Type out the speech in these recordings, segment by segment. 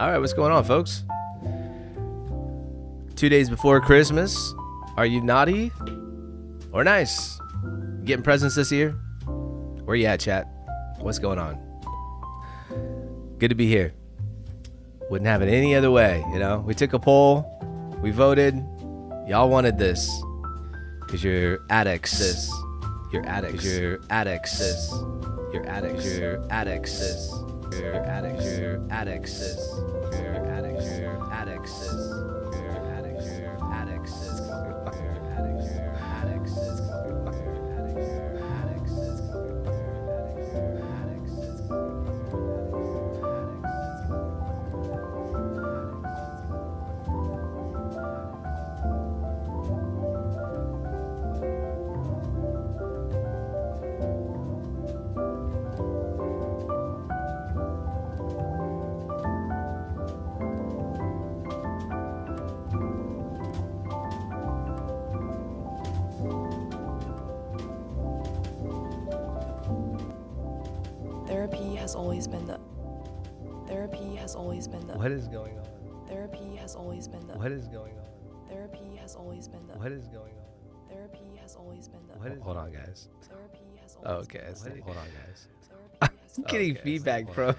All right, what's going on, folks? 2 days before Christmas. Are you naughty or nice? Getting presents this year? Where you at, chat? What's going on? Good to be here. Wouldn't have it any other way, you know? We took a poll. We voted. Y'all wanted this. Because you're addicts. You're addicts. You're addicts. You're addicts. You're addicts. You're addicts. You're addicts. You're addicts. You're addicts. You're addicts. You're addicts. Therapy has always been the. What is going on? Therapy has always been the. What is going on? Therapy has always been the. What is going on? Therapy has always been the. Hold on, guys. Therapy has Oh, always okay. been the. Hold on, guys. Therapy has I'm getting always feedback been from.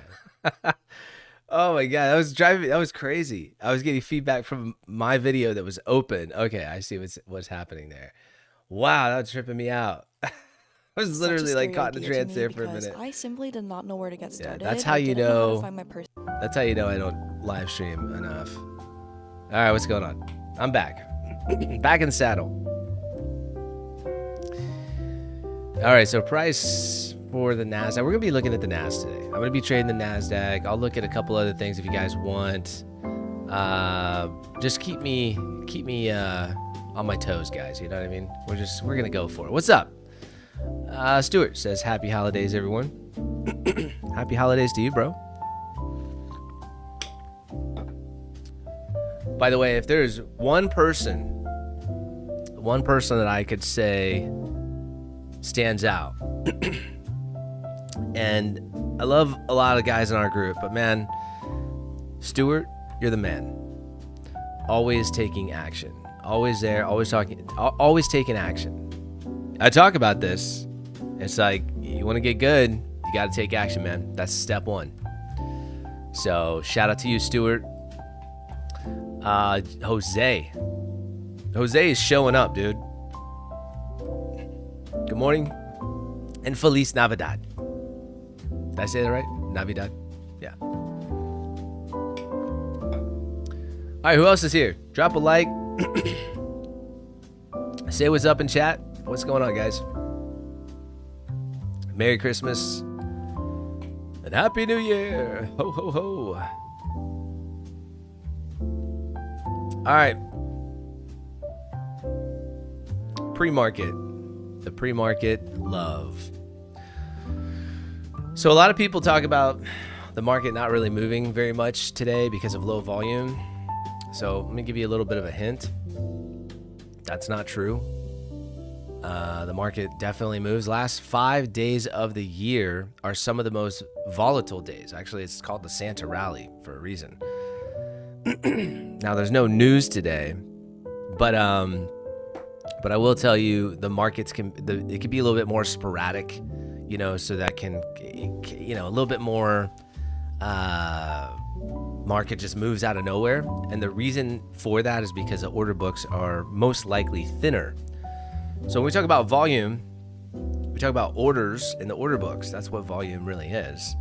Oh my god, that was crazy. I was getting feedback from my video that was open. Okay, I see what's happening there. Wow, that was tripping me out. I was such a literally like scary caught in the idea to trance me there for a because minute. I simply did not know where to get started. that's how I you didn't know how know- to find my person. That's how you know I don't live stream enough. All right, what's going on? I'm back. Back in the saddle. All right, so price for the NASDAQ. We're going to be looking at the NASDAQ today. I'm going to be trading the NASDAQ. I'll look at a couple other things if you guys want. Just keep me on my toes, guys. You know what I mean? We're going to go for it. What's up? Stuart says, happy holidays, everyone. Happy holidays to you, bro. By the way, if there's one person that I could say stands out, and I love a lot of guys in our group, but man, Stuart, you're the man. Always taking action. Always there, always talking, always taking action. I talk about this. It's like, you want to get good, you got to take action, man. That's step one. So shout out to you, Stuart. Jose is showing up, dude. Good morning and Feliz Navidad. Did I say that right? Navidad? Yeah. All right, who else is here? Drop a like. Say what's up in chat. What's going on, guys? Merry Christmas and Happy New Year. Ho, ho, ho. All right. Pre-market. The pre-market love. So a lot of people talk about the market not really moving very much today because of low volume. So let me give you a little bit of a hint. That's not true. The market definitely moves. Last 5 days of the year are some of the most volatile days. Actually, it's called the Santa Rally for a reason. Now, there's no news today, but I will tell you the markets it can be a little bit more sporadic, you know, so that can, you know, a little bit more market just moves out of nowhere. And the reason for that is because the order books are most likely thinner. So when we talk about volume, we talk about orders in the order books. That's what volume really is.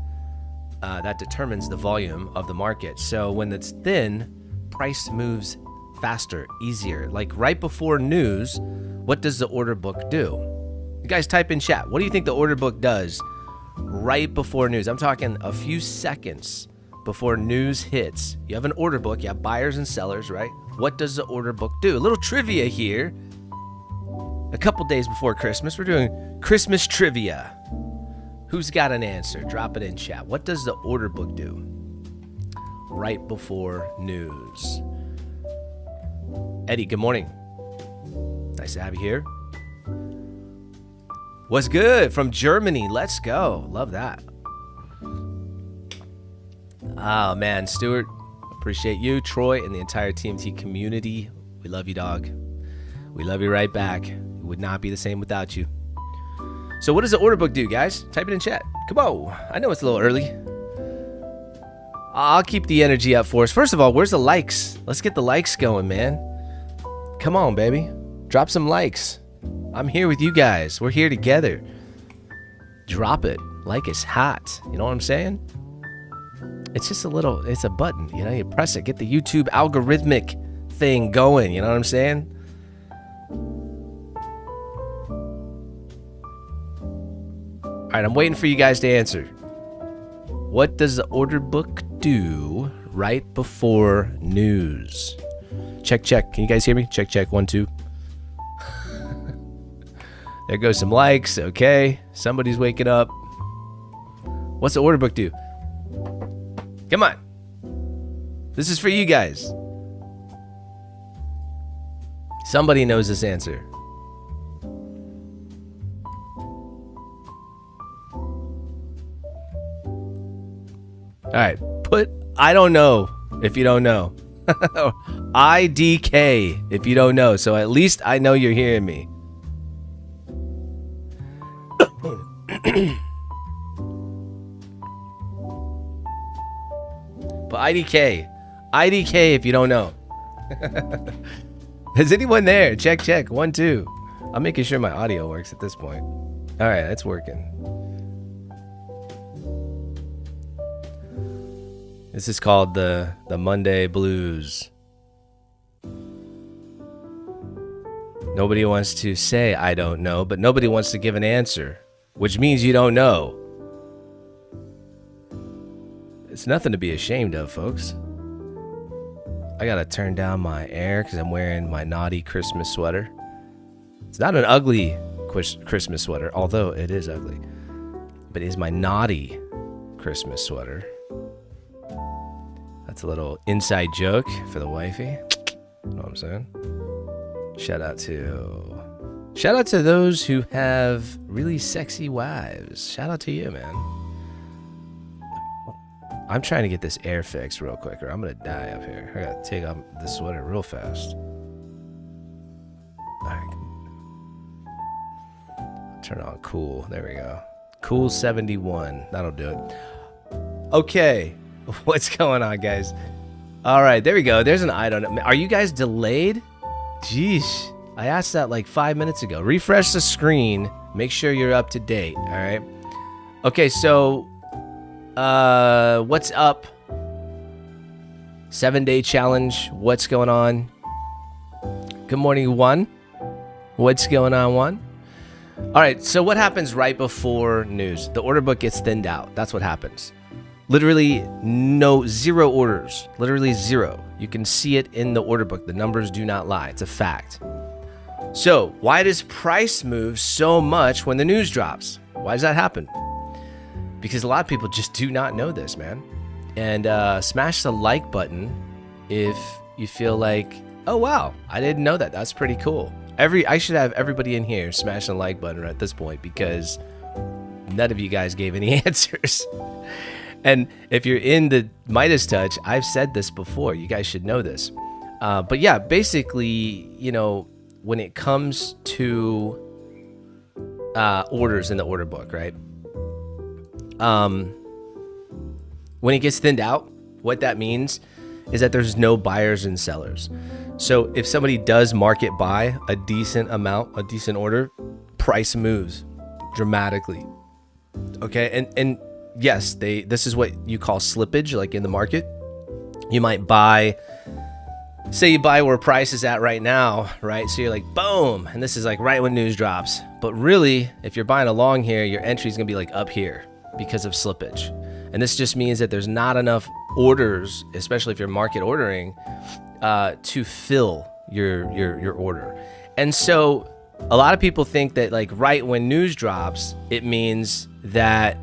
That determines the volume of the market. So when it's thin, price moves faster, easier. Like right before news, what does the order book do? You guys type in chat. What do you think the order book does right before news? I'm talking a few seconds before news hits. You have an order book. You have buyers and sellers, right? What does the order book do? A little trivia here. A couple days before Christmas, we're doing Christmas trivia. Who's got an answer? Drop it in chat. What does the order book do right before news? Eddie, good morning. Nice to have you here. What's good? From Germany. Let's go. Love that. Oh, man, Stuart, Appreciate you, Troy, and the entire TMT community. We love you, dog. We love you right back. It would not be the same without you. So what does the order book do, guys? Type it in chat. Come on. I know it's a little early. I'll keep the energy up for us. First of all, where's the likes? Let's get the likes going, man. Come on, baby. Drop some likes. I'm here with you guys. We're here together. Drop it. Like it's hot. You know what I'm saying? It's just it's a button. You know, you press it. Get the YouTube algorithmic thing going. You know what I'm saying? All right, I'm waiting for you guys to answer. What does the order book do right before news? Check, check. Can you guys hear me? Check, check. 1, 2. There goes some likes. Okay. Somebody's waking up. What's the order book do? Come on. This is for you guys. Somebody knows this answer. All right, put I don't know if you don't know. IDK if you don't know. So at least I know you're hearing me. But IDK. IDK if you don't know. Is anyone there? Check, check. 1, 2. I'm making sure my audio works at this point. All right, it's working. This is called the Monday Blues. Nobody wants to say I don't know, but nobody wants to give an answer, which means you don't know. It's nothing to be ashamed of, folks. I gotta turn down my air because I'm wearing my naughty Christmas sweater. It's not an ugly Christmas sweater, although it is ugly, but it is my naughty Christmas sweater. That's a little inside joke for the wifey. You know what I'm saying? Shout out to those who have really sexy wives. Shout out to you, man. I'm trying to get this air fixed real quick or I'm gonna die up here. I gotta take off this sweater real fast. All right. Turn on cool. There we go. Cool 71. That'll do it. Okay. What's going on, guys? All right, there we go. There's an I don't know. Are you guys delayed? Jeez, I asked that like 5 minutes ago. Refresh the screen. Make sure you're up to date. All right. Okay, so what's up? 7-day challenge. What's going on? Good morning, Juan. What's going on, Juan? All right, so what happens right before news? The order book gets thinned out. That's what happens. Literally zero orders. Literally zero. You can see it in the order book. The numbers do not lie. It's a fact. So why does price move so much when the news drops? Why does that happen? Because a lot of people just do not know this, man. And smash the like button if you feel like, oh wow, I didn't know that. That's pretty cool. I should have everybody in here smash the like button at this point because none of you guys gave any answers. And if you're in the Midas touch, I've said this before. You guys should know this. But yeah, basically, you know, when it comes to orders in the order book, right? When it gets thinned out, what that means is that there's no buyers and sellers. So if somebody does market buy a decent amount, a decent order, price moves dramatically. Okay, and yes, this is what you call slippage, like in the market. You might buy, say you buy where price is at right now, right? So you're like, boom, and this is like right when news drops. But really, if you're buying along here, your entry is gonna be like up here because of slippage. And this just means that there's not enough orders, especially if you're market ordering, to fill your order. And so a lot of people think that like right when news drops, it means that,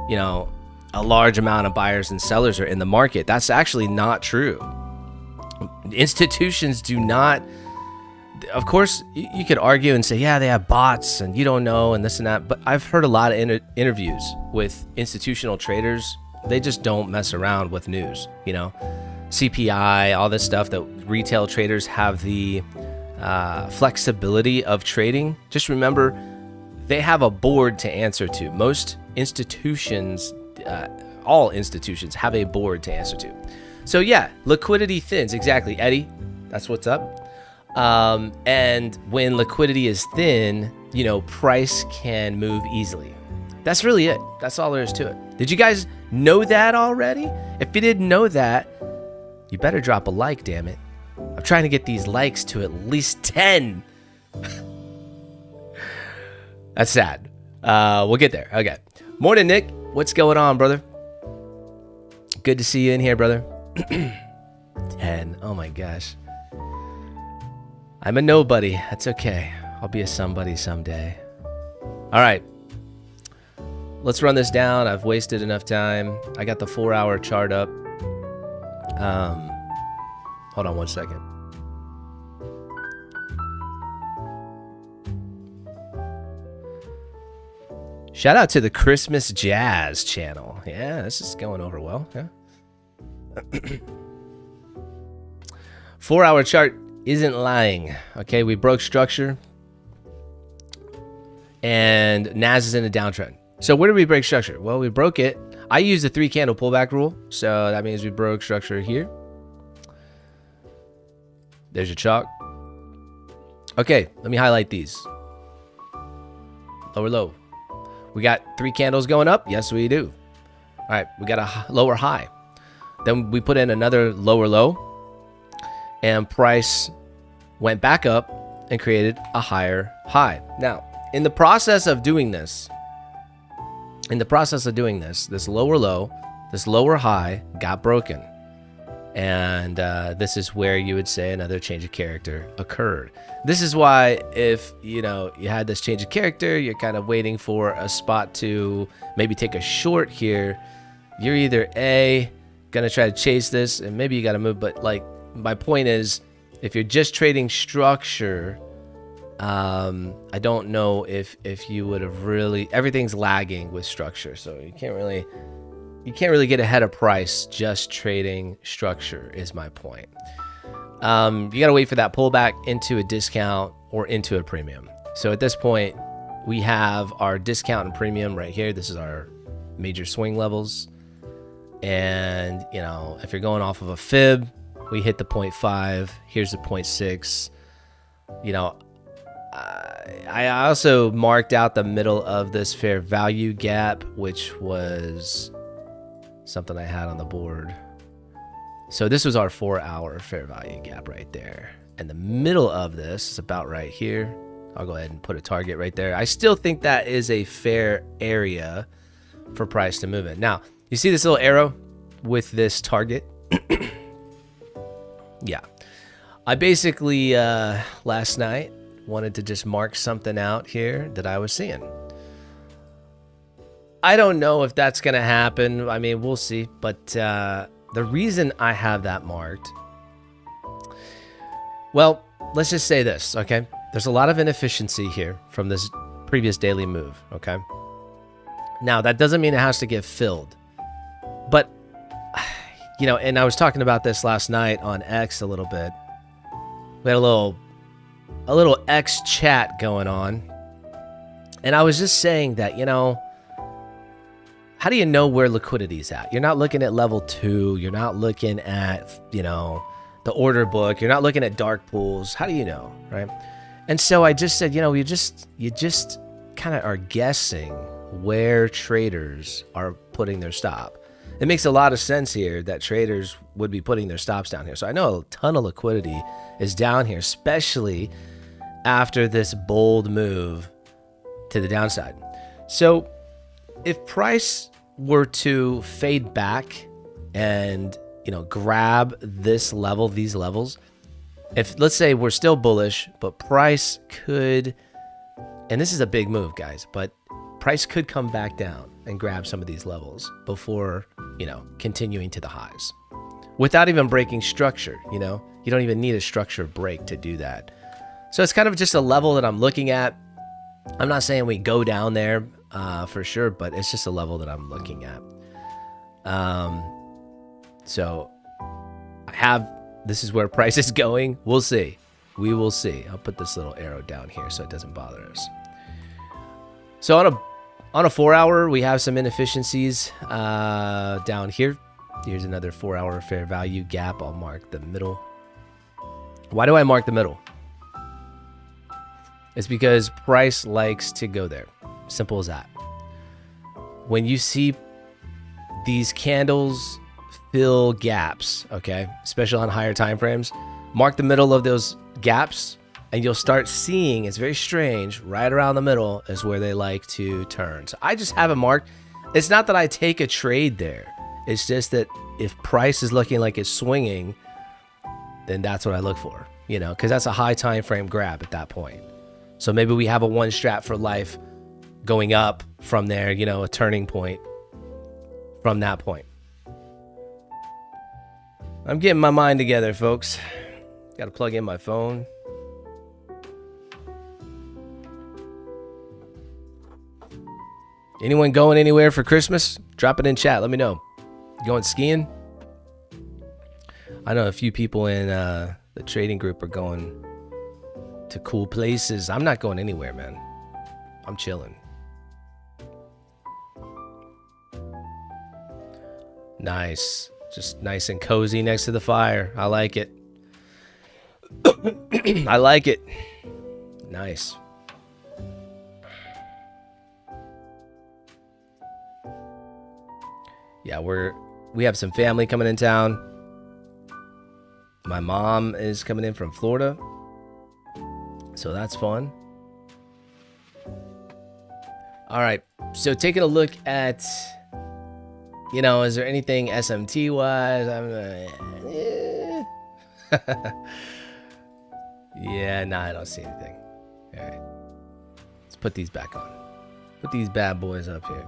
you know, a large amount of buyers and sellers are in the market. That's actually not true. Institutions do not, of course, you could argue and say, yeah, they have bots and you don't know and this and that. But I've heard a lot of interviews with institutional traders. They just don't mess around with news, you know. CPI, all this stuff that retail traders have the flexibility of trading. Just remember, they have a board to answer to. Most institutions, all institutions have a board to answer to. So yeah, liquidity thins. Exactly, Eddie. That's what's up. And when liquidity is thin, you know, price can move easily. That's really it. That's all there is to it. Did you guys know that already? If you didn't know that, you better drop a like, damn it. I'm trying to get these likes to at least 10. That's sad. We'll get there. Okay. Morning, Nick. What's going on, brother? Good to see you in here, brother. 10. Oh my gosh. I'm a nobody. That's okay. I'll be a somebody someday. All right. Let's run this down. I've wasted enough time. I got the 4-hour chart up. Hold on one second. Shout out to the Christmas Jazz channel. Yeah, this is going over well. Yeah. 4-hour chart isn't lying. Okay, we broke structure. And NAS is in a downtrend. So where did we break structure? Well, we broke it. I use the 3-candle pullback rule. So that means we broke structure here. There's your chalk. Okay, let me highlight these. Lower low. We got 3 candles going up. Yes, we do. All right, we got a lower high. Then we put in another lower low. And price went back up and created a higher high. Now, in the process of doing this, this lower low, this lower high got broken. And this is where you would say another change of character occurred. This is why if, you know, you had this change of character, you're kind of waiting for a spot to maybe take a short here. You're either A, going to try to chase this, and maybe you got to move. But like, my point is, if you're just trading structure, I don't know if you would have really, everything's lagging with structure. So you can't really get ahead of price just trading structure is my point. You got to wait for that pullback into a discount or into a premium. So at this point, we have our discount and premium right here. This is our major swing levels. And, you know, if you're going off of a fib, we hit the 0.5. Here's the 0.6. You know, I also marked out the middle of this fair value gap, which was something I had on the board. So this was our 4-hour fair value gap right there. And the middle of this is about right here. I'll go ahead and put a target right there. I still think that is a fair area for price to move in. Now, you see this little arrow with this target? Yeah. I basically, last night, wanted to just mark something out here that I was seeing. I don't know if that's going to happen. I mean, we'll see. But the reason I have that marked, well, let's just say this, okay? There's a lot of inefficiency here from this previous daily move, okay? Now, that doesn't mean it has to get filled. But, you know, and I was talking about this last night on X a little bit. We had a little X chat going on. And I was just saying that, you know, how do you know where liquidity is at? You're not looking at level 2. You're not looking at, you know, the order book. You're not looking at dark pools. How do you know, right? And so I just said, you know, you just kind of are guessing where traders are putting their stop. It makes a lot of sense here that traders would be putting their stops down here. So I know a ton of liquidity is down here, especially after this bold move to the downside. So if price were to fade back and, you know, grab this level, these levels, if let's say we're still bullish, but price could, and this is a big move, guys, but price could come back down and grab some of these levels before, you know, continuing to the highs without even breaking structure. You know, you don't even need a structure break to do that. So it's kind of just a level that I'm looking at. I'm not saying we go down there for sure, but it's just a level that I'm looking at. So this is where price is going. We'll see. We will see. I'll put this little arrow down here so it doesn't bother us. So on a 4 hour, we have some inefficiencies down here. Here's another 4 hour fair value gap. I'll mark the middle. Why do I mark the middle? It's because price likes to go there. Simple as that. When you see these candles fill gaps, okay, especially on higher time frames, mark the middle of those gaps and you'll start seeing, it's very strange, right around the middle is where they like to turn. So I just have it marked. It's not that I take a trade there. It's just that if price is looking like it's swinging, then that's what I look for, you know, because that's a high time frame grab at that point. So maybe we have a one strat for life going up from there, you know, a turning point from that point. I'm getting my mind together, folks. Got to plug in my phone. Anyone going anywhere for Christmas? Drop it in chat. Let me know. Going skiing? I know a few people in the trading group are going to cool places. I'm not going anywhere, man. I'm chilling. Nice. Just nice and cozy next to the fire. I like it. I like it. Nice. Yeah, we have some family coming in town. My mom is coming in from Florida. So that's fun. All right. So taking a look at, you know, is there anything SMT wise? Yeah, nah, I don't see anything. All right. Let's put these back on. Put these bad boys up here.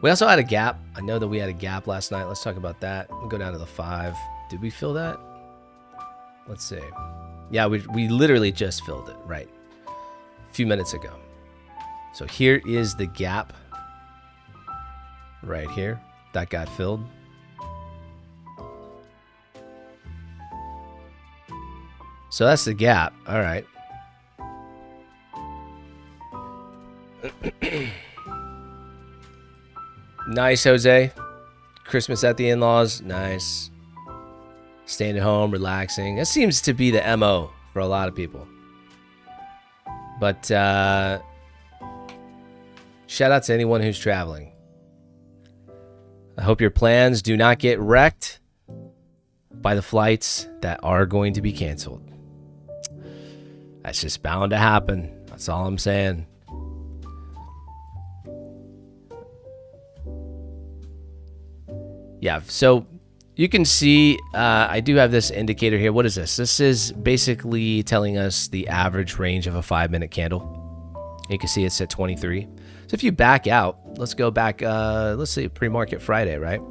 We also had a gap. I know that we had a gap last night. Let's talk about that. We'll go down to the 5. Did we fill that? Let's see. Yeah, we literally just filled it, right? A few minutes ago. So here is the gap. Right here. That got filled. So that's the gap. All right. Nice, Jose. Christmas at the in-laws. Nice. Staying at home, relaxing. That seems to be the MO for a lot of people. But shout out to anyone who's traveling. I hope your plans do not get wrecked by the flights that are going to be canceled. That's just bound to happen. That's all I'm saying. Yeah, so you can see I do have this indicator here. What is this? This is basically telling us the average range of a 5-minute candle. You can see it's at 23. So if you back out, let's go back, let's say pre-market Friday, right?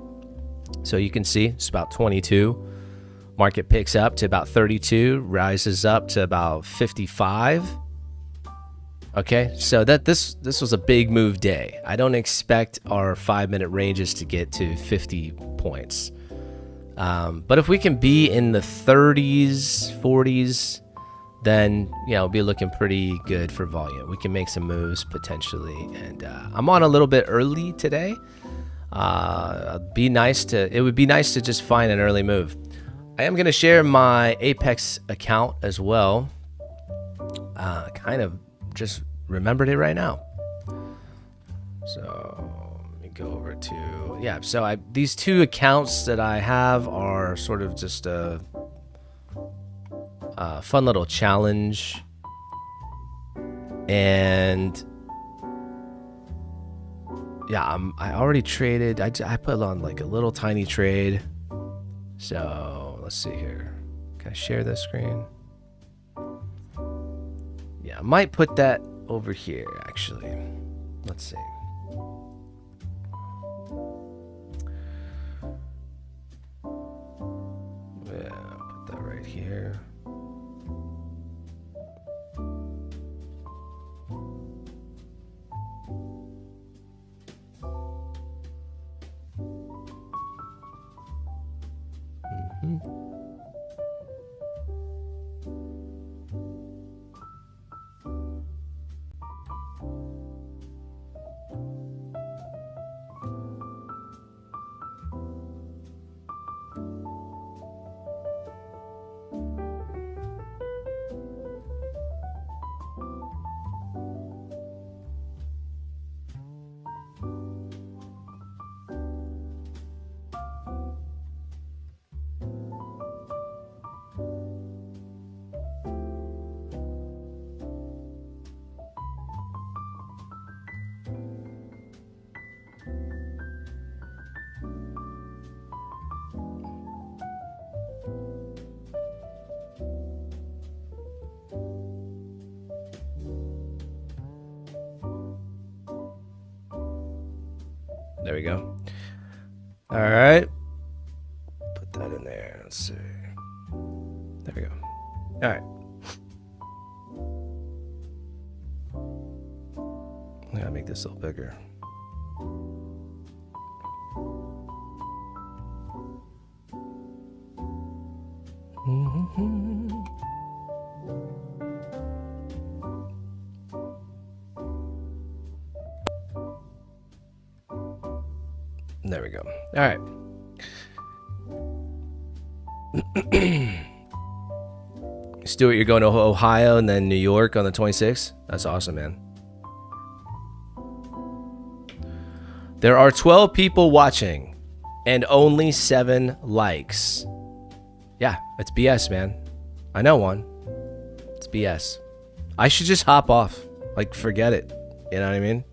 So you can see it's about 22. Market picks up to about 32, rises up to about 55. Okay, so this was a big move day. I don't expect our 5-minute ranges to get to 50 points. But if we can be in the 30s, 40s, then, you know, be looking pretty good for volume. We can make some moves potentially. And I'm on a little bit early today. It would be nice to just find an early move. I am going to share my Apex account as well. Kind of just remembered it right now. So let me go over to, yeah. So these two accounts that I have are sort of just a fun little challenge. And yeah, I already traded. I put on like a little tiny trade. So let's see here. Can I share this screen? Yeah, I might put that over here, actually. Let's see. Yeah, I'll put that right here. There we go. All right. Put that in there. Let's see. There we go. All right. I gotta make this a little bigger. There we go. All right. Stuart, you're going to Ohio and then New York on the 26th? That's awesome, man. There are 12 people watching and only 7 likes. Yeah, it's BS, man. I know one. It's BS. I should just hop off. Like, forget it. You know what I mean?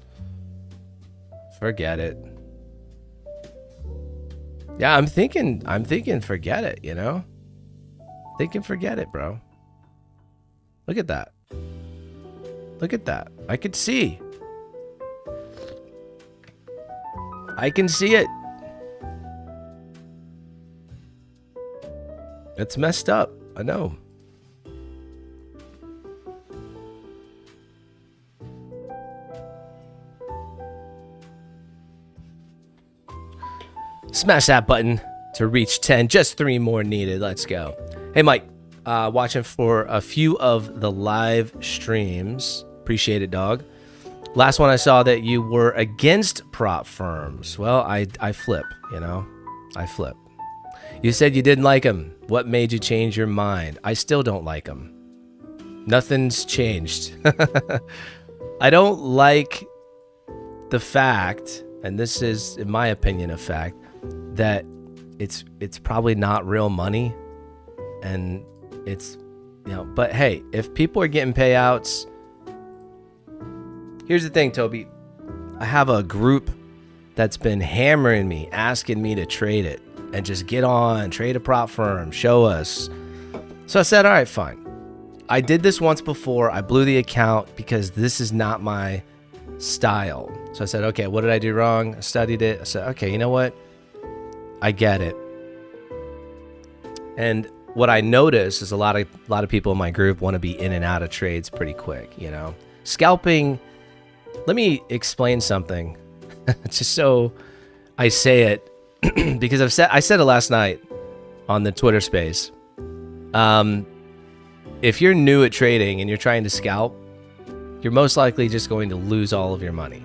Forget it. Yeah, I'm thinking forget it, you know? Thinking forget it, bro. Look at that. Look at that. I could see. I can see it. It's messed up. I know. Smash that button to reach 10. Just 3 more needed. Let's go. Hey, Mike. Watching for a few of the live streams. Appreciate it, dog. Last one I saw that you were against prop firms. Well, I flip, you know. I flip. You said you didn't like them. What made you change your mind? I still don't like them. Nothing's changed. I don't like the fact, and this is, in my opinion, a fact, that it's probably not real money, and it's, you know, but hey, if people are getting payouts, here's the thing, Toby. I have a group that's been hammering me, asking me to trade it and just get on, trade a prop firm, show us. So I said, all right, fine. I did this once before. I blew the account because this is not my style. So I said, okay, what did I do wrong? I studied it. I said, okay, you know what? I get it. And what I notice is a lot of people in my group want to be in and out of trades pretty quick, you know. Scalping, let me explain something just so I say it because I said it last night on the Twitter space. If you're new at trading and you're trying to scalp, you're most likely just going to lose all of your money.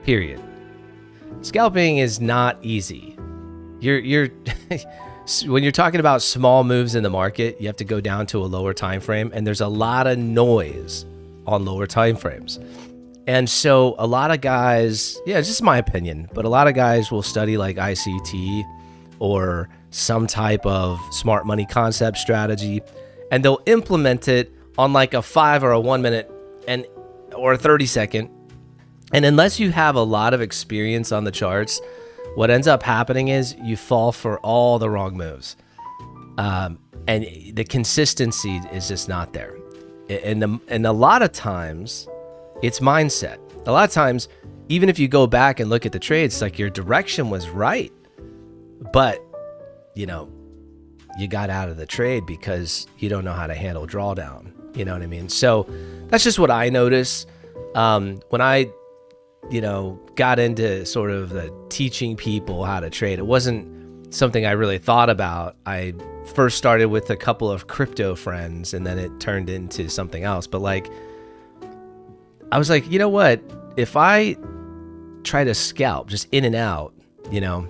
Period. Scalping is not easy. You're when you're talking about small moves in the market, you have to go down to a lower time frame, and there's a lot of noise on lower time frames. And so a lot of guys, yeah, it's just my opinion, but a lot of guys will study like ICT or some type of smart money concept strategy, and they'll implement it on like a 5 or a 1 minute and or a 30 second. And unless you have a lot of experience on the charts, what ends up happening is you fall for all the wrong moves. And the consistency is just not there. And a lot of times, it's mindset. A lot of times, even if you go back and look at the trades, like your direction was right, but, you know, you got out of the trade because you don't know how to handle drawdown. You know what I mean? So that's just what I notice. When I, you know, got into sort of the teaching people how to trade, it wasn't something I really thought about. I first started with a couple of crypto friends, and then it turned into something else. But like, I was like, you know what? If I try to scalp just in and out, you know,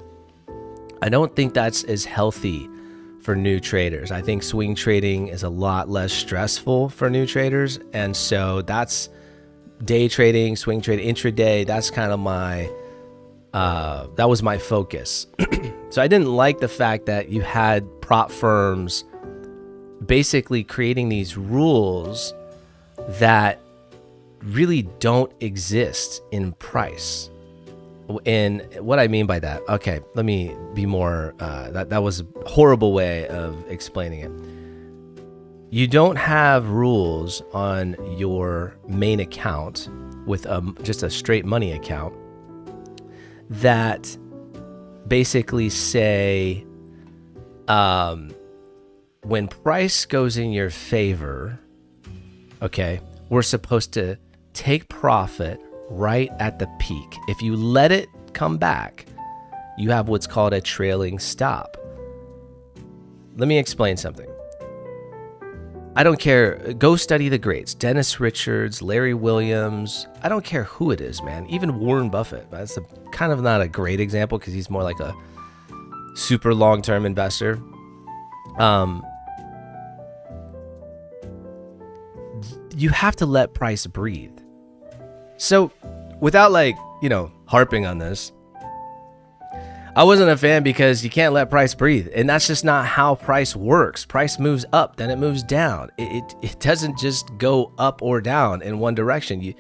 I don't think that's as healthy for new traders. I think swing trading is a lot less stressful for new traders. And so that's day trading, swing trading, intraday. That's kind of my, that was my focus. So I didn't like the fact that you had prop firms basically creating these rules that really don't exist in price. And what I mean by that, okay, let me be more, that was a horrible way of explaining it. You don't have rules on your main account with just a straight money account that basically say when price goes in your favor, okay, we're supposed to take profit right at the peak. If you let it come back, you have what's called a trailing stop. Let me explain something. I don't care. Go study the greats. Dennis Richards, Larry Williams. I don't care who it is, man. Even Warren Buffett. That's kind of not a great example because he's more like a super long-term investor. You have to let price breathe. So without harping on this, I wasn't a fan because you can't let price breathe. And that's just not how price works. Price moves up, then it moves down. It doesn't just go up or down in one direction. You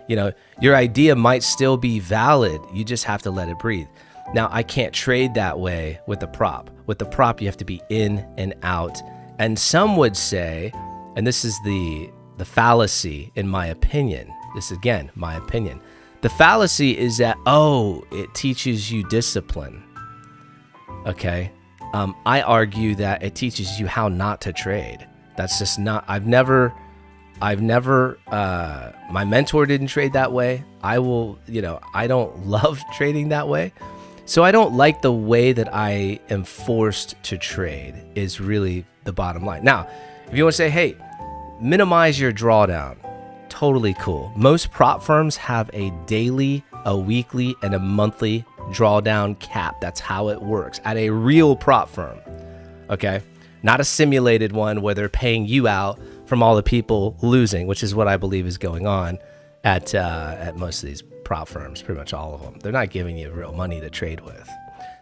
know, your idea might still be valid. You just have to let it breathe. Now, I can't trade that way with the prop. With the prop, you have to be in and out. And some would say, and this is the fallacy in my opinion. This, again, my opinion. The fallacy is that, it teaches you discipline. Okay. I argue that it teaches you how not to trade. That's just not, I've never, my mentor didn't trade that way. I don't love trading that way. So I don't like the way that I am forced to trade is really the bottom line. Now, if you want to say, hey, minimize your drawdown, totally cool. Most prop firms have a daily, a weekly, and a monthly drawdown cap. That's how it works at a real prop firm. Okay? Not a simulated one where they're paying you out from all the people losing, which is what I believe is going on at most of these prop firms, pretty much all of them. They're not giving you real money to trade with.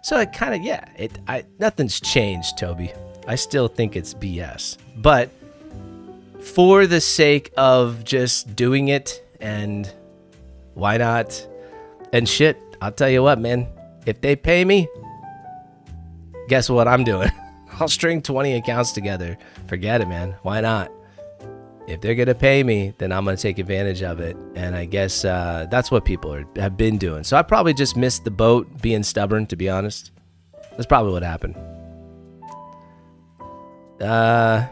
So it kind of, nothing's changed, Toby. I still think it's BS. But for the sake of just doing it, and why not? And shit, I'll tell you what, man. If they pay me, guess what I'm doing? I'll string 20 accounts together. Forget it, man. Why not? If they're going to pay me, then I'm going to take advantage of it. And I guess that's what people have been doing. So I probably just missed the boat being stubborn, to be honest. That's probably what happened. Yeah.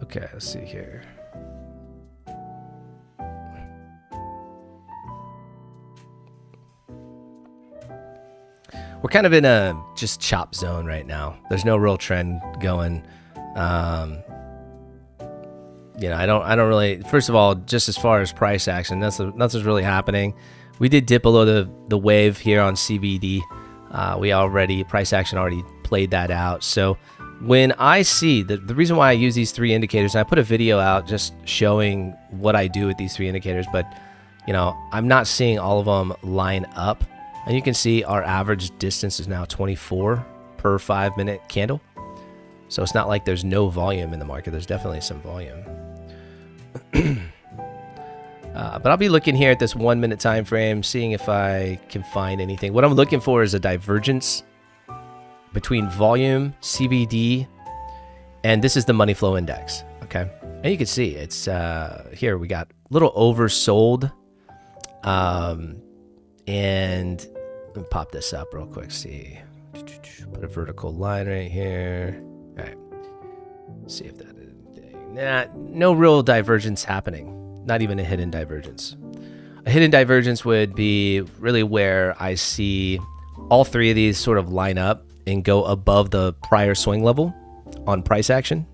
Okay, let's see here. We're kind of in a just chop zone right now. There's no real trend going. I don't really. First of all, just as far as price action, that's what's really happening. We did dip below the wave here on CBD. Price action already played that out. So when I see the reason why I use these three indicators, and I put a video out just showing what I do with these three indicators, but I'm not seeing all of them line up. And you can see our average distance is now 24 per 5-minute candle. So it's not like there's no volume in the market. There's definitely some volume. But I'll be looking here at this 1-minute time frame, seeing if I can find anything. What I'm looking for is a divergence between volume, CBD, and this is the money flow index. Okay. And you can see it's here we got a little oversold. And let me pop this up real quick. See, put a vertical line right here. All right. See if that is anything. No real divergence happening. Not even a hidden divergence. A hidden divergence would be really where I see all three of these sort of line up and go above the prior swing level on price action.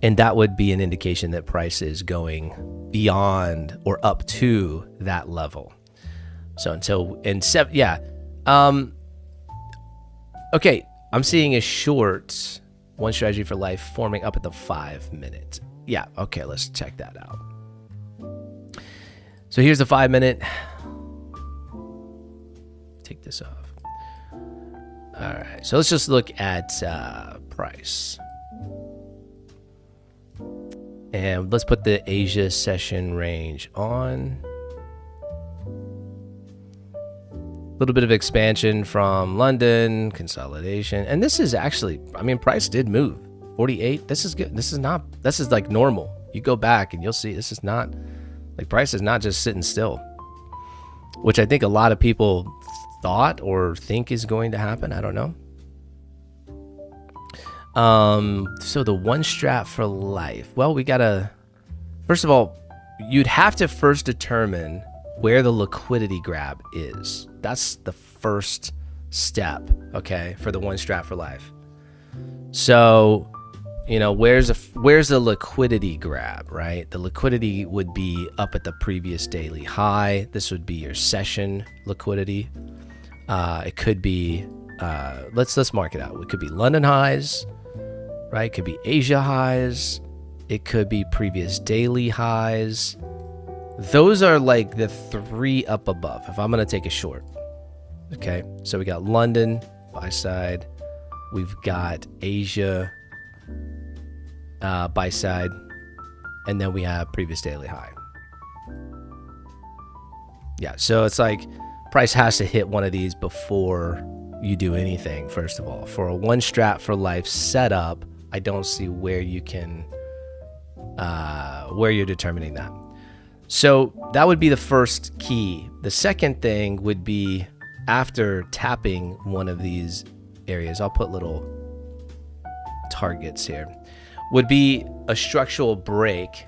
And that would be an indication that price is going beyond or up to that level. So okay, I'm seeing a short one strategy for life forming up at the 5-minute. Yeah, okay, let's check that out. So here's the 5-minute. Take this off. All right, so let's just look at price. And let's put the Asia session range on. A little bit of expansion from London, consolidation. And this is actually, price did move. 48, this is good. This is like normal. You go back and you'll see this is not, like price is not just sitting still. which I think a lot of people thought or think is going to happen. I don't know. So the one strat for life. Well, we gotta, first of all, you'd have to first determine where the liquidity grab is. That's the first step, okay, for the one strat for life. So, you know, where's the liquidity grab, right? The liquidity would be up at the previous daily high. This would be your session liquidity. It could be, let's mark it out. It could be London highs, right? It could be Asia highs. It could be previous daily highs. Those are like the three up above if I'm going to take a short. Okay, so we got London buy side. We've got Asia buy side. And then we have previous daily high. Yeah, so it's like price has to hit one of these before you do anything, first of all. For a one strat for life setup, I don't see where you can, where you're determining that. So that would be the first key. The second thing would be after tapping one of these areas, I'll put little targets here, would be a structural break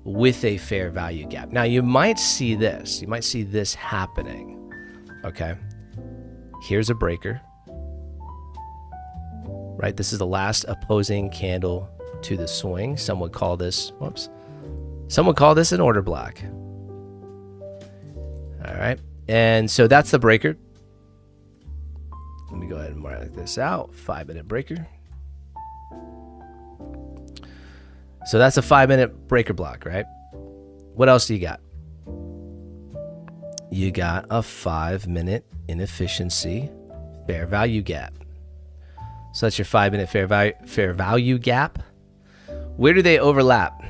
with a fair value gap. Now you might see this. You might see this happening. Okay. Here's a breaker. Right? This is the last opposing candle to the swing. Some would call this, whoops. Some would call this an order block. All right. And so that's the breaker. Let me go ahead and mark this out. 5-minute breaker. So that's a 5-minute breaker block, right? What else do you got? You got a 5-minute inefficiency fair value gap. So that's your 5-minute fair value gap. Where do they overlap?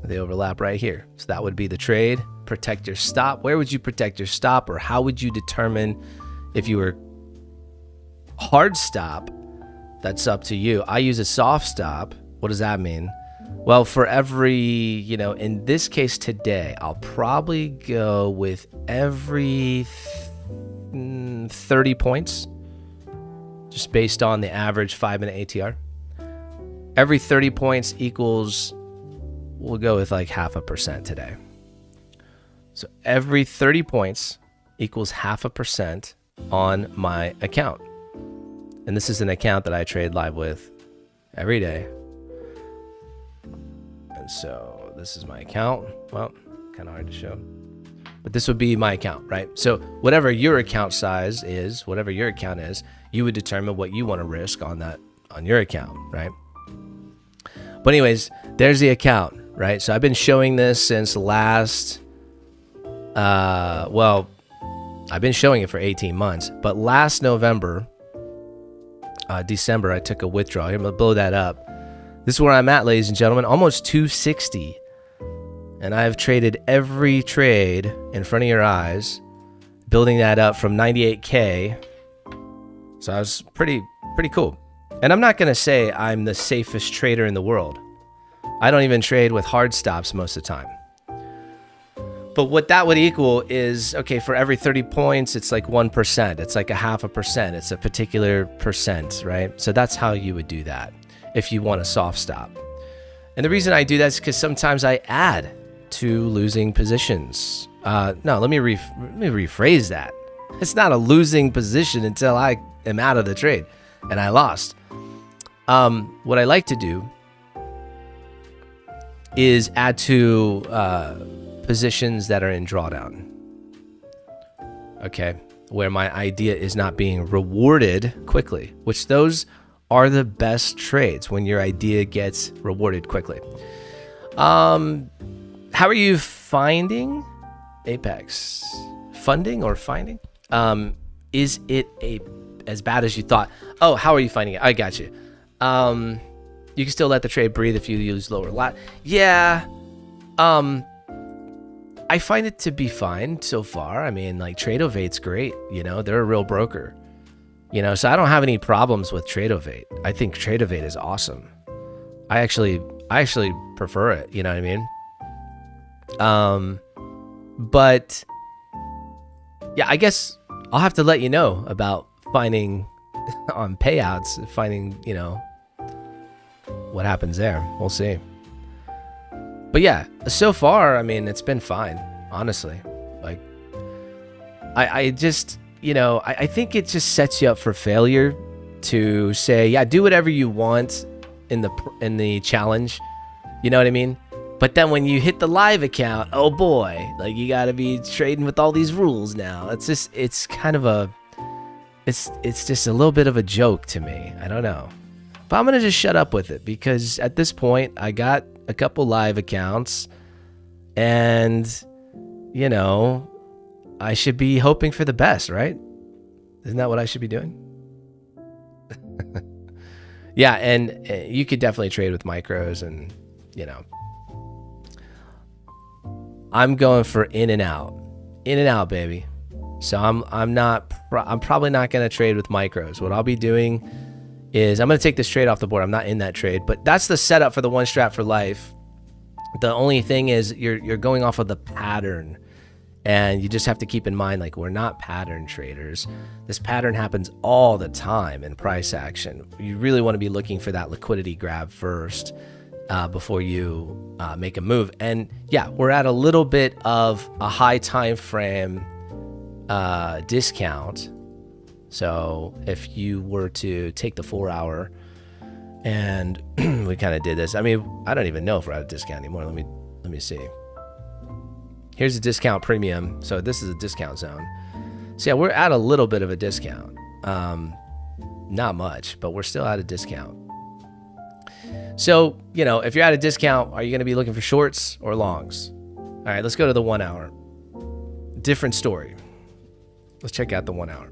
They overlap right here. So that would be the trade. Protect your stop. Where would you protect your stop, or how would you determine if you were hard stop? That's up to you. I use a soft stop. What does that mean? Well, for every, you know, in this case today, I'll probably go with every 30 points, just based on the average 5-minute ATR. Every 30 points equals, we'll go with like 0.5% today. So every 30 points equals 0.5% on my account. And this is an account that I trade live with every day. And so this is my account. Well, kind of hard to show, but this would be my account, right? So whatever your account size is, whatever your account is, you would determine what you want to risk on that, on your account, right? But anyways, there's the account, right? So I've been showing this since last, well, I've been showing it for 18 months, but last November, December, I took a withdrawal. I'm gonna blow that up. This is where I'm at, ladies and gentlemen, almost 260. And I've traded every trade in front of your eyes, building that up from 98K. So I was pretty cool. And I'm not going to say I'm the safest trader in the world. I don't even trade with hard stops most of the time. But what that would equal is, okay, for every 30 points, it's like 1%. It's like 0.5%. It's a particular percent, right? So that's how you would do that if you want a soft stop. And the reason I do that is because sometimes I add to losing positions. No, let me rephrase that. It's not a losing position until I am out of the trade and I lost. What I like to do is add to positions that are in drawdown. Okay, where my idea is not being rewarded quickly, which those are the best trades when your idea gets rewarded quickly. How are you finding Apex? Funding or finding? Is it as bad as you thought? Oh, how are you finding it? I got you. You can still let the trade breathe if you use lower lot. Yeah. I find it to be fine so far. I mean, like Tradeovate's great. You know, they're a real broker. You know, so I don't have any problems with Tradeovate. I think Tradeovate is awesome. I actually prefer it. You know what I mean? But yeah, I guess I'll have to let you know about finding on payouts, finding, what happens there. We'll see. But yeah, so far, I mean, it's been fine, honestly. Like, I just, I think it just sets you up for failure to say, yeah, do whatever you want in the challenge. You know what I mean? But then when you hit the live account, oh boy, like you got to be trading with all these rules now. It's just a little bit of a joke to me. I don't know. But I'm going to just shut up with it because at this point I got a couple live accounts and, I should be hoping for the best, right? Isn't that what I should be doing? Yeah, and you could definitely trade with micros and, I'm going for in and out, baby. So I'm probably not going to trade with micros. What I'll be doing is I'm going to take this trade off the board. I'm not in that trade, but that's the setup for the one strat for life. The only thing is you're going off of the pattern, and you just have to keep in mind, like, we're not pattern traders. This pattern happens all the time in price action. You really want to be looking for that liquidity grab first before you make a move. And yeah, we're at a little bit of a high time frame discount. So if you were to take the 4 hour, and we kind of did this. I mean, I don't even know if we're at a discount anymore. Let me see. Here's a discount premium. So this is a discount zone. So yeah, we're at a little bit of a discount. Not much, but we're still at a discount. So, if you're at a discount, are you going to be looking for shorts or longs? All right, let's go to the 1 hour. Different story. Let's check out the 1 hour.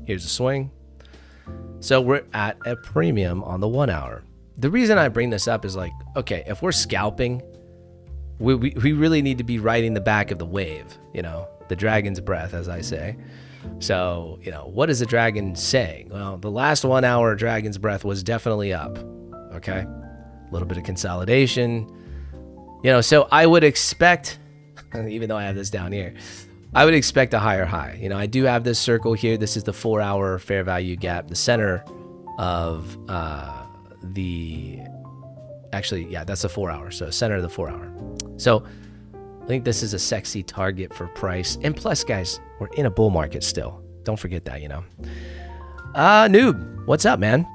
Here's a swing. So we're at a premium on the 1 hour. The reason I bring this up is like, okay, if we're scalping, we really need to be riding the back of the wave, the dragon's breath, as I say. So, what is the dragon saying? Well, the last 1 hour dragon's breath was definitely up. Okay. A little bit of consolidation, so I would expect, even though I have this down here, I would expect a higher high. I do have this circle here. This is the 4 hour fair value gap, the center of that's the 4 hour. So center of the 4 hour. So I think this is a sexy target for price. And plus, guys, we're in a bull market still. Don't forget that, Noob, what's up, man?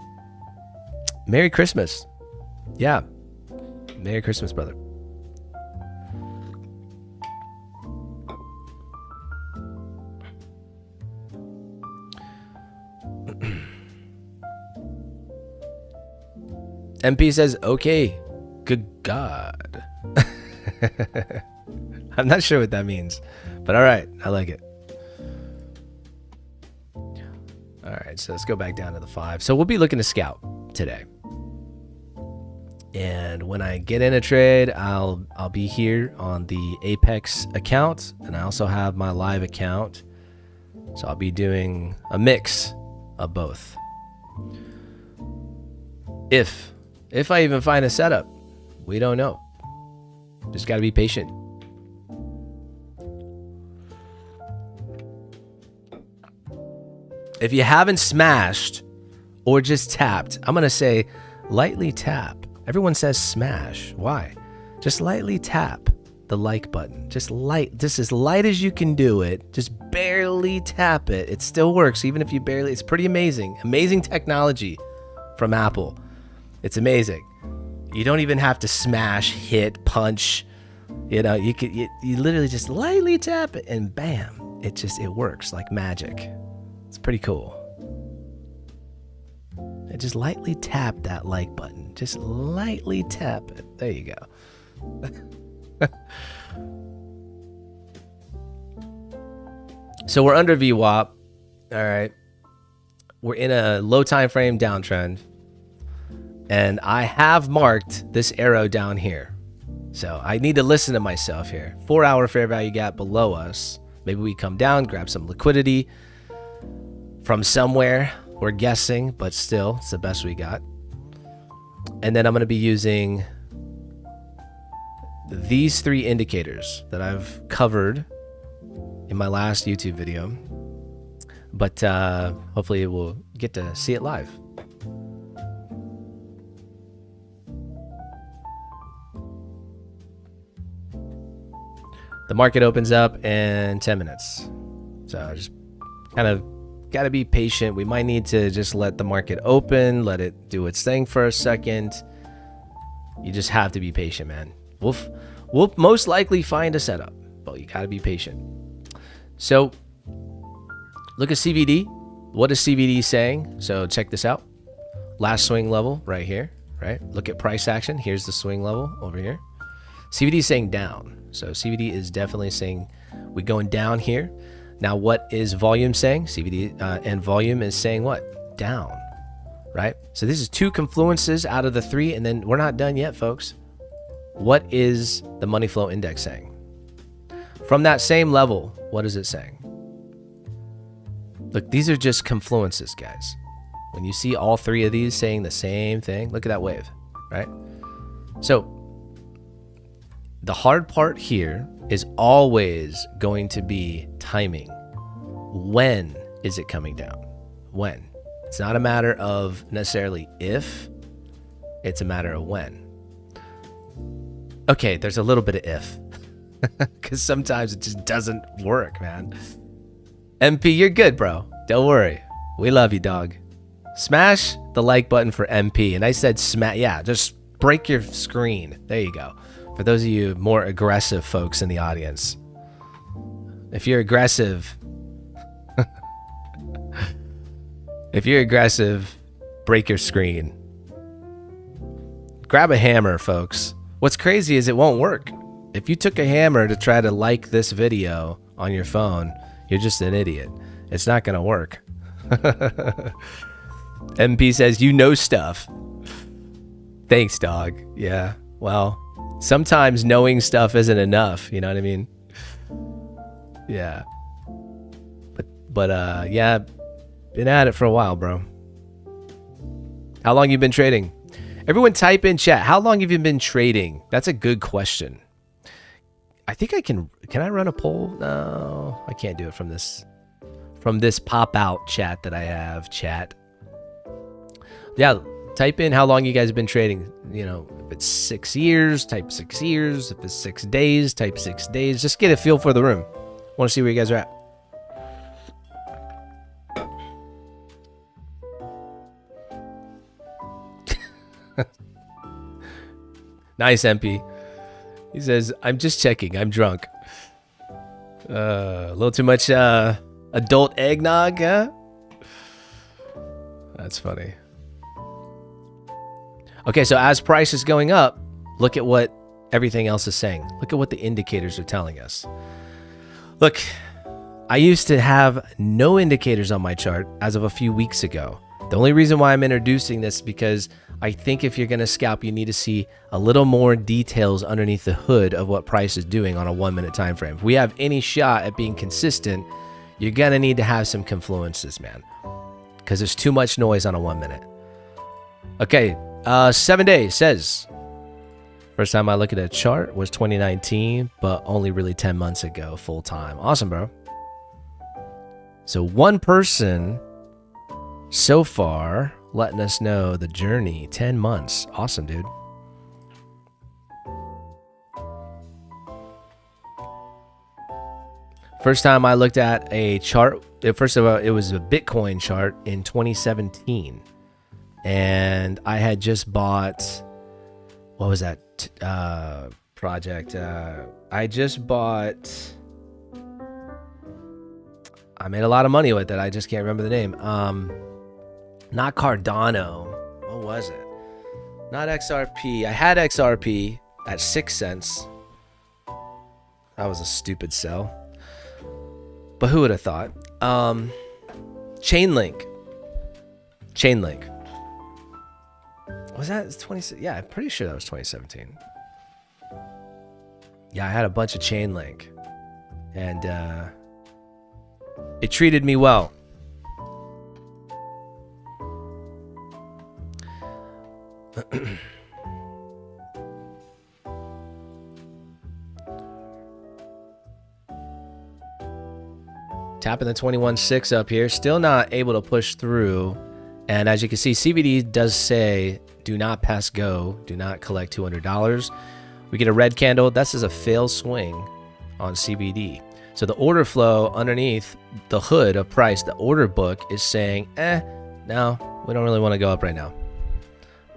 Merry Christmas. Yeah. Merry Christmas, brother. MP says, okay, good God. I'm not sure what that means, but all right, I like it. All right, so let's go back down to the 5. So we'll be looking to scout today. And when I get in a trade, I'll be here on the Apex account, and I also have my live account. So I'll be doing a mix of both. If I even find a setup, we don't know. Just got to be patient. If you haven't smashed or just tapped, I'm going to say lightly tap. Everyone says smash. Why? Just lightly tap the like button. Just as light as you can do it. Just barely tap it. It still works even if you barely. It's pretty amazing. Amazing technology from Apple. It's amazing. You don't even have to smash, hit, punch. You literally just lightly tap it and bam, it works like magic. It's pretty cool. And just lightly tap that like button. Just lightly tap it. There you go. So we're under VWAP. All right. We're in a low time frame downtrend. And I have marked this arrow down here. So I need to listen to myself here. 4 hour fair value gap below us. Maybe we come down, grab some liquidity from somewhere. We're guessing, but still, it's the best we got. And then I'm going to be using these 3 indicators that I've covered in my last YouTube video, but hopefully we'll get to see it live. The market opens up in 10 minutes. So just kind of got to be patient. We might need to just let the market open, let it do its thing for a second. You just have to be patient, man. We'll most likely find a setup, but you got to be patient. So look at CVD. What is CVD saying? So check this out. Last swing level right here, right? Look at price action. Here's the swing level over here. CVD is saying down. So CVD is definitely saying we're going down here. Now, what is volume saying? CVD and volume is saying what? Down, right? So this is 2 confluences out of the 3, and then we're not done yet, folks. What is the money flow index saying? From that same level, what is it saying? Look, these are just confluences, guys. When you see all 3 of these saying the same thing, look at that wave, right? So the hard part here is always going to be timing. When is it coming down? When? It's not a matter of necessarily if, it's a matter of when. Okay, there's a little bit of if, because sometimes it just doesn't work, man. MP, you're good, bro. Don't worry. We love you, dog. Smash the like button for MP. And I said smash. Yeah, just break your screen. There you go. For those of you more aggressive folks in the audience, if you're aggressive, break your screen. Grab a hammer, folks. What's crazy is it won't work. If you took a hammer to try to like this video on your phone, you're just an idiot. It's not going to work. MP says, you know stuff. Thanks, dog. Yeah, well, sometimes knowing stuff isn't enough. You know what I mean? Yeah. But yeah, been at it for a while, bro. How long you been trading? Everyone type in chat. How long have you been trading? That's a good question. I think I can I run a poll? No, I can't do it from this pop out chat that I have, chat. Yeah, type in how long you guys have been trading. You know, if it's 6 years, type 6 years. If it's 6 days, type 6 days. Just get a feel for the room. Want to see where you guys are at. Nice, MP. He says, I'm just checking. I'm drunk. A little too much adult eggnog, huh? That's funny. Okay, so as price is going up, look at what everything else is saying. Look at what the indicators are telling us. Look, I used to have no indicators on my chart as of a few weeks ago. The only reason why I'm introducing this is because I think if you're going to scalp, you need to see a little more details underneath the hood of what price is doing on a 1 minute time frame. If we have any shot at being consistent, you're going to need to have some confluences, man, because there's too much noise on a 1 minute. Okay, 7 days says, first time I look at a chart was 2019, but only really 10 months ago, full time. Awesome, bro. So one person so far letting us know the journey, 10 months. Awesome, dude. First time I looked at a chart, first of all, it was a Bitcoin chart in 2017. And I had just bought, what was that project? I just bought, I made a lot of money with it. I just can't remember the name. Not Cardano. What was it? Not XRP. I had XRP at 6 cents. That was a stupid sell. But who would have thought? Chainlink. Was that 20? Yeah, I'm pretty sure that was 2017. Yeah, I had a bunch of Chainlink. And it treated me well. Tapping the 21.6 up here. Still not able to push through. And as you can see, CBD does say, do not pass go. Do not collect $200. We get a red candle. This is a fail swing on CBD. So the order flow underneath the hood of price, the order book is saying, no, we don't really want to go up right now.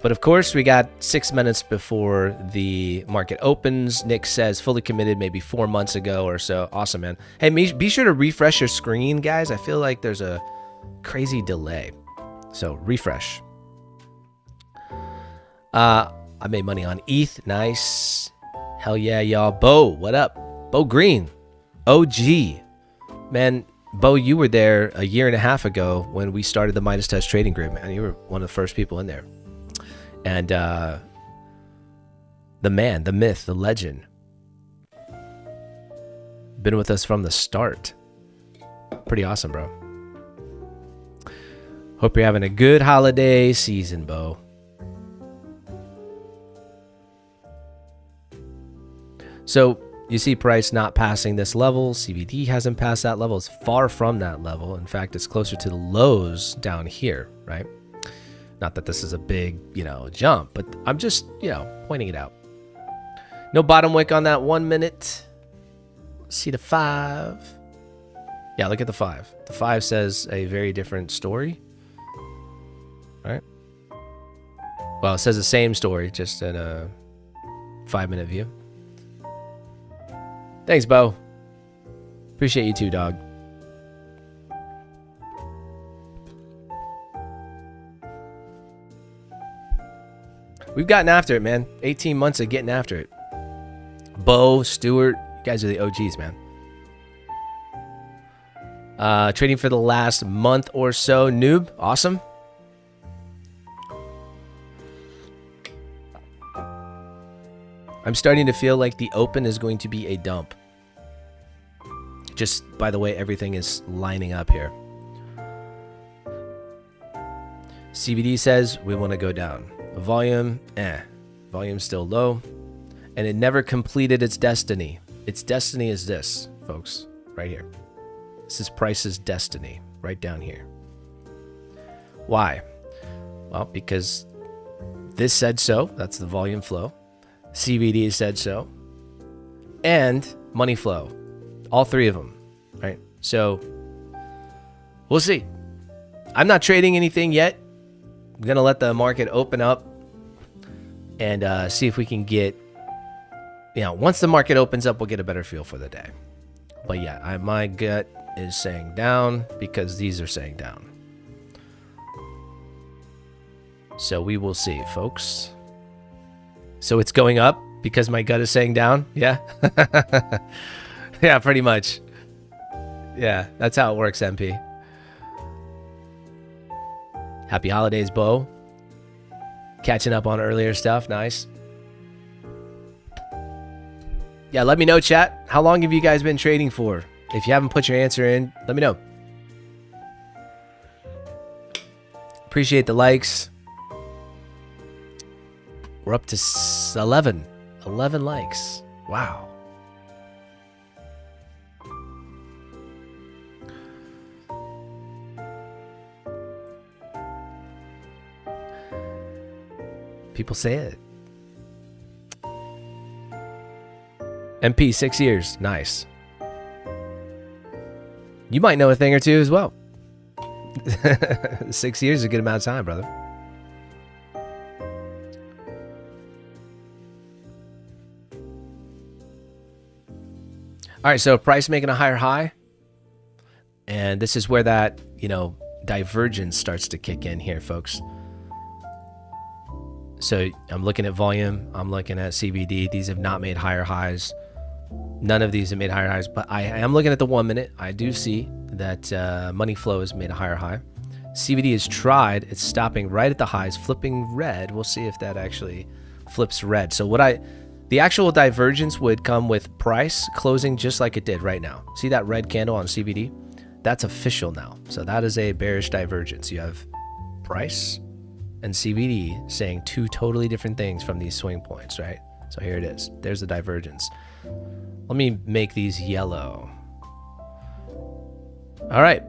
But of course, we got 6 minutes before the market opens. Nick says fully committed maybe 4 months ago or so. Awesome, man. Hey, be sure to refresh your screen, guys. I feel like there's a crazy delay. So refresh. I made money on ETH. Nice. Hell yeah, y'all. Bo, what up? Bo Green. OG. Man, Bo, you were there a year and a half ago when we started the Midas Touch Trading Group, man. You were one of the first people in there. And the man, the myth, the legend. Been with us from the start. Pretty awesome, bro. Hope you're having a good holiday season, Bo. So you see price not passing this level. CBD hasn't passed that level. It's far from that level. In fact, it's closer to the lows down here, right? Not that this is a big, jump, but I'm just, pointing it out. No bottom wick on that 1 minute. See the 5. Yeah, look at the 5. The 5 says a very different story. All right. Well, it says the same story, just in a 5-minute view. Thanks, Bo. Appreciate you too, dog. We've gotten after it, man. 18 months of getting after it. Bo, Stewart, you guys are the OGs, man. Trading for the last month or so. Noob, awesome. I'm starting to feel like the open is going to be a dump. Just by the way everything is lining up here. CBD says we want to go down. Volume, Volume's still low. And it never completed its destiny. Its destiny is this, folks, right here. This is price's destiny, right down here. Why? Well, because this said so. That's the volume flow. CBD said so. And money flow. All three of them, right? So we'll see. I'm not trading anything yet. I'm going to let the market open up and see if we can get, once the market opens up, we'll get a better feel for the day. But yeah, my gut is saying down because these are saying down. So we will see, folks. So it's going up because my gut is saying down? Yeah. Yeah, pretty much. Yeah, that's how it works, MP. Happy holidays, Bo. Catching up on earlier stuff. Nice. Yeah, let me know, chat. How long have you guys been trading for? If you haven't put your answer in, let me know. Appreciate the likes. We're up to 11 likes. Wow. People say it. MP, 6 years. Nice. You might know a thing or two as well. 6 years is a good amount of time, brother. All right, so price making a higher high. And this is where that, divergence starts to kick in here, folks. So I'm looking at volume. I'm looking at CBD. These have not made higher highs. None of these have made higher highs, but I am looking at the 1 minute. I do see that money flow has made a higher high. CBD has tried. It's stopping right at the highs, flipping red. We'll see if that actually flips red. So the actual divergence would come with price closing just like it did right now. See that red candle on CBD? That's official now. So that is a bearish divergence. You have price and CBD saying two totally different things from these swing points, right? So here it is. There's the divergence. Let me make these yellow. All right.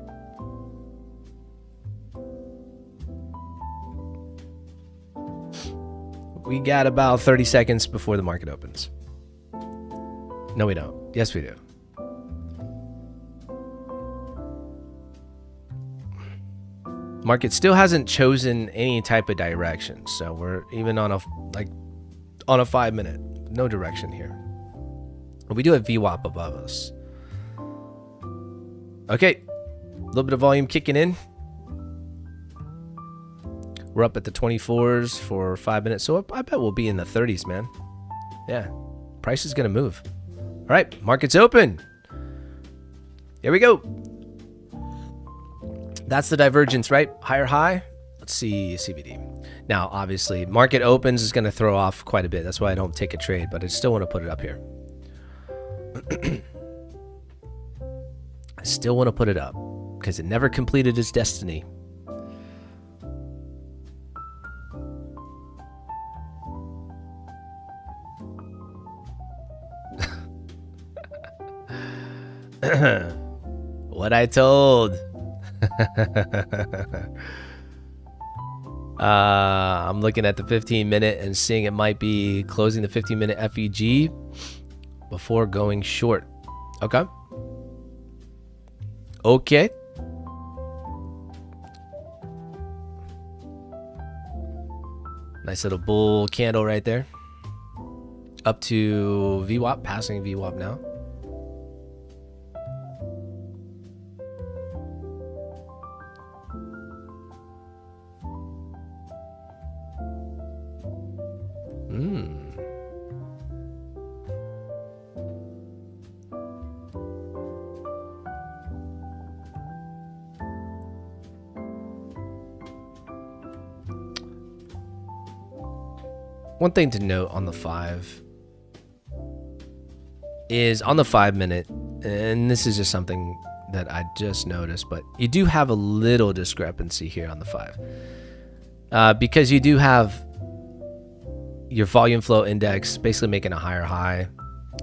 We got about 30 seconds before the market opens. No, we don't. Yes, we do. Market still hasn't chosen any type of direction, so we're even on a 5 minute, no direction here. We do have VWAP above us. Okay, a little bit of volume kicking in. We're up at the 24s for 5 minutes, so I bet we'll be in the 30s, man. Yeah, price is gonna move. All right, market's open. Here we go. That's the divergence, right? Higher high. Let's see CVD. Now, obviously, market opens is going to throw off quite a bit. That's why I don't take a trade, but I still want to put it up here. I still want to put it up because it never completed its destiny. What I told. I'm looking at the 15-minute and seeing it might be closing the 15-minute FEG before going short. Okay. Okay. Nice little bull candle right there. Up to VWAP, passing VWAP now. One thing to note on the 5 is on the 5 minute, and this is just something that I just noticed, but you do have a little discrepancy here on the 5 because you do have your volume flow index basically making a higher high,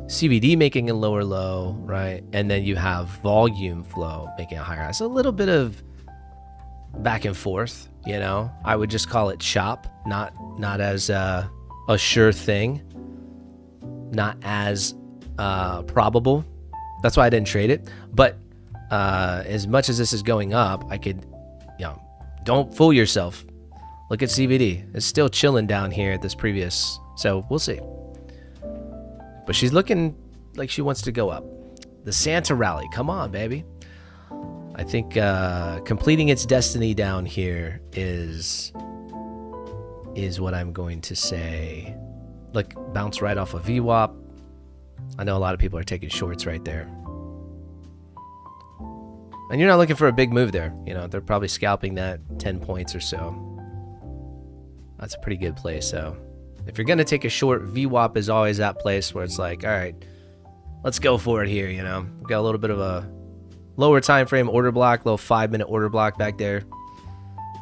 CVD making a lower low, right? And then you have volume flow making a higher high. So a little bit of back and forth, you know. I would just call it chop, not as a sure thing, not as probable. That's why I didn't trade it. But as much as this is going up, I could, you know, don't fool yourself. Look at CVD. It's still chilling down here at this previous. So we'll see. But she's looking like she wants to go up. The Santa rally. Come on, baby. I think completing its destiny down here is what I'm going to say. Look, bounce right off of VWAP. I know a lot of people are taking shorts right there. And you're not looking for a big move there. You know, they're probably scalping that 10 points or so. That's a pretty good play. So if you're going to take a short, VWAP is always that place where it's like, all right, let's go for it here. You know, we've got a little bit of a lower time frame order block, little 5 minute order block back there.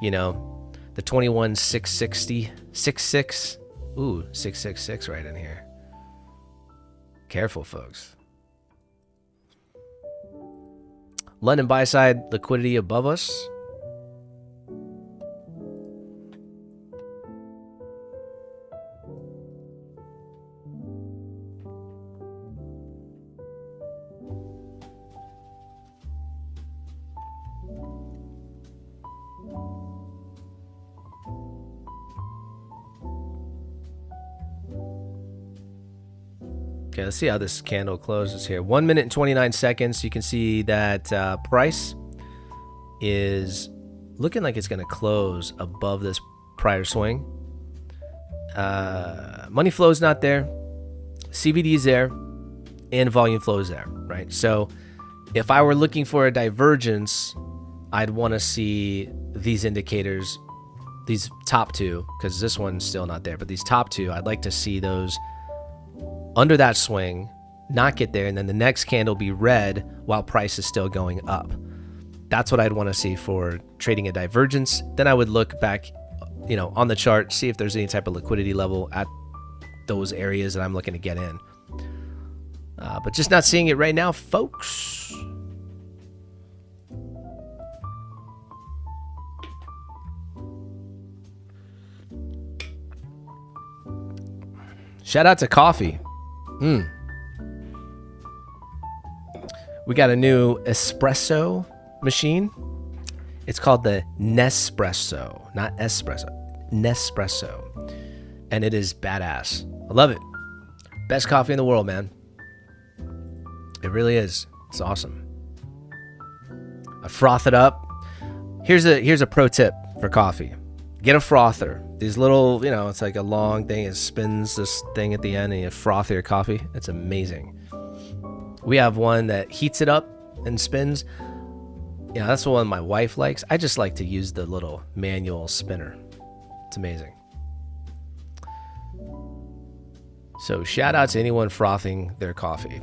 You know, the 21,660, 66. Ooh, 666 right in here. Careful, folks. London buy side liquidity above us. Okay, let's see how this candle closes here. 1 minute and 29 seconds. You can see that price is looking like it's going to close above this prior swing. Money flow is not there. CVD is there. And volume flow is there, right? So if I were looking for a divergence, I'd want to see these indicators, these top two, because this one's still not there. But these top two, I'd like to see those under that swing, not get there, and then the next candle be red while price is still going up. That's what I'd want to see for trading a divergence. Then I would look back, you know, on the chart, see if there's any type of liquidity level at those areas that I'm looking to get in. But just not seeing it right now, folks. Shout out to coffee. We got a new espresso machine. It's called the Nespresso, not espresso, Nespresso. And it is badass. I love it. Best coffee in the world, man. It really is. It's awesome. I froth it up. Here's a pro tip for coffee. Get a frother. These little, it's like a long thing. It spins this thing at the end and you froth your coffee. It's amazing. We have one that heats it up and spins. That's the one my wife likes. I just like to use the little manual spinner. It's amazing. So shout out to anyone frothing their coffee.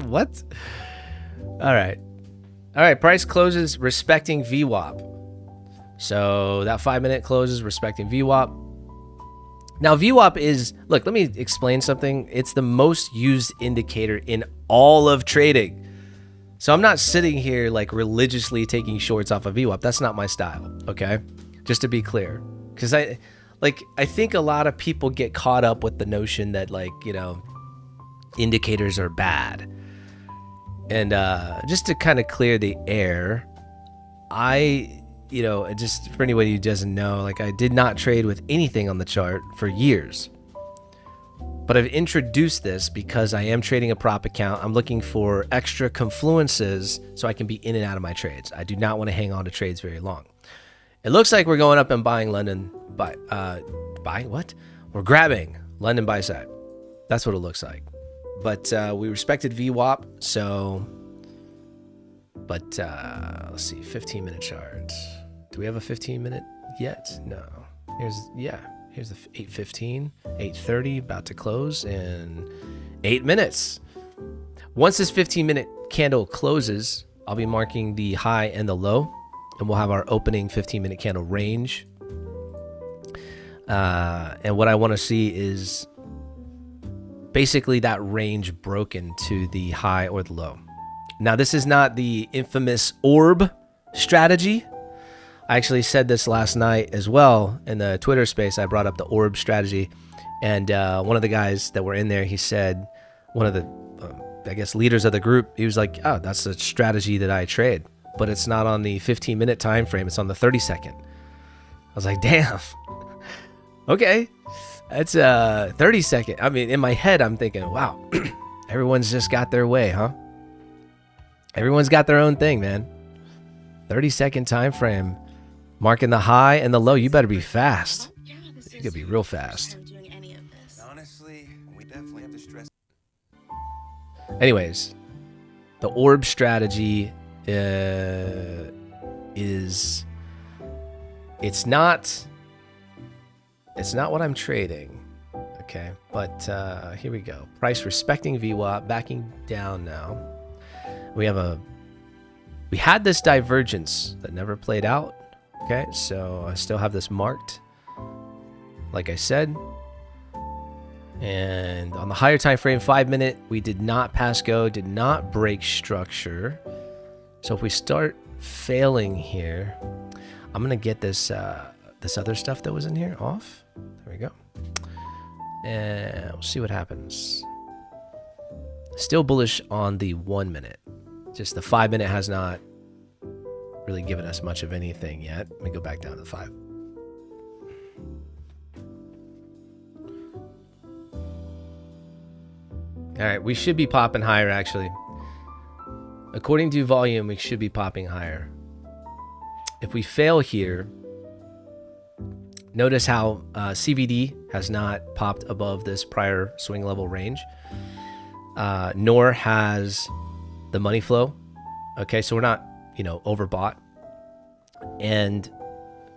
What? All right. Price closes respecting VWAP. So that 5-minute closes respecting VWAP. Now VWAP is, look, let me explain something. It's the most used indicator in all of trading. So I'm not sitting here like religiously taking shorts off of VWAP. That's not my style, okay? Just to be clear. Because I think a lot of people get caught up with the notion that indicators are bad. And just to kind of clear the air, just for anybody who doesn't know, I did not trade with anything on the chart for years. But I've introduced this because I am trading a prop account. I'm looking for extra confluences so I can be in and out of my trades. I do not want to hang on to trades very long. It looks like we're going up and buying London buy what? We're grabbing London buy side. That's what it looks like. But we respected VWAP, so let's see, 15-minute charts. Do we have a 15-minute yet? No. Here's the 8:15, 8:30, about to close in 8 minutes. Once this 15-minute candle closes, I'll be marking the high and the low, and we'll have our opening 15-minute candle range. And what I want to see is basically that range broken to the high or the low. Now, this is not the infamous orb strategy. I actually said this last night as well in the Twitter space. I brought up the orb strategy, and one of the guys that were in there, he said, one of the, leaders of the group, he was like, oh, that's a strategy that I trade, but it's not on the 15-minute time frame. It's on the 30-second. I was like, damn. Okay. That's 30-second. I mean, in my head, I'm thinking, wow, everyone's just got their way, huh? Everyone's got their own thing, man. 30-second time frame. Marking the high and the low. You better be fast. You could be real fast. Honestly, we definitely have to stress. Anyways, the orb strategy is it's not what I'm trading. Okay, but here we go. Price respecting VWAP, backing down now. We had this divergence that never played out. Okay, so I still have this marked, like I said. And on the higher time frame, 5-minute, we did not pass go, did not break structure. So if we start failing here, I'm gonna get this this other stuff that was in here off. There we go. And we'll see what happens. Still bullish on the 1-minute. Just the 5-minute has not really given us much of anything yet. Let me go back down to the 5. All right, we should be popping higher actually. According to volume, we should be popping higher. If we fail here, notice how CVD has not popped above this prior swing level range, nor has the money flow. Okay, so we're not, overbought. And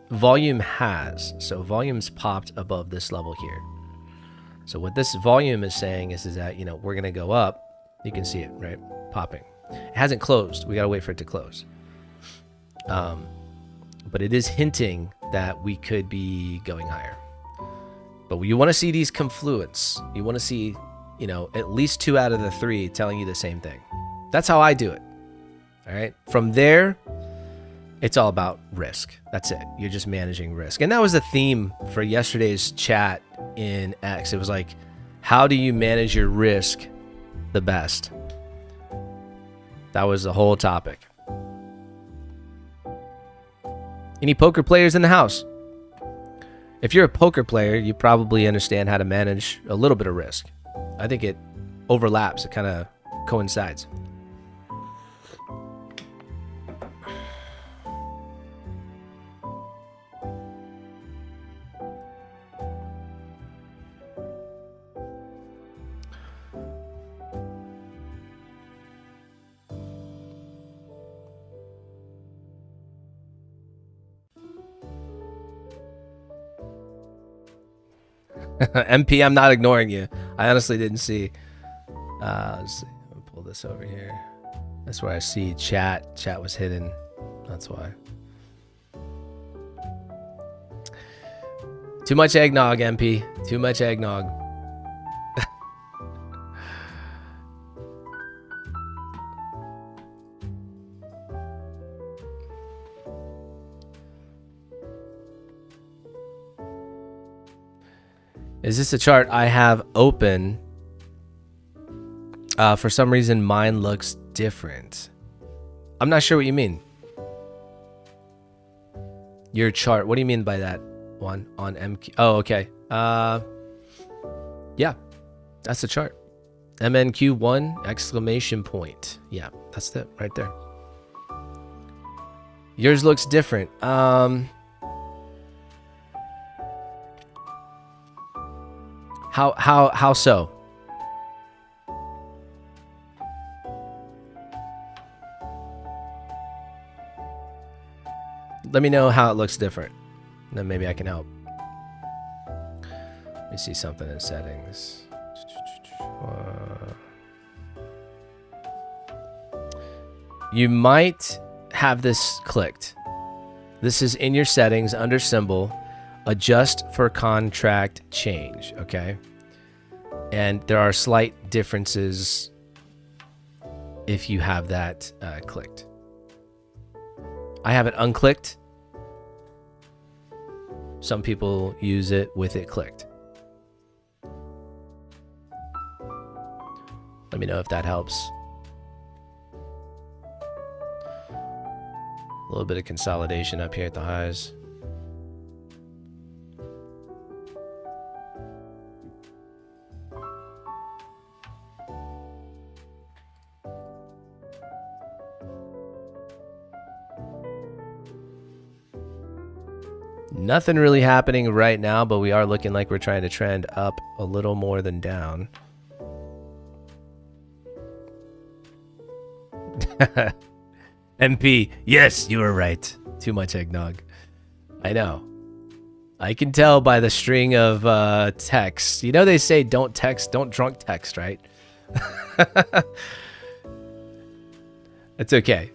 volume has. So volume's popped above this level here. So what this volume is saying is that, we're going to go up. You can see it, right? Popping. It hasn't closed. We got to wait for it to close. But it is hinting that we could be going higher. But you want to see these confluence. You want to see, at least 2 out of the 3 telling you the same thing. That's how I do it. All right. From there, it's all about risk. That's it. You're just managing risk. And that was the theme for yesterday's chat in X. It was like, how do you manage your risk the best? That was the whole topic. Any poker players in the house? If you're a poker player, you probably understand how to manage a little bit of risk. I think it overlaps. It kind of coincides. MP, I'm not ignoring you. I honestly didn't see. Let's see. I'll pull this over here. That's where I see chat. Chat was hidden. That's why. Too much eggnog, MP. Too much eggnog. Is this a chart I have open? For some reason, mine looks different. I'm not sure what you mean. Your chart. What do you mean by that one on MQ? Oh, okay. Yeah, that's the chart. MNQ1 exclamation point. Yeah, that's it right there. Yours looks different. How so? Let me know how it looks different. Then maybe I can help. Let me see something in settings. You might have this clicked. This is in your settings under symbol. Adjust for contract change, okay? And there are slight differences if you have that clicked. I have it unclicked. Some people use it with it clicked. Let me know if that helps. A little bit of consolidation up here at the highs. Nothing really happening right now, but we are looking like we're trying to trend up a little more than down. MP, yes, you were right. Too much eggnog. I know. I can tell by the string of texts. You know they say don't text, don't drunk text, right? It's okay.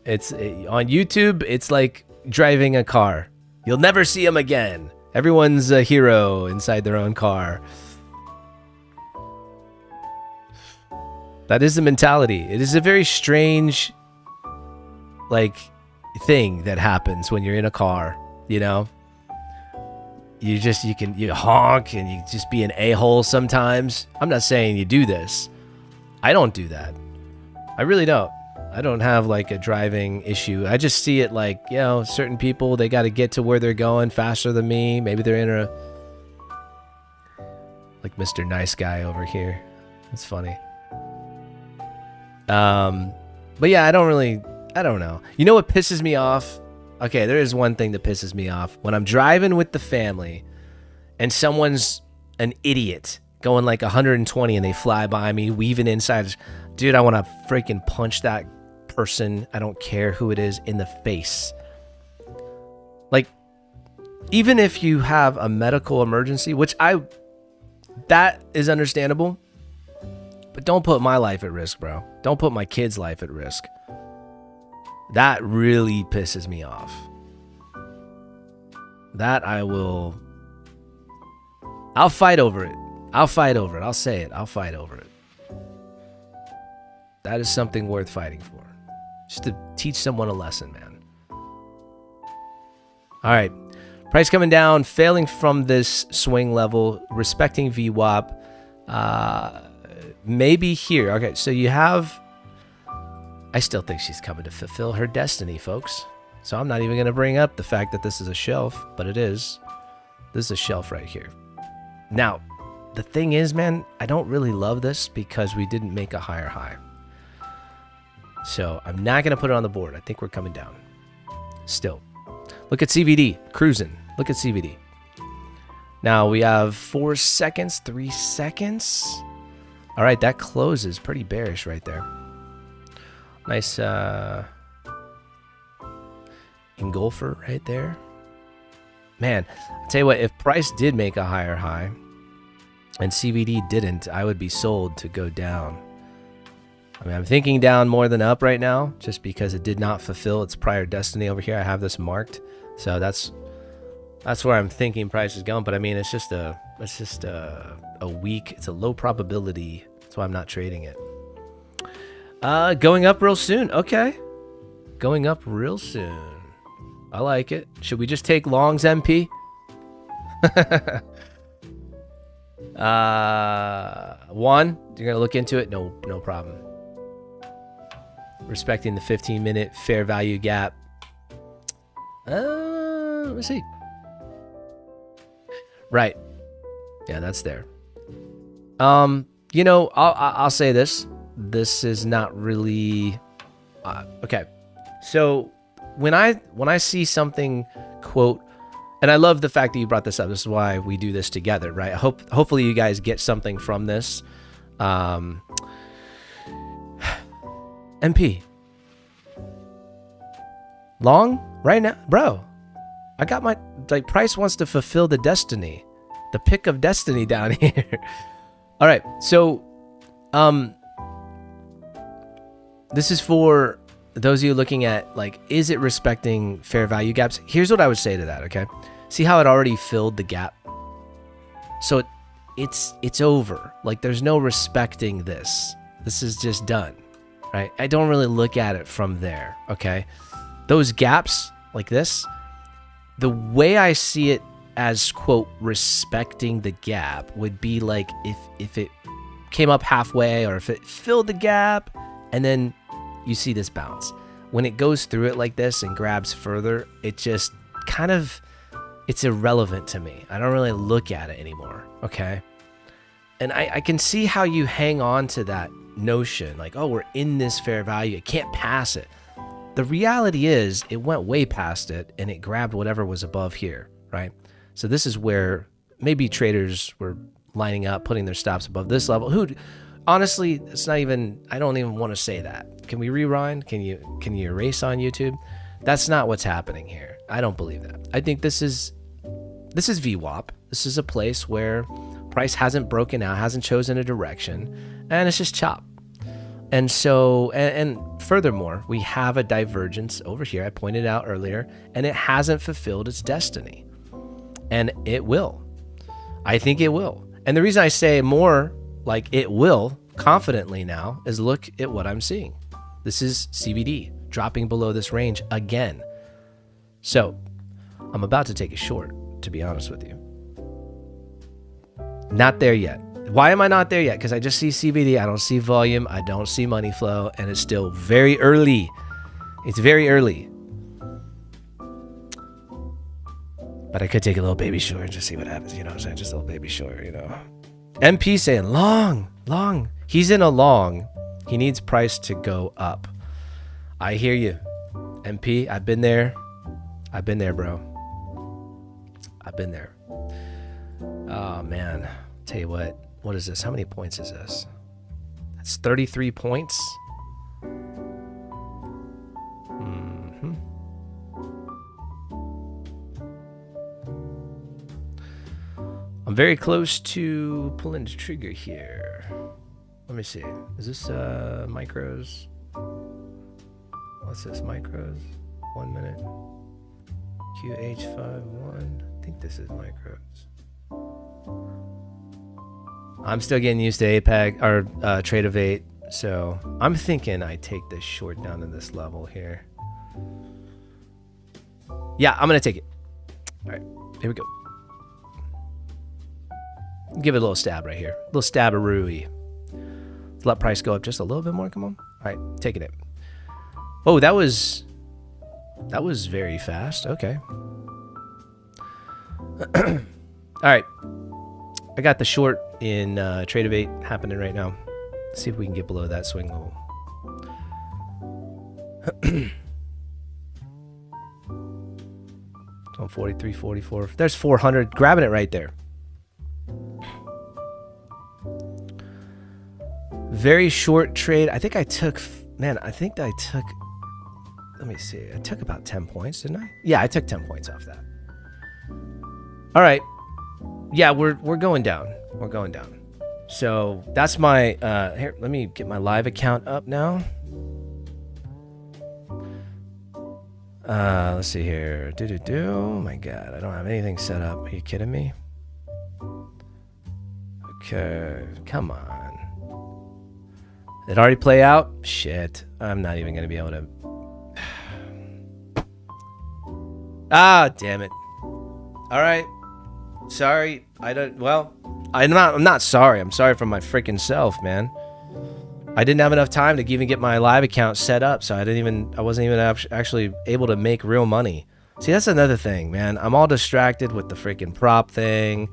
It's on YouTube, it's like driving a car. You'll never see them again. Everyone's a hero inside their own car. That is the mentality. It is a very strange, like, thing that happens when you're in a car, you know? You honk and you just be an a-hole sometimes. I'm not saying you do this. I don't do that. I really don't. I don't have like a driving issue. I just see it like, you know, certain people, they got to get to where they're going faster than me. Maybe they're in a, like Mr. Nice Guy over here. It's funny. But yeah, I don't know. You know what pisses me off? Okay, there is one thing that pisses me off. When I'm driving with the family and someone's an idiot going like 120 and they fly by me, weaving inside. Dude, I want to freaking punch that person, I don't care who it is, in the face. Like, even if you have a medical emergency, that is understandable, but don't put my life at risk, bro. Don't put my kid's life at risk. That really pisses me off. I'll fight over it. I'll say it. I'll fight over it. That is something worth fighting for. Just to teach someone a lesson, man. All right. Price coming down, failing from this swing level, respecting VWAP. Maybe here. Okay, so you have... I still think she's coming to fulfill her destiny, folks. So I'm not even going to bring up the fact that this is a shelf, but it is. This is a shelf right here. Now, the thing is, man, I don't really love this because we didn't make a higher high. So I'm not going to put it on the board. I think we're coming down. Still. Look at CVD. Cruising. Look at CVD. Now we have 4 seconds, 3 seconds. All right, that closes pretty bearish right there. Nice engulfer right there. Man, I'll tell you what, if price did make a higher high and CVD didn't, I would be sold to go down. I mean, I'm thinking down more than up right now just because it did not fulfill its prior destiny over here. I have this marked. So that's where I'm thinking price is going. But I mean, it's just a weak, it's a low probability. That's why I'm not trading it. Going up real soon. Okay. Going up real soon. I like it. Should we just take longs, MP? One, you're going to look into it? No problem. Respecting the 15-minute fair value gap. Let me see. Right. Yeah, that's there. You know, I'll say this. This is not really okay. So when I see something, quote, and I love the fact that you brought this up. This is why we do this together, right? Hopefully you guys get something from this. MP. Long right now, bro. I got my, like, price wants to fulfill the destiny, the pick of destiny down here. All right, so this is for those of you looking at, like, is it respecting fair value gaps? Here's what I would say to that. Okay, see how it already filled the gap, so it's over. Like, there's no respecting this. This is just done, right? I don't really look at it from there. Okay, those gaps like this, the way I see it as, quote, respecting the gap would be like if it came up halfway or if it filled the gap and then you see this bounce. When it goes through it like this and grabs further, it just kind of, it's irrelevant to me. I don't really look at it anymore, okay? And I can see how you hang on to that notion, like, oh, we're in this fair value, it can't pass it. The reality is it went way past it and it grabbed whatever was above here, right? So this is where maybe traders were lining up, putting their stops above this level. Honestly, it's not even, I don't even want to say that. Can we rewind? Can you erase on YouTube? That's not what's happening here. I don't believe that. I think this is VWAP. This is a place where price hasn't broken out, hasn't chosen a direction, and it's just chop. And so, and furthermore, we have a divergence over here, I pointed out earlier, and it hasn't fulfilled its destiny. And it will. I think it will. And the reason I say more like it will confidently now is look at what I'm seeing. This is CVD dropping below this range again. So I'm about to take a short, to be honest with you. Not there yet. Why am I not there yet? Because I just see CVD. I don't see volume. I don't see money flow. And it's still very early. It's very early. But I could take a little baby short and just see what happens. You know what I'm saying? Just a little baby short, you know. MP saying long. He's in a long. He needs price to go up. I hear you. MP, I've been there. I've been there, bro. I've been there. Oh, man. Tell you what. What is this? How many points is this? That's 33 points. I'm very close to pulling the trigger here. Let me see. Is this micros? What's this? Micros? 1 minute. QH51. I think this is micros. I'm still getting used to APEC or trade of 8, so I'm thinking I take this short down to this level here. Yeah, I'm gonna take it. All right. Here we go. Give it a little stab right here. A little stab-a-roo-y. Let price go up just a little bit more. Come on. All right, taking it. Oh, that was very fast. Okay. All right. I got the short in Trade of 8 happening right now. Let's see if we can get below that swing level. On 43, 44. There's 400. Grabbing it right there. Very short trade. I think I took, man, I think I took, let me see. I took about 10 points, didn't I? Yeah, I took 10 points off that. All right. Yeah, we're going down. We're going down. So that's my, here, let me get my live account up now. Let's see here. Oh my God, I don't have anything set up. Are you kidding me? Okay, come on. Did it already play out? Shit, I'm not even gonna be able to. Ah, damn it. All right, sorry. I'm not sorry. I'm sorry for my freaking self, man. I didn't have enough time to even get my live account set up, so I wasn't even actually able to make real money. See, that's another thing, man. I'm all distracted with the freaking prop thing,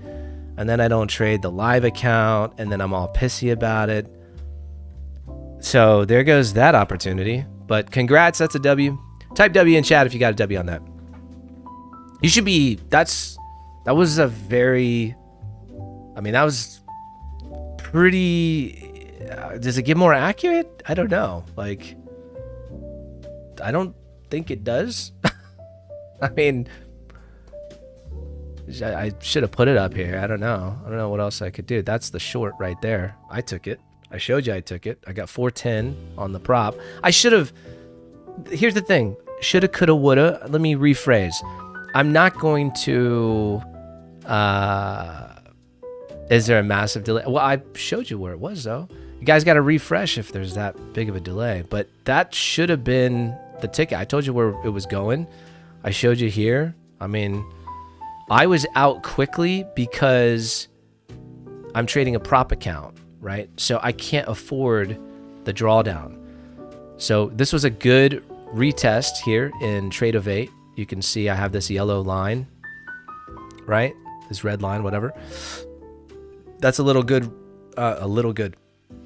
and then I don't trade the live account, and then I'm all pissy about it. So there goes that opportunity. But congrats, that's a W. Type W in chat if you got a W on that. You should be. That was a very. I mean, that was pretty. Does it get more accurate? I don't know. Like, I don't think it does. I mean, I should have put it up here. I don't know. I don't know what else I could do. That's the short right there. I took it. I showed you I took it. I got 410 on the prop. I should have. Here's the thing. Shoulda, coulda, woulda. Let me rephrase. I'm not going to. Is there a massive delay? Well, I showed you where it was, though. You guys got to refresh if there's that big of a delay. But that should have been the ticket. I told you where it was going. I showed you here. I mean, I was out quickly because I'm trading a prop account, right? So I can't afford the drawdown. So this was a good retest here in Trade of 8. You can see I have this yellow line, right? This red line, whatever. That's a little good.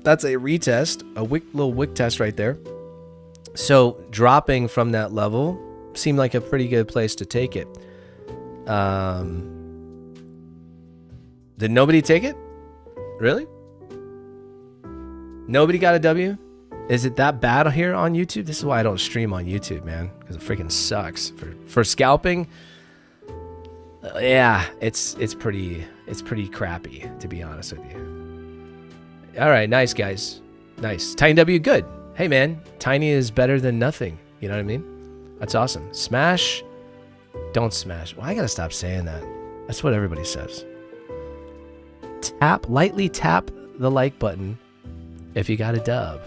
That's a retest, a little wick test right there. So dropping from that level seemed like a pretty good place to take it. Did nobody take it? Really? Nobody got a W? Is it that bad here on YouTube? This is why I don't stream on YouTube, man, because it freaking sucks. For scalping, yeah, it's pretty crappy, to be honest with you. All right, nice, guys. Nice. Tiny W, good. Hey, man, tiny is better than nothing. You know what I mean? That's awesome. Smash, don't smash. Well, I got to stop saying that. That's what everybody says. Lightly tap the like button if you got a dub.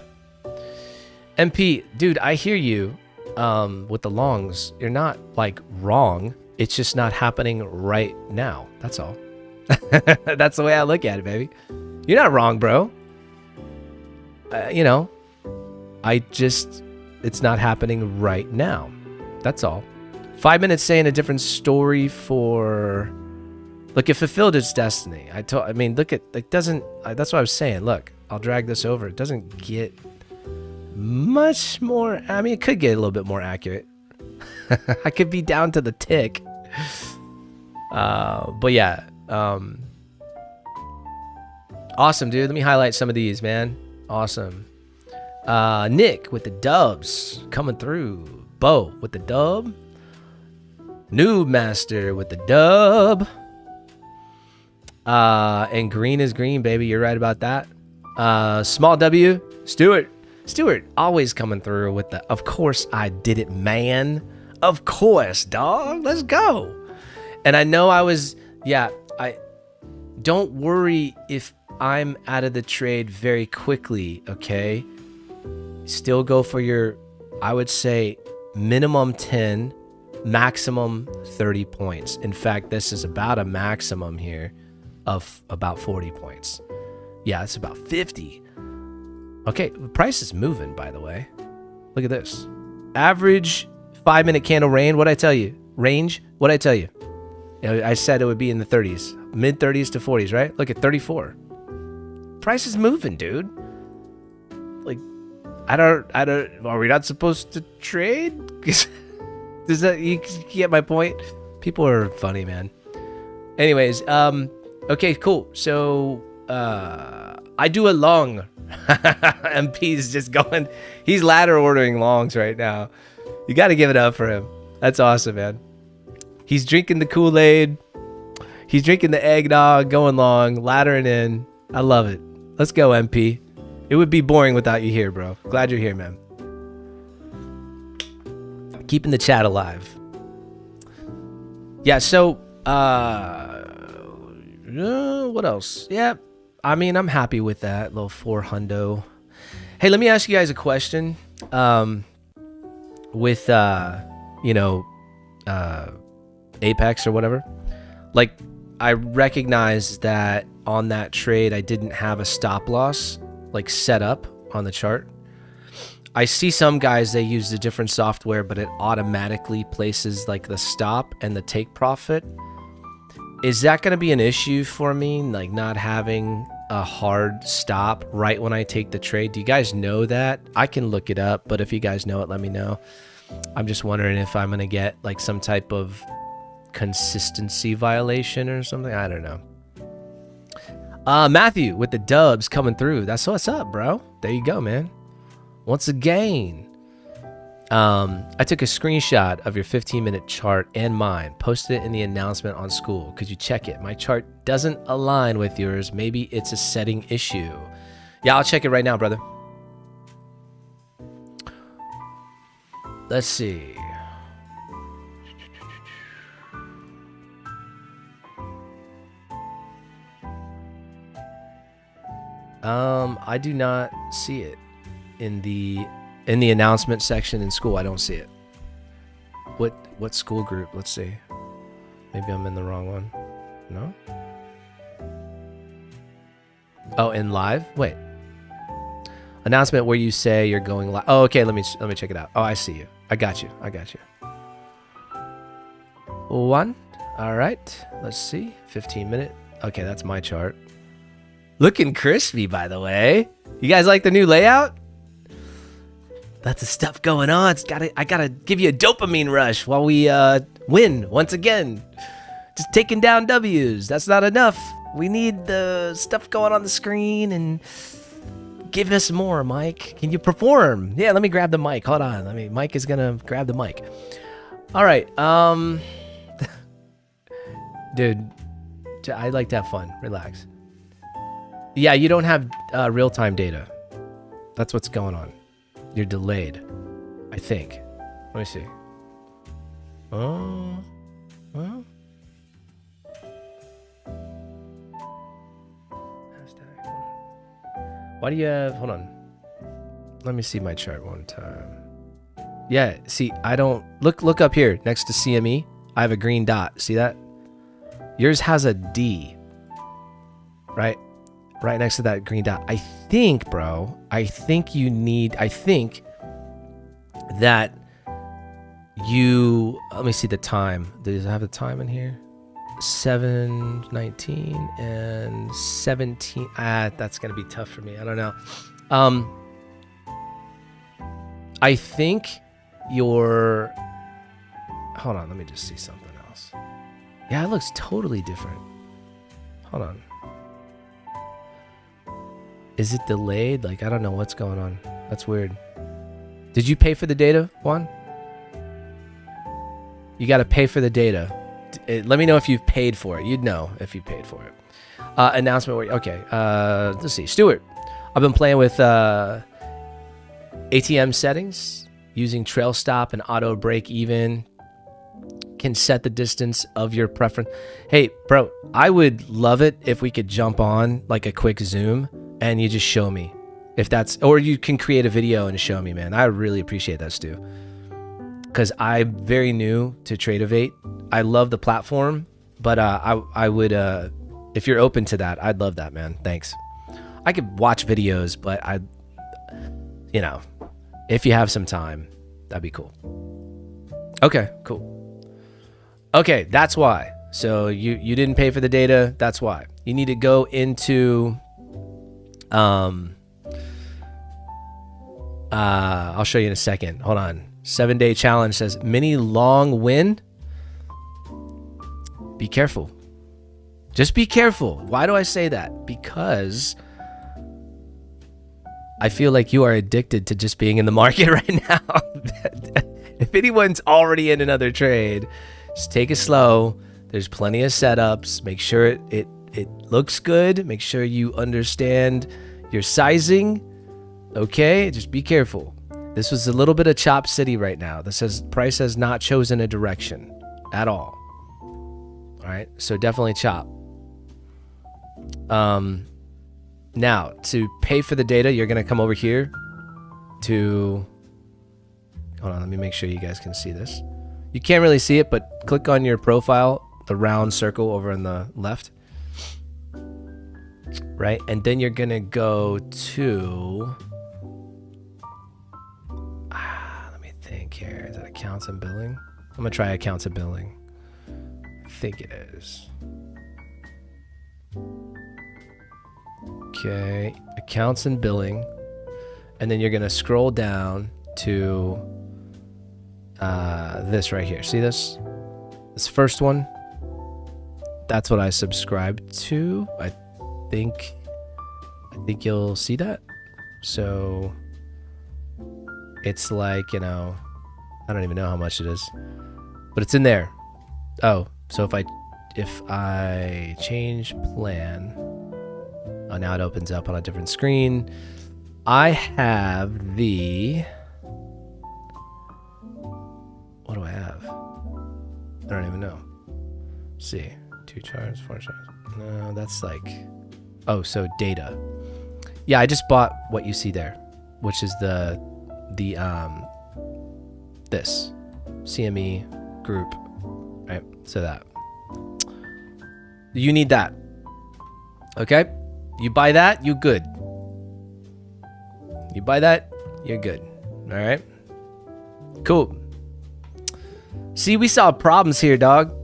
MP, dude, I hear you with the longs. You're not, like, wrong. It's just not happening right now. That's all. That's the way I look at it, baby. You're not wrong, bro. You know, it's not happening right now. That's all. 5 minutes saying a different story for... Look, it fulfilled its destiny. I mean, look at... It doesn't... That's what I was saying. Look, I'll drag this over. It doesn't get much more... I mean, it could get a little bit more accurate. I could be down to the tick. But yeah. Awesome, dude. Let me highlight some of these, man. Awesome. Nick with the dubs coming through. Bo with the dub. Noob Master with the dub. And green is green, baby. You're right about that. Small W. Stewart always coming through with the, of course I did it, man. Of course, dog. Let's go. And I know don't worry if I'm out of the trade very quickly, okay? Still go for your, I would say, minimum 10 maximum 30 points. In fact, this is about a maximum here of about 40 points. Yeah, it's about 50. Okay, the price is moving, by the way. Look at this. Average 5-minute candle range. What'd I tell you? Range? What'd I tell you? I said it would be in the 30s. Mid 30s to 40s, right? Look at 34. Price is moving, dude. Like, are we not supposed to trade? Does that, you get my point? People are funny, man. Anyways, okay, cool. So, I do a long. MP's just going. He's ladder ordering longs right now. You got to give it up for him. That's awesome, man. He's drinking the Kool-Aid. He's drinking the eggnog, going long, laddering in. I love it. Let's go, MP. It would be boring without you here, bro. Glad you're here, man. Keeping the chat alive. Yeah, so, what else? Yeah, I mean, I'm happy with that little 400. Hey, let me ask you guys a question. With, Apex or whatever. Like, I recognize that on that trade, I didn't have a stop loss, like, set up on the chart. I see some guys, they use a different software, but it automatically places, like, the stop and the take profit. Is that going to be an issue for me, like, not having a hard stop right when I take the trade? Do you guys know that? I can look it up, but if you guys know it, let me know. I'm just wondering if I'm going to get, like, some type of consistency violation or something. I don't know. Matthew with the dubs coming through. That's what's up, bro. There you go, man. Once again, I took a screenshot of your 15-minute chart and mine, posted it in the announcement on Skool. Could you check it? My chart doesn't align with yours. Maybe it's a setting issue. Yeah, I'll check it right now, brother. Let's see. I do not see it in the announcement section in Skool. I don't see it. What Skool group? Let's see. Maybe I'm in the wrong one. No? Oh, in live? Wait. Announcement where you say you're going live. Oh, okay. Let me check it out. Oh, I see you. I got you. One. All right. Let's see. 15-minute. Okay, that's my chart. Looking crispy, by the way. You guys like the new layout? That's the stuff going on. I gotta give you a dopamine rush while we win once again. Just taking down W's. That's not enough. We need the stuff going on the screen and give us more, Mike. Can you perform? Yeah, let me grab the mic. Hold on. Mike is gonna grab the mic. All right. Dude, I like to have fun. Relax. Yeah, you don't have real-time data. That's what's going on. You're delayed, I think. Let me see. Well. Why do you have... Hold on. Let me see my chart one time. Yeah, see, I don't... Look up here next to CME. I have a green dot. See that? Yours has a D. Right next to that green dot. I think, bro, I think that you, let me see the time. Does it have the time in here? 7:19 and 17. That's going to be tough for me. I don't know. I think your, hold on, let me just see something else. Yeah, it looks totally different. Hold on. Is it delayed? Like, I don't know what's going on. That's weird. Did you pay for the data, Juan? You got to pay for the data. Let me know if you've paid for it. You'd know if you paid for it. Announcement. Okay. Let's see. Stuart, I've been playing with ATM settings using trail stop and auto break even. Can set the distance of your preference. Hey, bro, I would love it if we could jump on like a quick Zoom and you just show me if that's, or you can create a video and show me, man. I really appreciate that, Stu. because I'm very new to Tradeovate. I love the platform, but I would, if you're open to that, I'd love that, man. Thanks. I could watch videos, but you know, if you have some time, that'd be cool. Okay, cool. Okay, that's why. So you didn't pay for the data. That's why. You need to go into, I'll show you in a second. Hold on. 7-day challenge says mini long win. Be careful. Just be careful. Why do I say that? Because I feel like you are addicted to just being in the market right now. If anyone's already in another trade, just take it slow. There's plenty of setups. Make sure it looks good. Make sure you understand your sizing. Okay, just be careful. This was a little bit of chop city right now. This says price has not chosen a direction at all. All right, so definitely chop. Now to pay for the data, you're gonna come over here to, hold on, let me make sure you guys can see this. You can't really see it, but click on your profile, the round circle over on the left. Right, and then you're gonna go to, let me think here. Is that accounts and billing? I'm gonna try accounts and billing. I think it is. Okay, accounts and billing, and then you're gonna scroll down to this right here. See this? This first one. That's what I subscribed to. I think you'll see that. So it's like, you know, I don't even know how much it is, but it's in there. Oh, so if I change plan, oh, now it opens up on a different screen. I have the, what do I have? I don't even know. Let's see, 2 charts, 4 charts. No, that's like, oh, so data. Yeah, I just bought what you see there, which is this CME group, right? So that you need that. Okay, you buy that, you good. You buy that, you're good. All right, cool. See, we saw problems here, dog.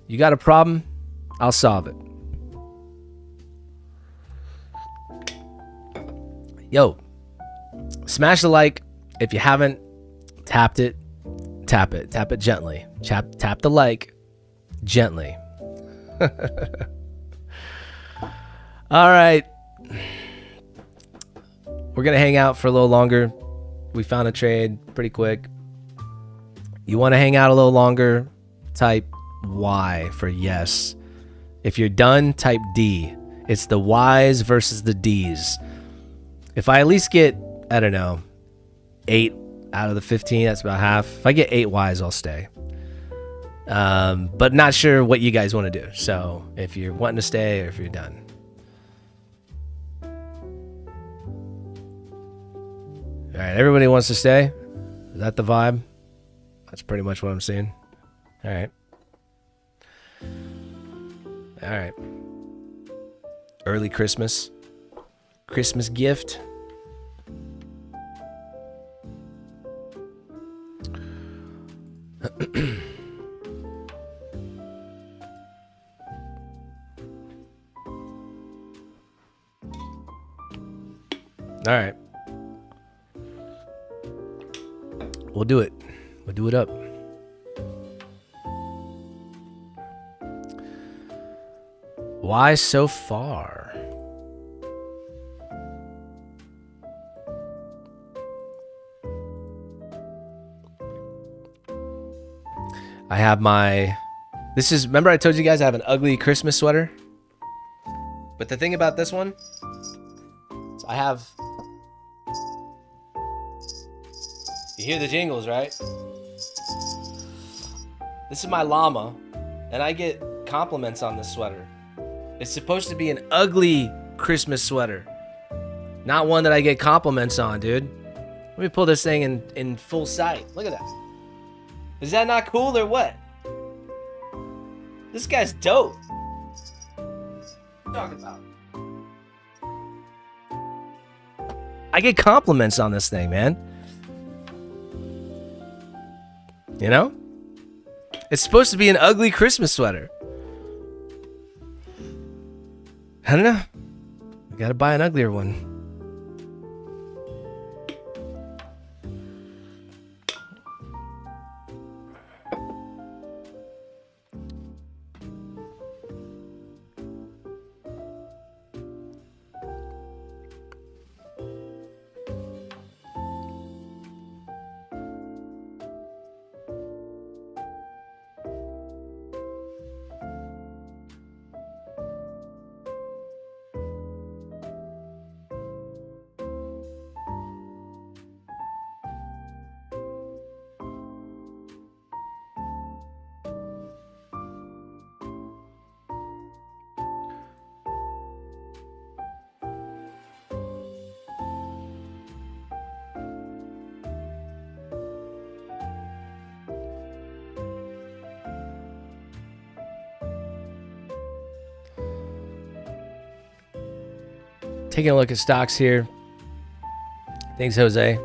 You got a problem? I'll solve it. Yo, smash the like. If you haven't tapped it, tap it. Tap it gently. Tap the like gently. All right. We're going to hang out for a little longer. We found a trade pretty quick. You want to hang out a little longer? Type Y for yes. If you're done, type D. It's the Y's versus the D's. If I at least get, I don't know, 8 out of the 15, that's about half. If I get 8 Y's, I'll stay. But not sure what you guys want to do. So if you're wanting to stay or if you're done. All right, everybody wants to stay. Is that the vibe? That's pretty much what I'm seeing. All right. All right. Early Christmas. Christmas gift. All right. We'll do it. We'll do it up. Why so far? I have my, remember I told you guys I have an ugly Christmas sweater? But the thing about this one, is I have, you hear the jingles, right? This is my llama, and I get compliments on this sweater. It's supposed to be an ugly Christmas sweater, not one that I get compliments on, dude. Let me pull this thing in full sight. Look at that. Is that not cool or what? This guy's dope. What are you talking about? I get compliments on this thing, man. You know? It's supposed to be an ugly Christmas sweater. I don't know. I gotta buy an uglier one. Taking a look at stocks here. Thanks, Jose.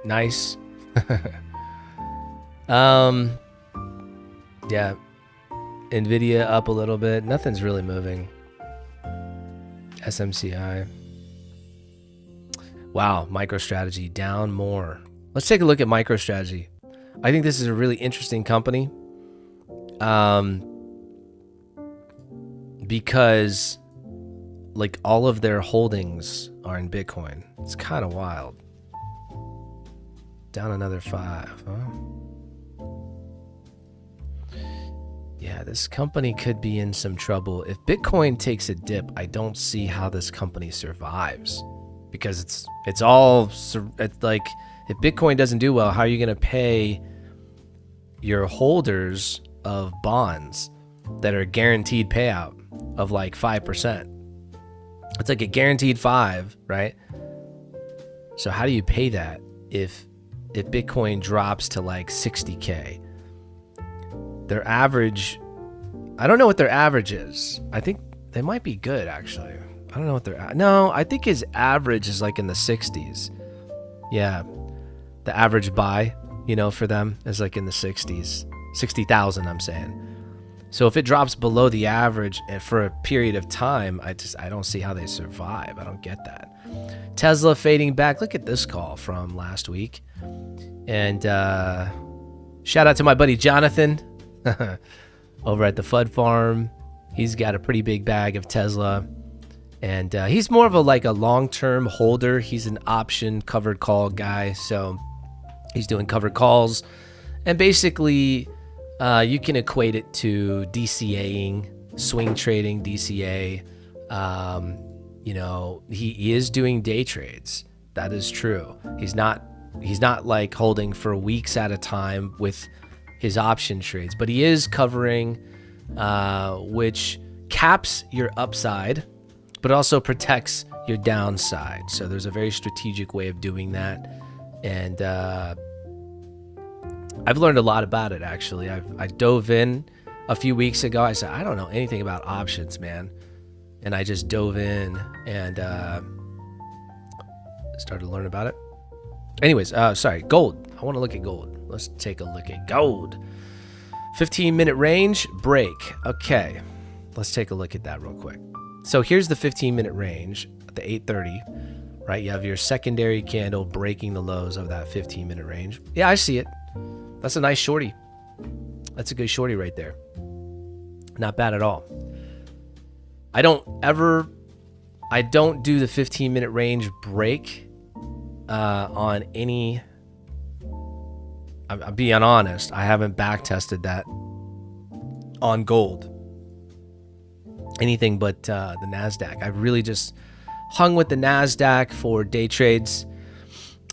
Nice. Yeah. Nvidia up a little bit. Nothing's really moving. SMCI. Wow, MicroStrategy down more. Let's take a look at MicroStrategy. I think this is a really interesting company. Because like all of their holdings are in Bitcoin. It's kind of wild. Down another 5, huh? Yeah, this company could be in some trouble. If Bitcoin takes a dip, I don't see how this company survives, because it's like, if Bitcoin doesn't do well, how are you going to pay your holders of bonds that are guaranteed payout of like 5%? It's like a guaranteed 5, right? So how do you pay that if Bitcoin drops to like 60K? Their average, I don't know what their average is. I think they might be good, actually. I don't know what no, I think his average is like in the 60s. Yeah, the average buy, you know, for them is like in the 60s. 60,000, I'm saying. So if it drops below the average and for a period of time, I don't see how they survive. I don't get that. Tesla fading back. Look at this call from last week. And shout out to my buddy Jonathan over at the FUD Farm. He's got a pretty big bag of Tesla. And he's more of a long-term holder. He's an option covered call guy. So he's doing covered calls. And basically, you can equate it to DCAing, swing trading, DCA. You know, he is doing day trades. That is true. He's not like holding for weeks at a time with his option trades, but he is covering, which caps your upside, but also protects your downside. So there's a very strategic way of doing that. And I've learned a lot about it, actually. I dove in a few weeks ago. I said, I don't know anything about options, man. And I just dove in and started to learn about it. Anyways, sorry, gold. I want to look at gold. Let's take a look at gold. 15-minute range, break. Okay, let's take a look at that real quick. So here's the 15-minute range at the 8:30, right? You have your secondary candle breaking the lows of that 15-minute range. Yeah, I see it. That's a nice shorty. That's a good shorty right there. Not bad at all. I don't do the 15-minute range break on any. I'm being honest. I haven't back tested that on gold. Anything but the NASDAQ. I really just hung with the NASDAQ for day trades.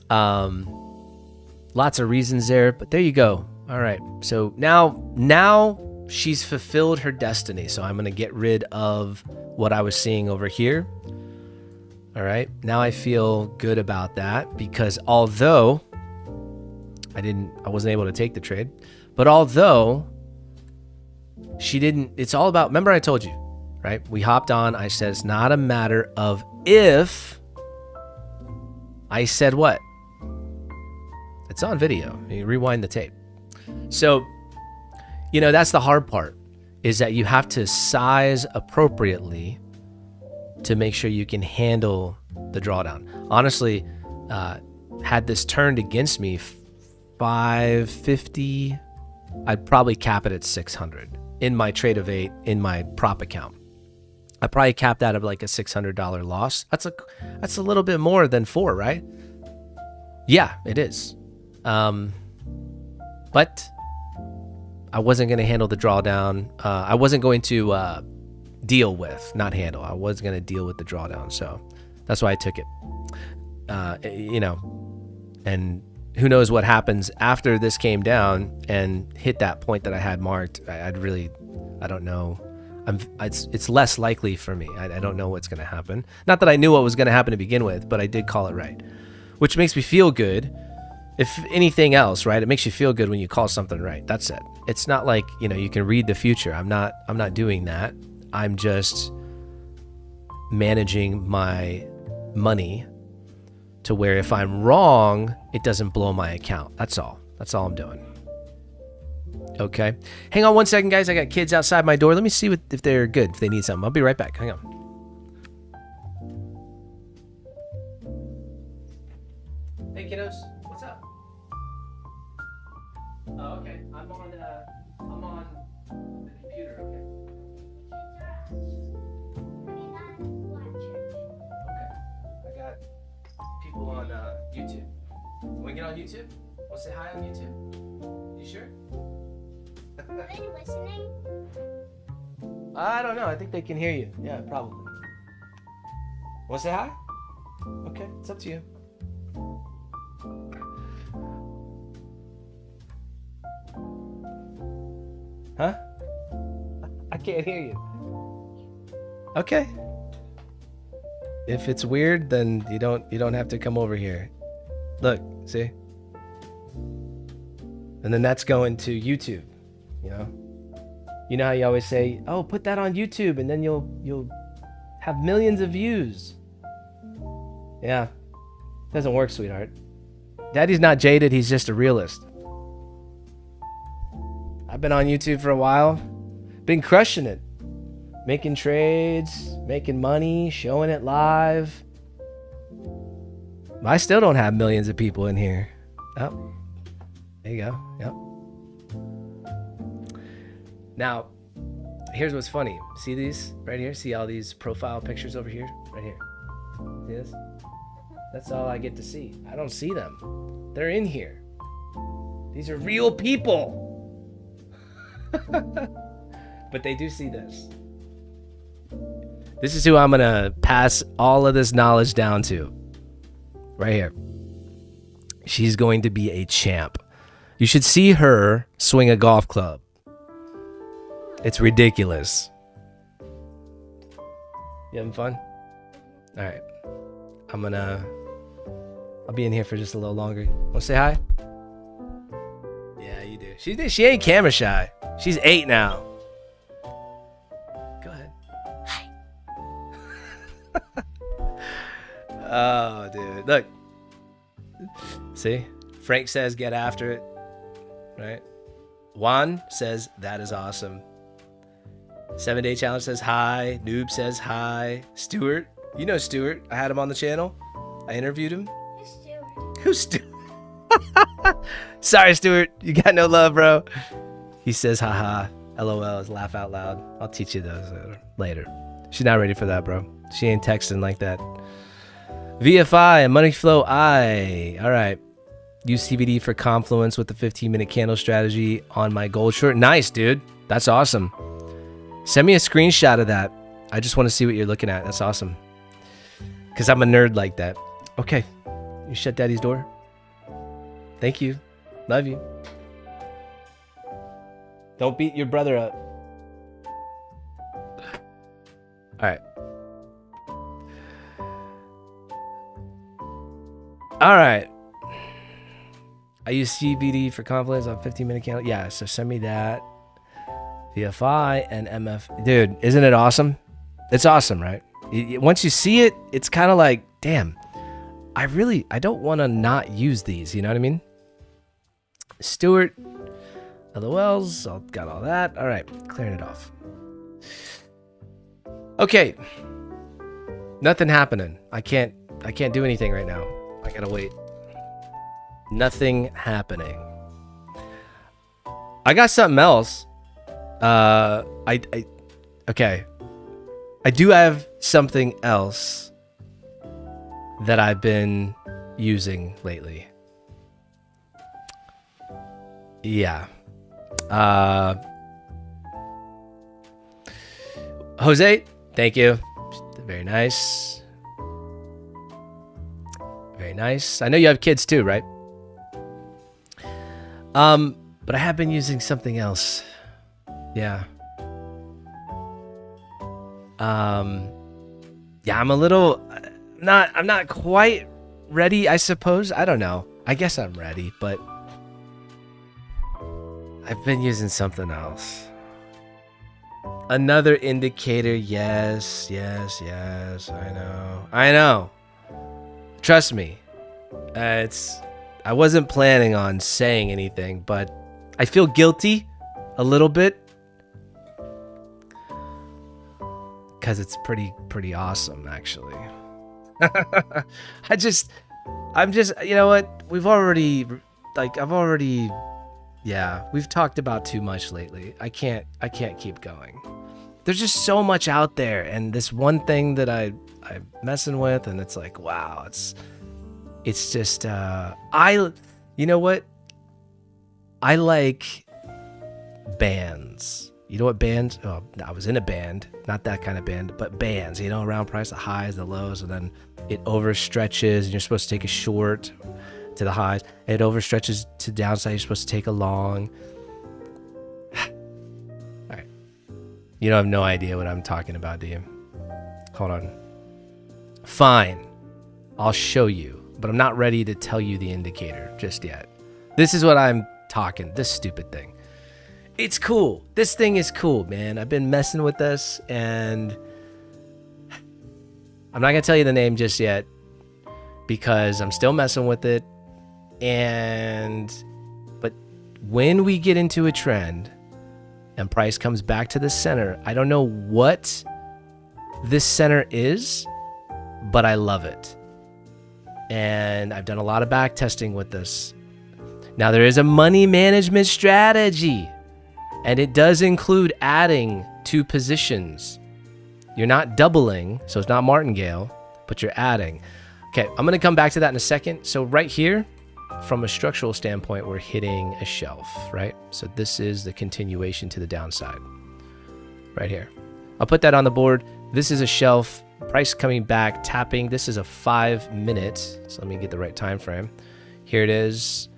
Lots of reasons there, but there you go. All right. So now she's fulfilled her destiny. So I'm going to get rid of what I was seeing over here. All right. Now I feel good about that because although I wasn't able to take the trade, but although she didn't, it's all about, remember I told you, right? We hopped on. I said, it's not a matter of if. I said what? It's on video. You rewind the tape. So, that's the hard part, is that you have to size appropriately to make sure you can handle the drawdown. Honestly, had this turned against me 550, I'd probably cap it at 600 in my trade of 8 in my prop account. I probably capped that at like a $600 loss. That's a little bit more than 4, right? Yeah, it is. But I wasn't going to handle the drawdown. I wasn't going to deal with, not handle. I was going to deal with the drawdown. So that's why I took it. And who knows what happens after this came down and hit that point that I had marked. I don't know. It's less likely for me. I don't know what's going to happen. Not that I knew what was going to happen to begin with, but I did call it right, which makes me feel good. If anything else, right? It makes you feel good when you call something right. That's it. It's not like, you can read the future. I'm not doing that. I'm just managing my money to where if I'm wrong, it doesn't blow my account. That's all. That's all I'm doing. Okay. Hang on one second, guys. I got kids outside my door. Let me see if they're good, if they need something. I'll be right back. Hang on. Hey, kiddos. What's up? Oh, okay. I'm on the computer, okay? Okay. I got people on YouTube. Want to get on YouTube? Want to say hi on YouTube? You sure? Are they listening? I don't know. I think they can hear you. Yeah, probably. Want to say hi? Okay, it's up to you. Huh? I can't hear you. Okay. If it's weird, then you don't have to come over here. Look, see? And then that's going to YouTube, You know how you always say, "Oh, put that on YouTube and then you'll have millions of views." Yeah. Doesn't work, sweetheart. Daddy's not jaded, he's just a realist. I've been on YouTube for a while. Been crushing it. Making trades, making money, showing it live. I still don't have millions of people in here. Oh, there you go. Yep. Now, here's what's funny. See these right here? See all these profile pictures over here? Right here. See this? That's all I get to see. I don't see them. They're in here. These are real people. But they do see this. This is who I'm going to pass all of this knowledge down to. Right here. She's going to be a champ. You should see her swing a golf club. It's ridiculous. You having fun? All right. I'll be in here for just a little longer. Want to say hi? Yeah, you do. She ain't camera shy. She's 8 now. Go ahead. Hi. Oh, dude. Look. See? Frank says get after it. Right? Juan says that is awesome. 7 Day Challenge says hi. Noob says hi. Stuart. You know Stuart. I had him on the channel. I interviewed him. Who's Stuart? Sorry, Stuart. You got no love, bro. He says haha. LOL is laugh out loud. I'll teach you those later. She's not ready for that, bro. She ain't texting like that. VFI and Money Flow I. All right. Use CBD for confluence with the 15-minute candle strategy on my gold short. Nice, dude. That's awesome. Send me a screenshot of that. I just want to see what you're looking at. That's awesome. Because I'm a nerd like that. Okay. You shut daddy's door. Thank you. Love you. Don't beat your brother up. All right. All right. I use CBD for confidence on 15-minute candle. Yeah, so send me that. VFI and MF. Dude, isn't it awesome? It's awesome, right? Once you see it, it's kind of like, damn, I don't want to not use these. You know what I mean? Stuart, LOLs, got all that. All right, clearing it off. Okay. Nothing happening. I can't do anything right now. I gotta wait. Nothing happening. I got something else. Okay. I do have something else that I've been using lately. Yeah. Jose, thank you. Very nice. Very nice. I know you have kids too, right? But I have been using something else. Yeah. Yeah, I'm not quite ready, I suppose. I don't know. I guess I'm ready, but I've been using something else. Another indicator. Yes. I know. Trust me. I wasn't planning on saying anything, but I feel guilty a little bit because it's pretty awesome, actually. I'm just, you know what? We've talked about too much lately. I can't keep going. There's just so much out there, and this one thing that I'm messing with, and it's like, wow, it's just, you know what? I like bands. You know what bands? Oh, I was in a band, not that kind of band, but bands, around price, the highs, the lows, and then it overstretches, and you're supposed to take a short to the highs. It overstretches to downside, you're supposed to take a long. All right. You don't have no idea what I'm talking about, do you? Hold on. Fine. I'll show you. But I'm not ready to tell you the indicator just yet. This is what I'm talking. This stupid thing. It's cool. This thing is cool, man. I've been messing with this, and I'm not going to tell you the name just yet because I'm still messing with it. But when we get into a trend and price comes back to the center, I don't know what this center is, but I love it. And I've done a lot of back testing with this. Now, there is a money management strategy, and it does include adding 2 positions. You're not doubling, so it's not martingale, but you're adding. Okay, I'm going to come back to that in a second. So right here, from a structural standpoint, we're hitting a shelf, right? So this is the continuation to the downside right here. I'll put that on the board. This is a shelf. Price coming back, tapping. This is a 5 minute. So let me get the right time frame. Here it is.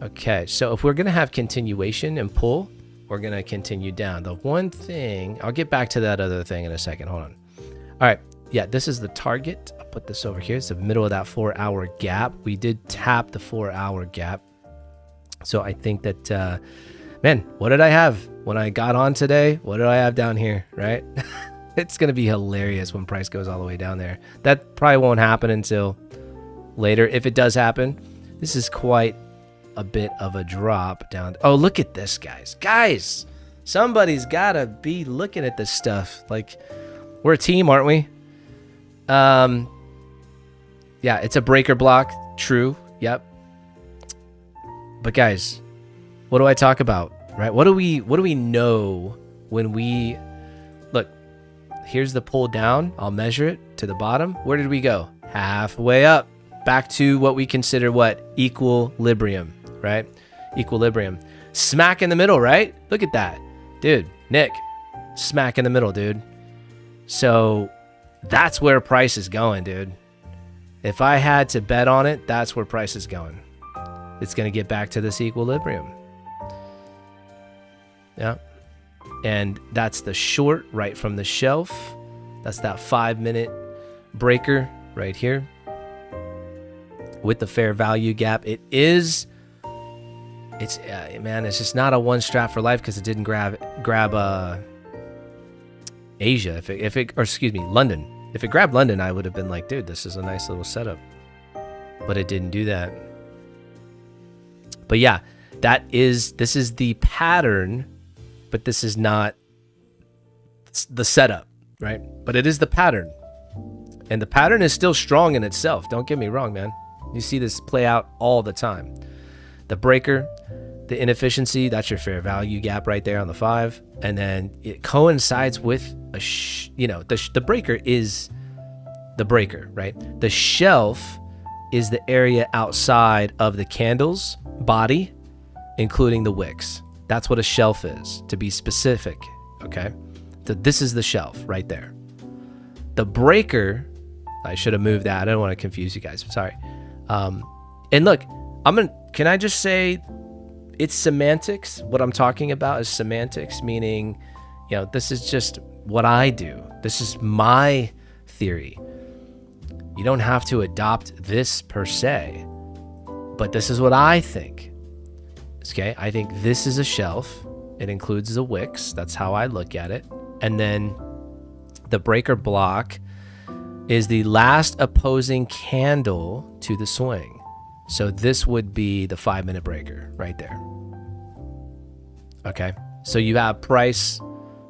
Okay, so if we're going to have continuation and pull, we're going to continue down. The one thing, I'll get back to that other thing in a second. Hold on. All right. Yeah, this is the target. I'll put this over here. It's the middle of that 4-hour gap. We did tap the 4-hour gap. So I think that, man, what did I have when I got on today? What did I have down here, right? It's going to be hilarious when price goes all the way down there. That probably won't happen until later. If it does happen, this is quite a bit of a drop down. Oh, look at this, guys. Guys, somebody's got to be looking at this stuff. Like, we're a team, aren't we? Yeah, it's a breaker block. True. Yep. But guys, what do I talk about, right? What do we know when we look? Here's the pull down. I'll measure it to the bottom. Where did we go? Halfway up. Back to what we consider what? Equilibrium, right? Equilibrium. Smack in the middle, right? Look at that. Dude, Nick, smack in the middle, dude. So that's where price is going, dude. If I had to bet on it, that's where price is going. It's going to get back to this equilibrium. Yeah. And that's the short right from the shelf. That's that 5 minute breaker right here. with the fair value gap. It's just not a one strat for life because it didn't grab Asia. London. If it grabbed London, I would have been like, dude, this is a nice little setup. But it didn't do that. But yeah, this is the pattern, but this is not the setup, right? But it is the pattern. And the pattern is still strong in itself. Don't get me wrong, man. You see this play out all the time. The breaker, the inefficiency, that's your fair value gap right there on the 5. And then it coincides with the breaker is the breaker, right? The shelf is the area outside of the candle's body, including the wicks. That's what a shelf is, to be specific, okay? So this is the shelf right there. The breaker, I should have moved that. I don't want to confuse you guys. I'm sorry. And look, can I just say it's semantics? What I'm talking about is semantics, meaning, this is just what I do. This is my theory. You don't have to adopt this per se, but this is what I think. Okay, I think this is a shelf. It includes the wicks. That's how I look at it. And then the breaker block is the last opposing candle to the swing. So this would be the 5-minute breaker right there. Okay, so you have price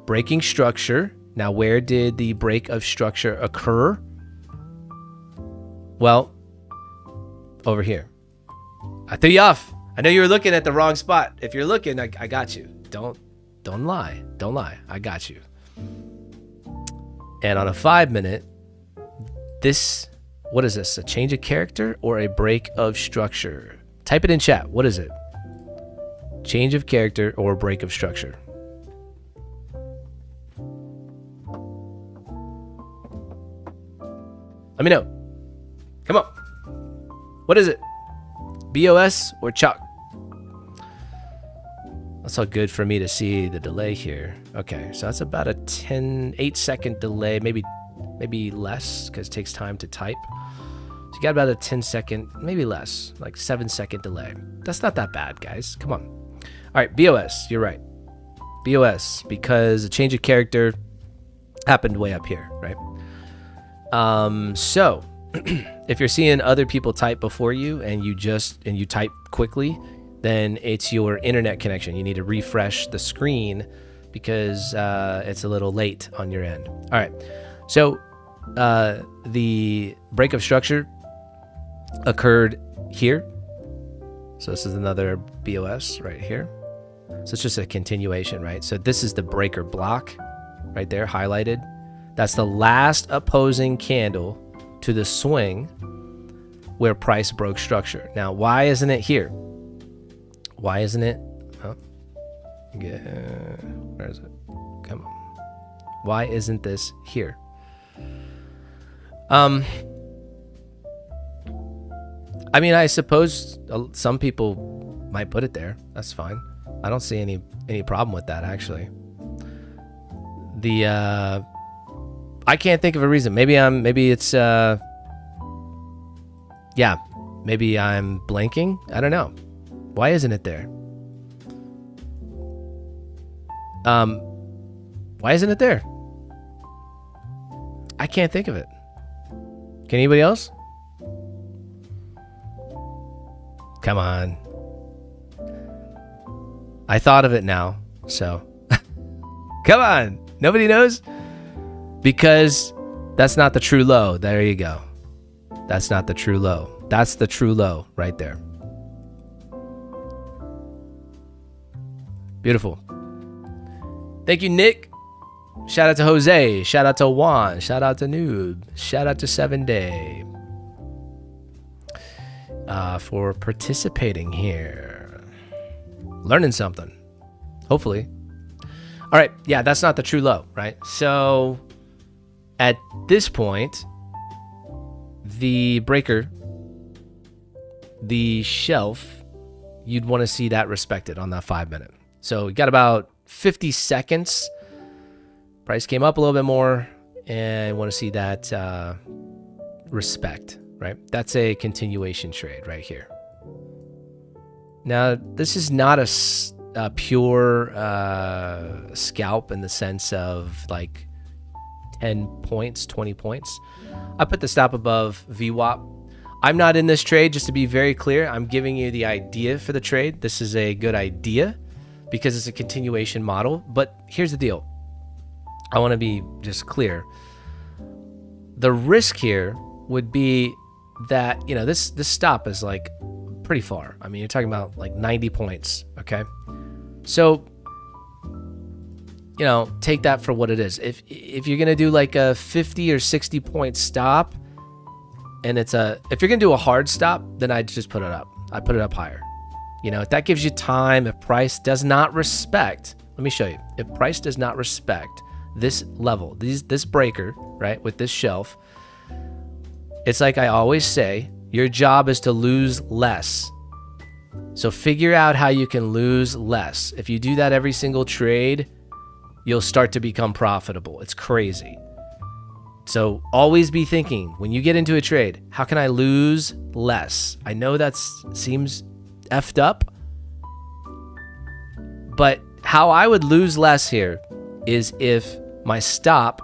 breaking structure. Now, where did the break of structure occur? Well, over here. I threw you off. I know you were looking at the wrong spot. If you're looking, I got you. Don't lie. Don't lie. I got you. And on a 5-minute, what is this? A change of character or a break of structure? Type it in chat. What is it? Change of character or break of structure? Let me know. Come on. What is it? BOS or chalk? That's all good for me to see the delay here. Okay, so that's about a 8-second delay, maybe less, because it takes time to type. So you got about a 10-second, maybe less, like 7-second delay. That's not that bad, guys. Come on. All right, BOS, you're right. BOS, because a change of character happened way up here, right? So if you're seeing other people type before you and you type quickly, then it's your internet connection. You need to refresh the screen because it's a little late on your end. All right. So the break of structure occurred here. So this is another BOS right here. So it's just a continuation, right? So this is the breaker block right there highlighted. That's the last opposing candle to the swing where price broke structure. Now, why isn't it here? Why isn't it? Oh, yeah, where is it? Come on. Why isn't this here? I mean, I suppose some people might put it there. That's fine. I don't see any problem with that, actually. I can't think of a reason. Maybe I'm blanking. I don't know. Why isn't it there? Why isn't it there? I can't think of it. Can anybody else? Come on. I thought of it now, so. Come on. Nobody knows? Because that's not the true low. There you go. That's not the true low. That's the true low right there. Beautiful. Thank you, Nick. Shout out to Jose. Shout out to Juan. Shout out to Noob. Shout out to 7 Day for participating here. Learning something. Hopefully. All right. Yeah, that's not the true low, right? So at this point, the breaker, the shelf, you'd want to see that respected on that 5-minute. So we got about 50 seconds. Price came up a little bit more, and want to see that respect. right? That's a continuation trade right here. Now, this is not a pure scalp in the sense of like 10 points, 20 points. I put the stop above VWAP. I'm not in this trade, just to be very clear. I'm giving you the idea for the trade. This is a good idea because it's a continuation model. But here's the deal. I want to be just clear. The risk here would be that, you know, this stop is like pretty far. I mean, you're talking about like 90 points, okay? So, you know, take that for what it is. If you're going to do like a 50 or 60 point stop, and if you're going to do a hard stop, then I'd just put it up. I put it up higher. You know, that gives you time. If price does not respect, let me show you. If price does not respect this level, this breaker, right, with this shelf, it's like I always say, your job is to lose less. So figure out how you can lose less. If you do that every single trade, you'll start to become profitable. It's crazy. So always be thinking, when you get into a trade, how can I lose less? I know that seems effed up, but how I would lose less here is if my stop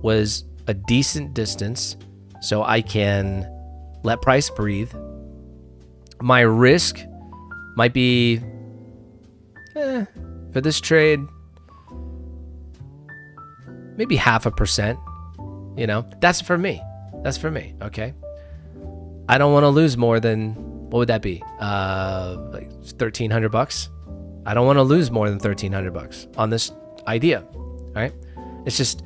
was a decent distance so I can let price breathe. My risk might be, for this trade, maybe 0.5%. You know, that's for me. That's for me. Okay. I don't want to lose more than, what would that be? Like $1,300. I don't want to lose more than $1,300 on this idea. All right. It's just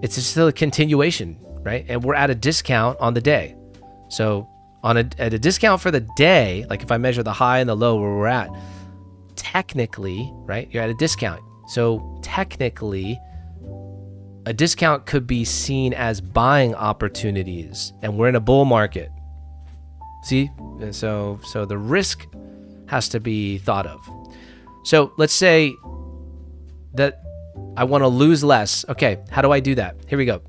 still a continuation, right? And we're at a discount on the day. So at a discount for the day, like if I measure the high and the low where we're at, technically, right? You're at a discount. So technically, a discount could be seen as buying opportunities, and we're in a bull market. See? So the risk has to be thought of. So let's say that I want to lose less. Okay, how do I do that? Here we go.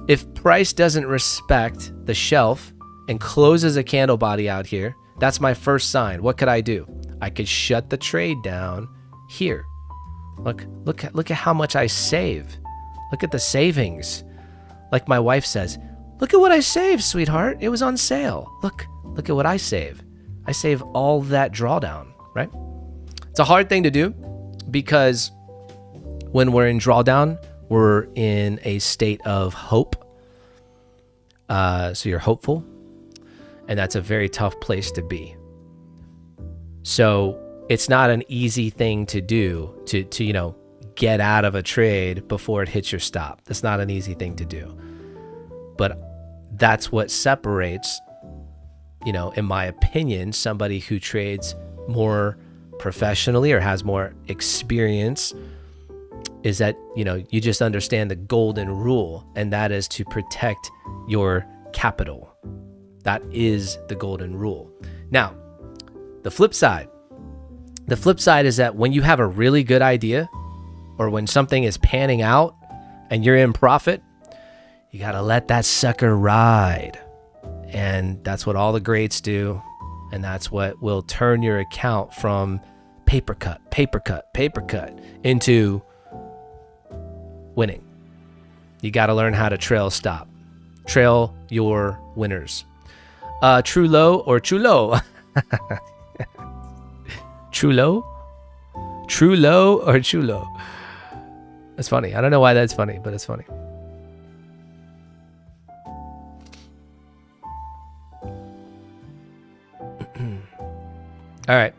If price doesn't respect the shelf and closes a candle body out here, that's my first sign. What could I do? I could shut the trade down here. Look at how much I save. Look at the savings. Like my wife says, look at what I saved, sweetheart. It was on sale. Look at what I save. I save all that drawdown, right? It's a hard thing to do because when we're in drawdown, we're in a state of hope. So you're hopeful, and that's a very tough place to be. So it's not an easy thing to do to you know, get out of a trade before it hits your stop. That's not an easy thing to do. But that's what separates, you know, in my opinion, somebody who trades more professionally or has more experience, is that, you know, you just understand the golden rule, and that is to protect your capital. That is the golden rule. Now, the flip side is that when you have a really good idea, or when something is panning out and you're in profit, you got to let that sucker ride. And that's what all the greats do. And that's what will turn your account from paper cut into winning. You got to learn how to trail stop. Trail your winners. True low or true low? True low? True low or true low? That's funny. I don't know why that's funny, but it's funny. All right.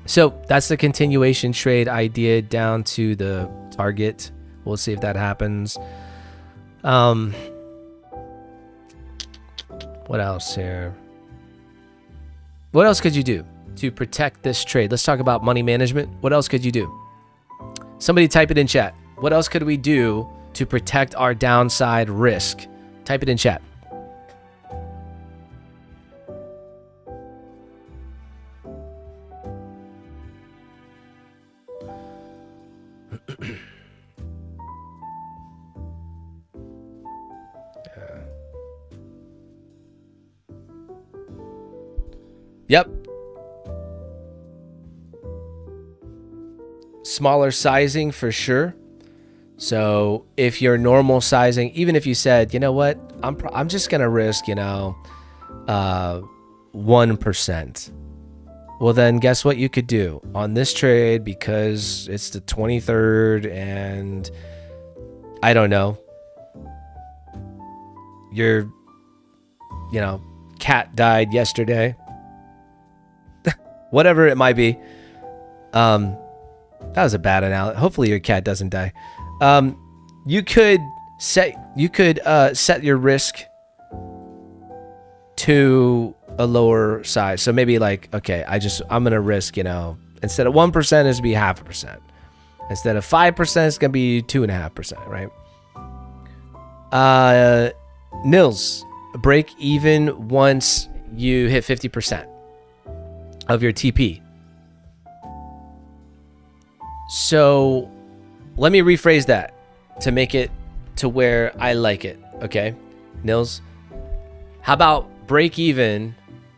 So that's the continuation trade idea down to the target. We'll see if that happens. What else here? What else could you do to protect this trade? Let's talk about money management. What else could you do? Somebody type it in chat. What else could we do to protect our downside risk? Type it in chat. Yep. Smaller sizing for sure. So if you're normal sizing, even if you said, you know what, I'm just gonna risk, 1%. Well, then guess what you could do on this trade, because it's the 23rd and I don't know, your cat died yesterday. Whatever it might be. That was a bad analogy. Hopefully your cat doesn't die. You could set your risk to a lower size. So maybe like, okay, I'm gonna risk, instead of 1%, it's gonna be 0.5%. Instead of 5%, it's gonna be 2.5%, right? Nils, break even once you hit 50% of your TP. So let me rephrase that to make it to where I like it. Okay, Nils, how about break even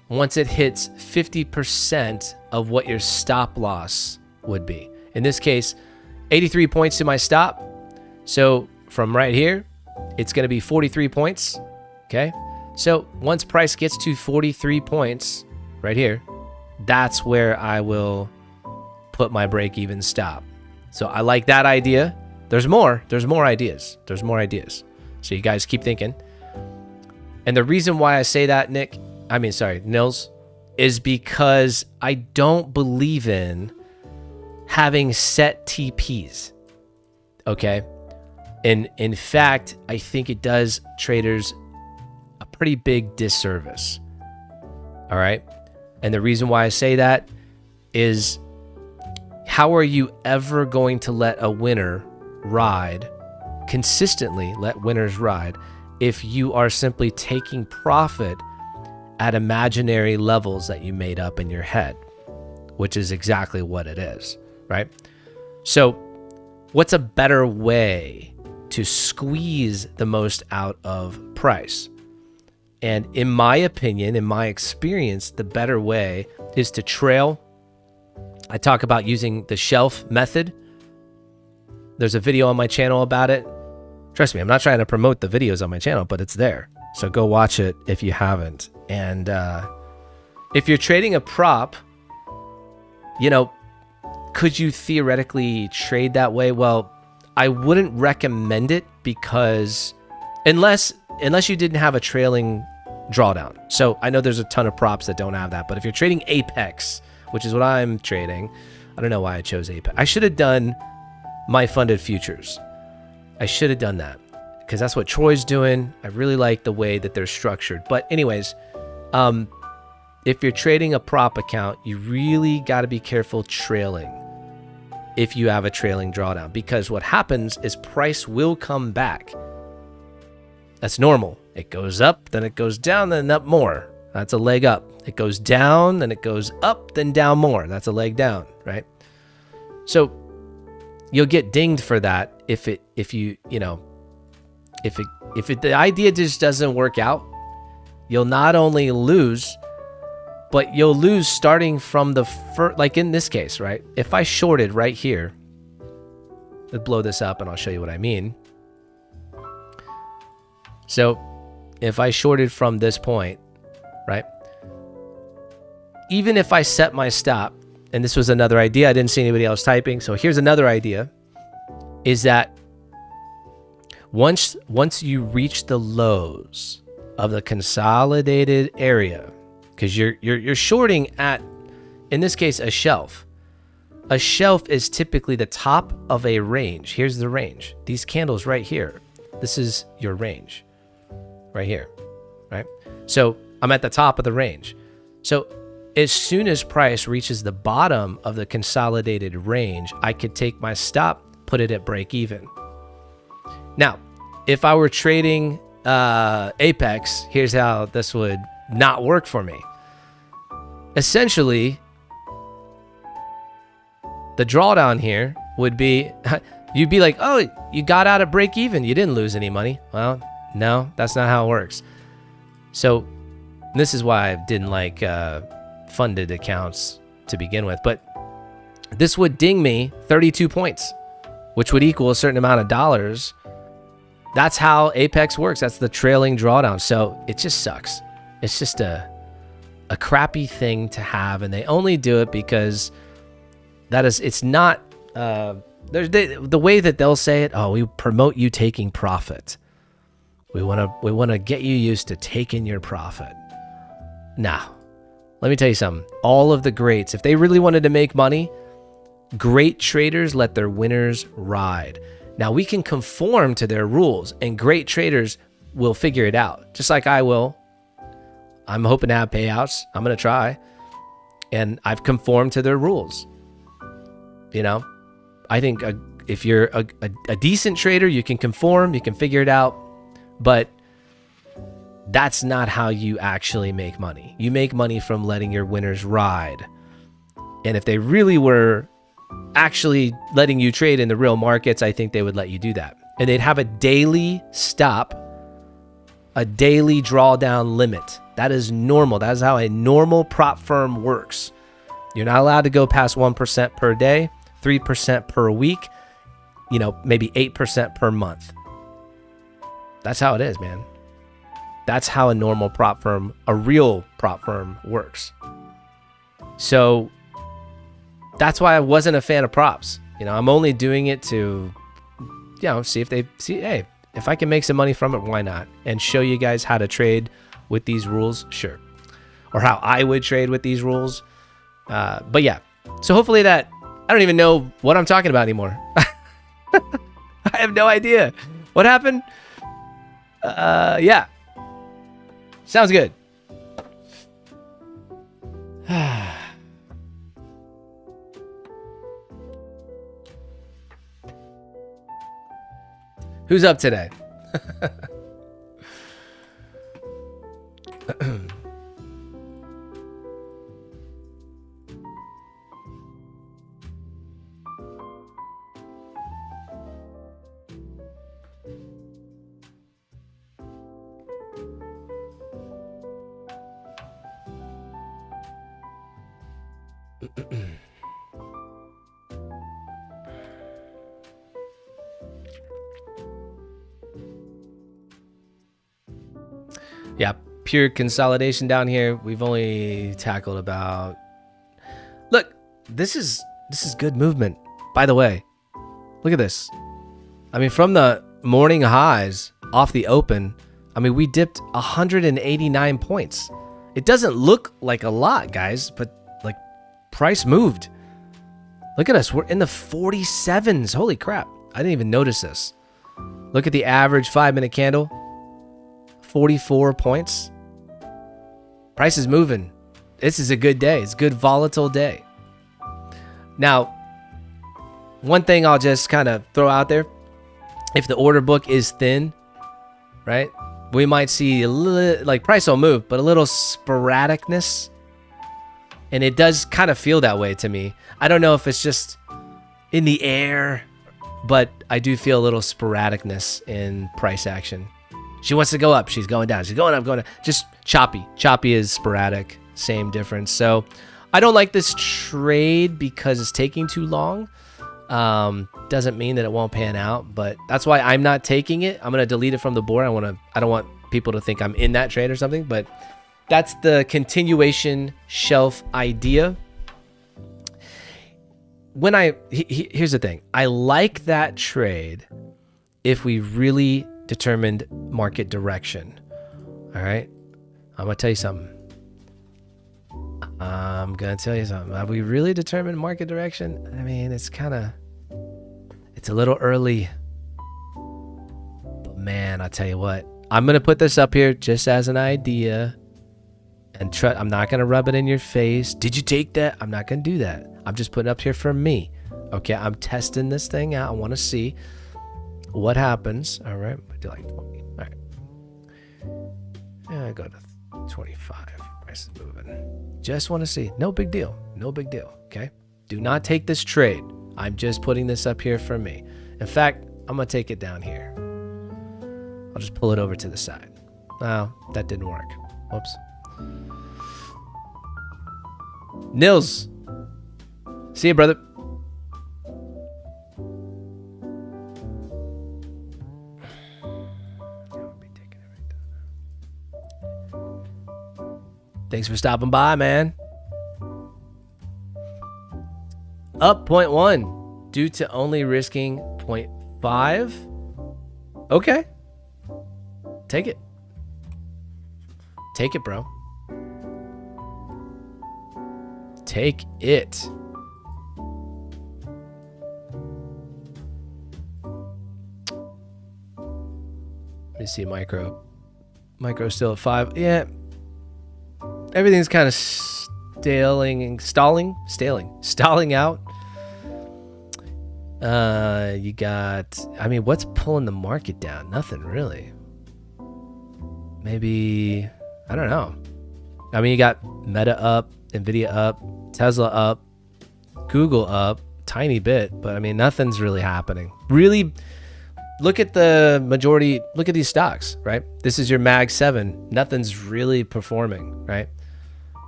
once it hits 50% of what your stop loss would be? In this case, 83 points to my stop. So from right here, it's going to be 43 points. Okay, so once price gets to 43 points right here, that's where I will put my break even stop. So I like that idea. There's more ideas. So you guys keep thinking. And the reason why I say that, Nils, is because I don't believe in having set TPs. Okay. And in fact, I think it does traders a pretty big disservice. All right. And the reason why I say that is, how are you ever going to let a winner ride, consistently let winners ride, if you are simply taking profit at imaginary levels that you made up in your head, which is exactly what it is, right? So what's a better way to squeeze the most out of price? And in my opinion, in my experience, the better way is to trail. I talk about using the shelf method. There's a video on my channel about it. Trust me, I'm not trying to promote the videos on my channel, but it's there. So go watch it if you haven't. And if you're trading a prop, could you theoretically trade that way? Well, I wouldn't recommend it, because unless you didn't have a trailing drawdown. So I know there's a ton of props that don't have that, but if you're trading Apex, which is what I'm trading, I don't know why I chose Apex. I should have done my funded futures. I should have done that, because that's what Troy's doing. I really like the way that they're structured. But anyways, if you're trading a prop account, you really got to be careful trailing if you have a trailing drawdown, because what happens is price will come back. That's normal. It goes up, then it goes down, then up more. That's a leg up. It goes down, then it goes up, then down more. That's a leg down, right? So you'll get dinged for that if the idea just doesn't work out. You'll not only lose, but you'll lose starting from the first, like in this case, right? If I shorted right here, let's blow this up and I'll show you what I mean. So if I shorted from this point, right? Even if I set my stop, and this was another idea, I didn't see anybody else typing. So here's another idea, is that once you reach the lows of the consolidated area, because you're shorting at, in this case, a shelf. A shelf is typically the top of a range. Here's the range. These candles right here. This is your range right here, right? So I'm at the top of the range. So as soon as price reaches the bottom of the consolidated range, I could take my stop, put it at break even. Now, if I were trading Apex, here's how this would not work for me. Essentially, the drawdown here would be, you'd be like, oh, you got out of break even. You didn't lose any money. Well, no, that's not how it works. So this is why I didn't like funded accounts to begin with. But this would ding me 32 points, which would equal a certain amount of dollars. That's how Apex works. That's the trailing drawdown. So it just sucks. It's just a crappy thing to have, and they only do it because it's not the way that they'll say it. Oh, we promote you taking profit. We want to get you used to taking your profit. Now, let me tell you something. All of the greats, if they really wanted to make money, great traders let their winners ride. Now, we can conform to their rules, and great traders will figure it out, just like I will. I'm hoping to have payouts. I'm going to try. And I've conformed to their rules. You know, I think if you're a decent trader, you can conform, you can figure it out. But that's not how you actually make money. You make money from letting your winners ride. And if they really were actually letting you trade in the real markets, I think they would let you do that. And they'd have a daily stop, a daily drawdown limit. That is normal. That is how a normal prop firm works. You're not allowed to go past 1% per day, 3% per week, maybe 8% per month. That's how it is, man. That's how a normal prop firm, a real prop firm, works. So that's why I wasn't a fan of props. I'm only doing it to, see hey, if I can make some money from it, why not? And show you guys how to trade with these rules, sure. Or how I would trade with these rules. But yeah, so hopefully I don't even know what I'm talking about anymore. I have no idea. What happened? Yeah. Sounds good. Who's up today? Yeah, pure consolidation down here. We've only tackled about... Look, this is good movement, by the way. Look at this. I mean, from the morning highs off the open, we dipped 189 points. It doesn't look like a lot, guys, but price moved. Look at us. We're in the 47s. Holy crap. I didn't even notice this. Look at the average 5-minute candle. 44 points. Price is moving. This is a good day. It's a good volatile day. Now, one thing I'll just kind of throw out there. If the order book is thin, right, we might see a little, price will move, but a little sporadicness. And it does kind of feel that way to me. I don't know if it's just in the air, but I do feel a little sporadicness in price action. She wants to go up. She's going down. She's going up, going down. Just choppy. Choppy is sporadic. Same difference. So I don't like this trade because it's taking too long. Doesn't mean that it won't pan out, but that's why I'm not taking it. I'm going to delete it from the board. I don't want people to think I'm in that trade or something, but that's the continuation shelf idea. Here's the thing. I like that trade if we really determined market direction. All right. I'm going to tell you something. Have we really determined market direction? I mean, it's a little early. But man, I'll tell you what. I'm going to put this up here just as an idea. And I'm not going to rub it in your face. Did you take that? I'm not going to do that. I'm just putting it up here for me. Okay, I'm testing this thing out. I want to see what happens. All right, I do like 20. All right. Yeah, I go to 25. Price is moving. Just want to see. No big deal. No big deal. Okay. Do not take this trade. I'm just putting this up here for me. In fact, I'm going to take it down here. I'll just pull it over to the side. Oh, that didn't work. Whoops. Nils. See you, brother. Thanks for stopping by, man. Up 0.1 due to only risking 0.5. Okay. Take it. Take it, bro. Take it. Let me see micro. Micro still at 5. Yeah. Everything's kind of stalling out. You got, I mean, what's pulling the market down? Nothing really. Maybe, I don't know. I mean, you got Meta up, Nvidia up, Tesla up, Google up, tiny bit, but I mean, nothing's really happening. Really, look at the majority, look at these stocks, right? This is your Mag 7. Nothing's really performing, right?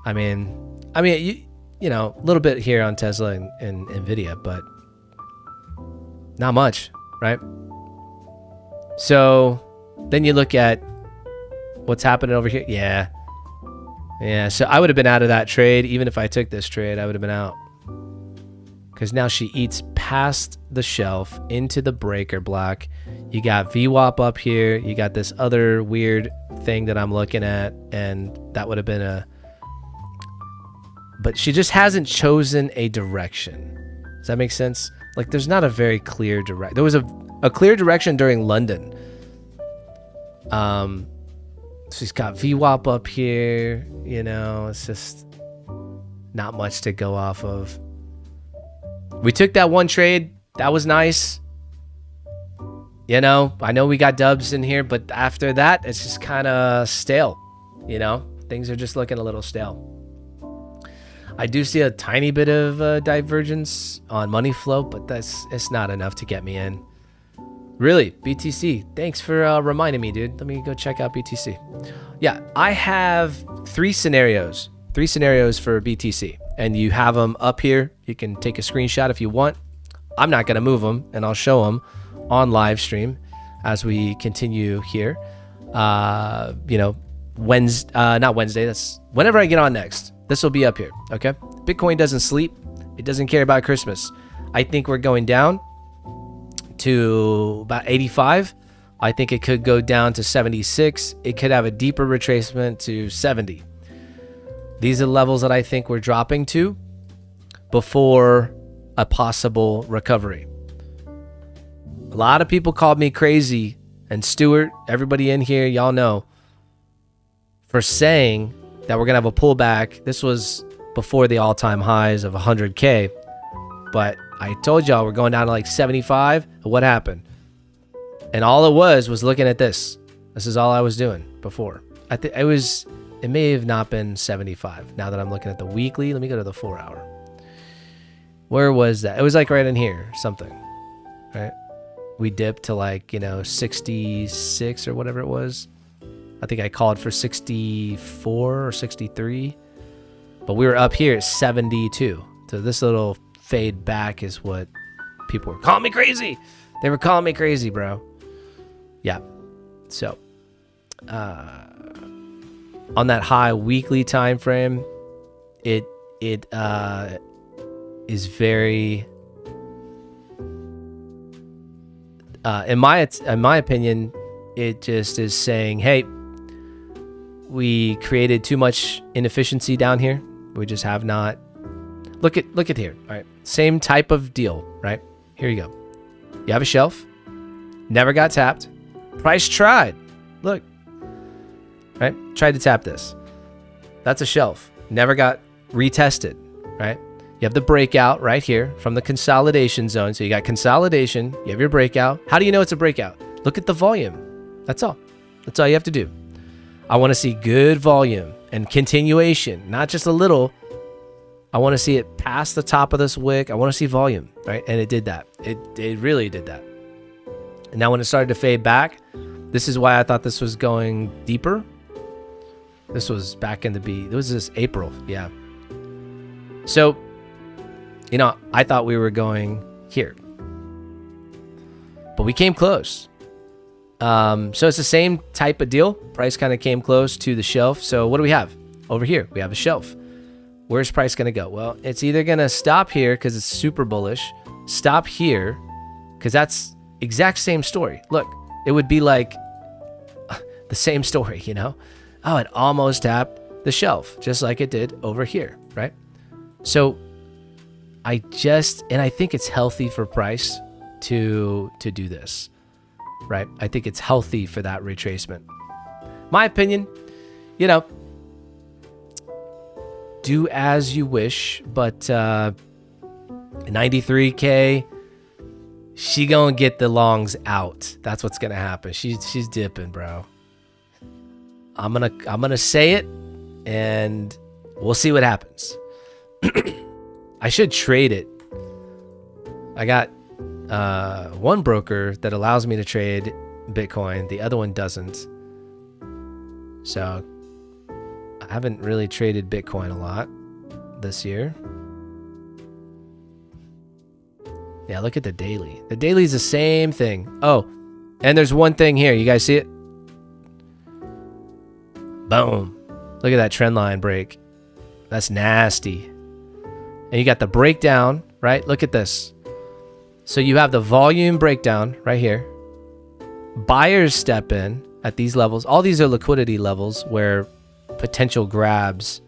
I mean, you know, a little bit here on Tesla and Nvidia, but not much, right? So then you look at what's happening over here. Yeah. So I would have been out of that trade. Even if I took this trade, I would have been out. Because now she eats past the shelf into the breaker block. You got VWAP up here. You got this other weird thing that I'm looking at. And that would have been a... But she just hasn't chosen a direction. Does that make sense? Like, there's not a very clear direction. There was a clear direction during London. She's got VWAP up here. You know, it's just not much to go off of. We took that one trade. That was nice. You know, I know we got dubs in here, but after that, it's just kind of stale. You know, things are just looking a little stale. I do see a tiny bit of divergence on money flow, but it's not enough to get me in. Really, BTC. Thanks for reminding me, dude. Let me go check out BTC. Yeah, I have three scenarios for BTC, and you have them up here. You can take a screenshot if you want. I'm not going to move them, and I'll show them on live stream as we continue here. You know, not Wednesday. That's whenever I get on next. This will be up here, okay? Bitcoin doesn't sleep. It doesn't care about Christmas. I think we're going down to about 85. I think it could go down to 76. It could have a deeper retracement to 70. These are the levels that I think we're dropping to before a possible recovery. A lot of people called me crazy, and Stuart, everybody in here, y'all know, for saying that we're going to have a pullback. This was before the all-time highs of 100K. But I told y'all we're going down to like 75. What happened? And all it was looking at this. This is all I was doing before. I think it may have not been 75. Now that I'm looking at the weekly, let me go to the 4 hour. Where was that? It was like right in here, something, right? We dipped to like, 66 or whatever it was. I think I called for 64 or 63, but we were up here at 72. So this little fade back is what people were calling me crazy. They were calling me crazy, bro. Yeah. So, on that high weekly time frame, it is very, in my opinion, it just is saying, hey, we created too much inefficiency down here. We just have not. Look at here. All right. Same type of deal, right? Here you go. You have a shelf. Never got tapped. Price tried. Look. Right? Tried to tap this. That's a shelf. Never got retested, right? You have the breakout right here from the consolidation zone. So you got consolidation. You have your breakout. How do you know it's a breakout? Look at the volume. That's all. That's all you have to do. I want to see good volume and continuation, not just a little. I want to see it past the top of this wick. I want to see volume, right? And it did that. It really did that. And now when it started to fade back, this is why I thought this was going deeper. This was back in the B. This was this April, yeah. So, you know, I thought we were going here, but we came close. So it's the same type of deal. Price kind of came close to the shelf. So what do we have over here? We have a shelf. Where's price going to go? Well, it's either going to stop here because it's super bullish, stop here because that's exact same story. Look, it would be like the same story, you know? Oh, it almost tapped the shelf just like it did over here, right? So I think it's healthy for price to do this, right? I think it's healthy for that retracement. My opinion, you know, do as you wish, but 93K, she gonna get the longs out. That's what's gonna happen. She's dipping, bro. I'm gonna say it, and we'll see what happens. I should trade it. I got one broker that allows me to trade Bitcoin. The other one doesn't. So I haven't really traded Bitcoin a lot this year. Yeah, look at the daily. The daily is the same thing. Oh, and there's one thing here. You guys see it? Boom. Look at that trend line break. That's nasty. And you got the breakdown, right? Look at this. So you have the volume breakdown right here. Buyers step in at these levels. All these are liquidity levels where potential grabs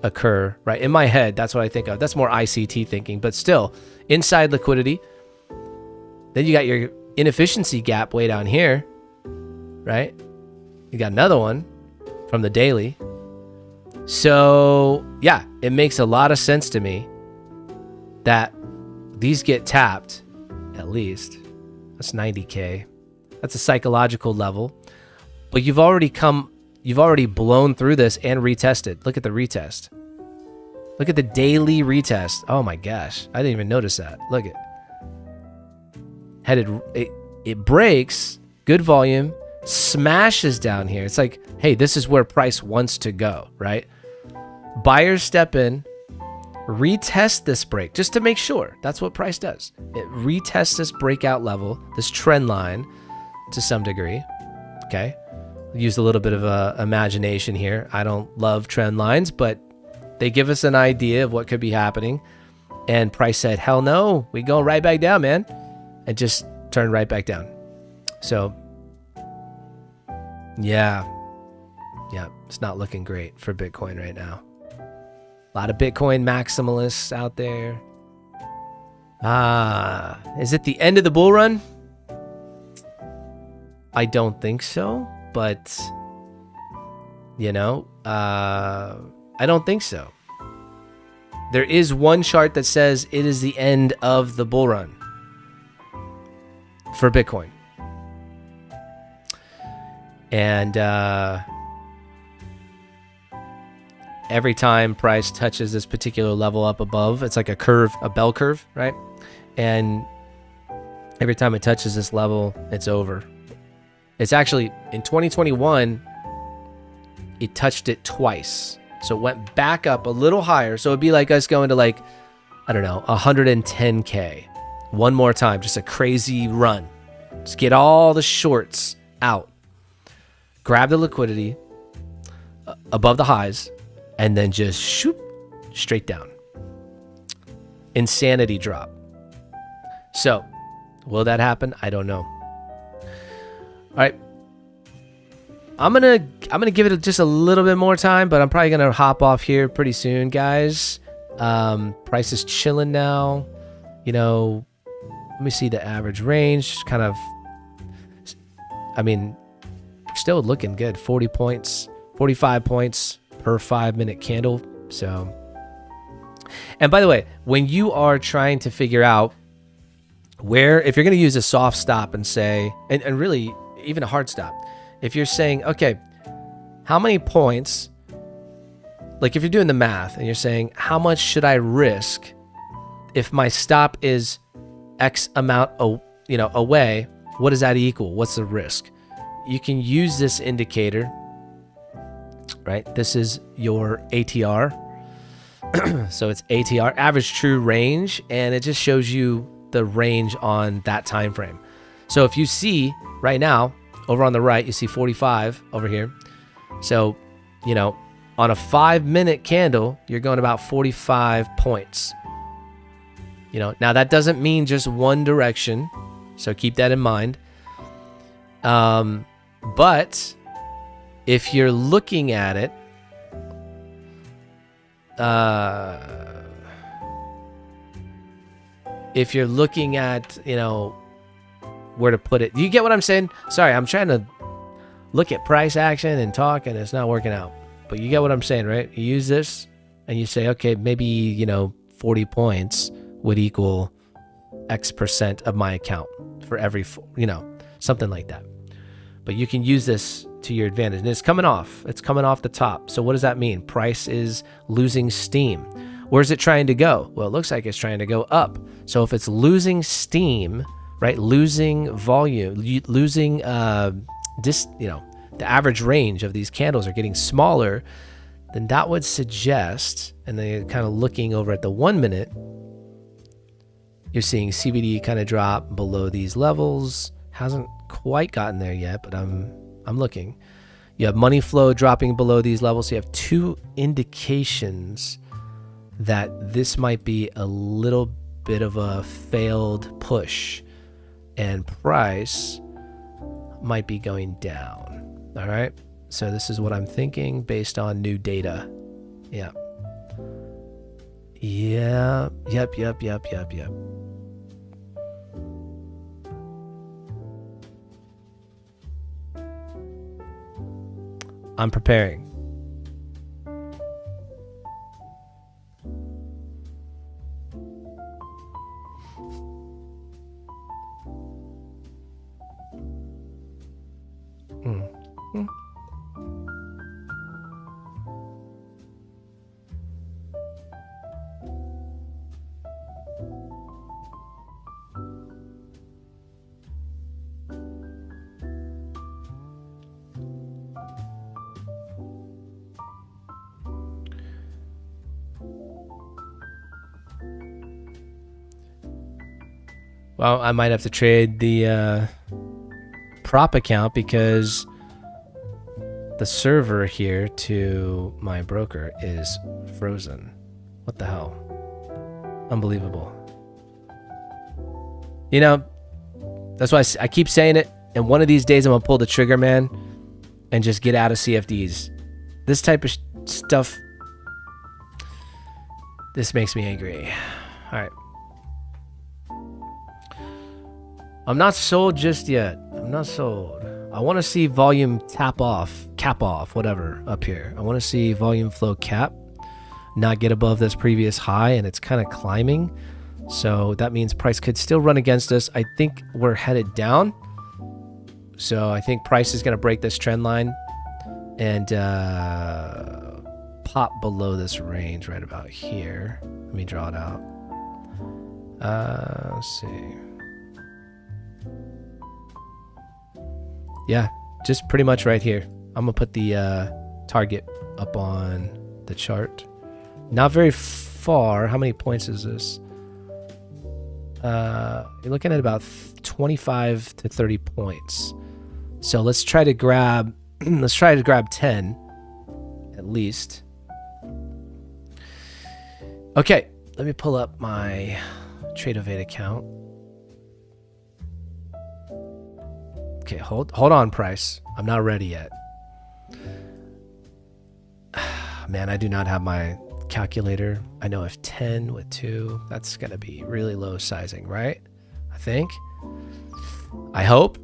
occur, right? In my head, that's what I think of. That's more ICT thinking, but still inside liquidity. Then you got your inefficiency gap way down here, right? You got another one from the daily. So yeah, it makes a lot of sense to me that these get tapped at least. That's 90K. That's a psychological level. But you've already blown through this and retested. Look at the retest. Look at the daily retest. Oh my gosh. I didn't even notice that. Look at it breaks, good volume, smashes down here. It's like, hey, this is where price wants to go, right? Buyers step in, retest this break just to make sure. That's what price does. It retests this breakout level, this trend line to some degree. Okay. Use a little bit of imagination here. I don't love trend lines, but they give us an idea of what could be happening. And price said, hell no, we go right back down, man. And just turned right back down. So yeah, it's not looking great for Bitcoin right now. A lot of Bitcoin maximalists out there. Is it the end of the bull run? I don't think so, but you know, I don't think so. There is one chart that says it is the end of the bull run for Bitcoin. And every time price touches this particular level up above, it's like a curve, a bell curve, right? And every time it touches this level, it's over. It's actually, in 2021, it touched it twice. So it went back up a little higher. So it'd be like us going to like, I don't know, 110K. One more time, just a crazy run. Just get all the shorts out. Grab the liquidity above the highs, and then just shoot straight down. Insanity drop. So, will that happen? I don't know. All right. I'm gonna give it just a little bit more time, but I'm probably gonna hop off here pretty soon, guys. Price is chilling now. You know, let me see the average range. Kind of, I mean, still looking good. 40 points, 45 points per 5-minute candle. So, and by the way, when you are trying to figure out where, if you're going to use a soft stop and say, and really even a hard stop, if you're saying, okay, how many points, like if you're doing the math and you're saying, how much should I risk if my stop is X amount, away, what does that equal? What's the risk? You can use this indicator, right? This is your ATR. So it's ATR, average true range, and it just shows you the range on that time frame. So if you see right now over on the right, you see 45 over here. So, you know, on a 5-minute candle, you're going about 45 points. You know, now that doesn't mean just one direction, so keep that in mind. But if you're looking at it, if you're looking at, you know, where to put it, you get what I'm saying? Sorry, I'm trying to look at price action and talk, and it's not working out. But you get what I'm saying, right? You use this and you say, okay, maybe, you know, 40 points would equal X percent of my account for every, you know, something like that. But you can use this to your advantage. And it's coming off. It's coming off the top. So what does that mean? Price is losing steam. Where's it trying to go? Well, it looks like it's trying to go up. So if it's losing steam, right, losing volume, losing you know, the average range of these candles are getting smaller, then that would suggest, and then you're kind of looking over at the 1 minute, you're seeing CBD kind of drop below these levels. Hasn't quite gotten there yet, but I'm looking. You have money flow dropping below these levels. So you have two indications that this might be a little bit of a failed push, and price might be going down. All right, so this is what I'm thinking based on new data. Yeah. Yep. I'm preparing. Well, I might have to trade the prop account because the server here to my broker is frozen. What the hell? Unbelievable. You know, that's why I keep saying it. And one of these days I'm going to pull the trigger, man, and just get out of CFDs. This type of stuff, this makes me angry. All right. I'm not sold just yet. I'm not sold. I want to see volume cap off, whatever, up here. I want to see volume flow cap not get above this previous high, and it's kind of climbing. So that means price could still run against us. I think we're headed down. So I think price is going to break this trend line and pop below this range right about here. Let me draw it out. Let's see. Yeah, just pretty much right here. I'm gonna put the target up on the chart. Not very far. How many points is this? You're looking at about 25 to 30 points. So let's try to grab 10 at least. Okay, let me pull up my Tradeovate account. Okay, hold on, price. I'm not ready yet. Man, I do not have my calculator. I know if 10 with 2, that's going to be really low sizing, right? I think. I hope.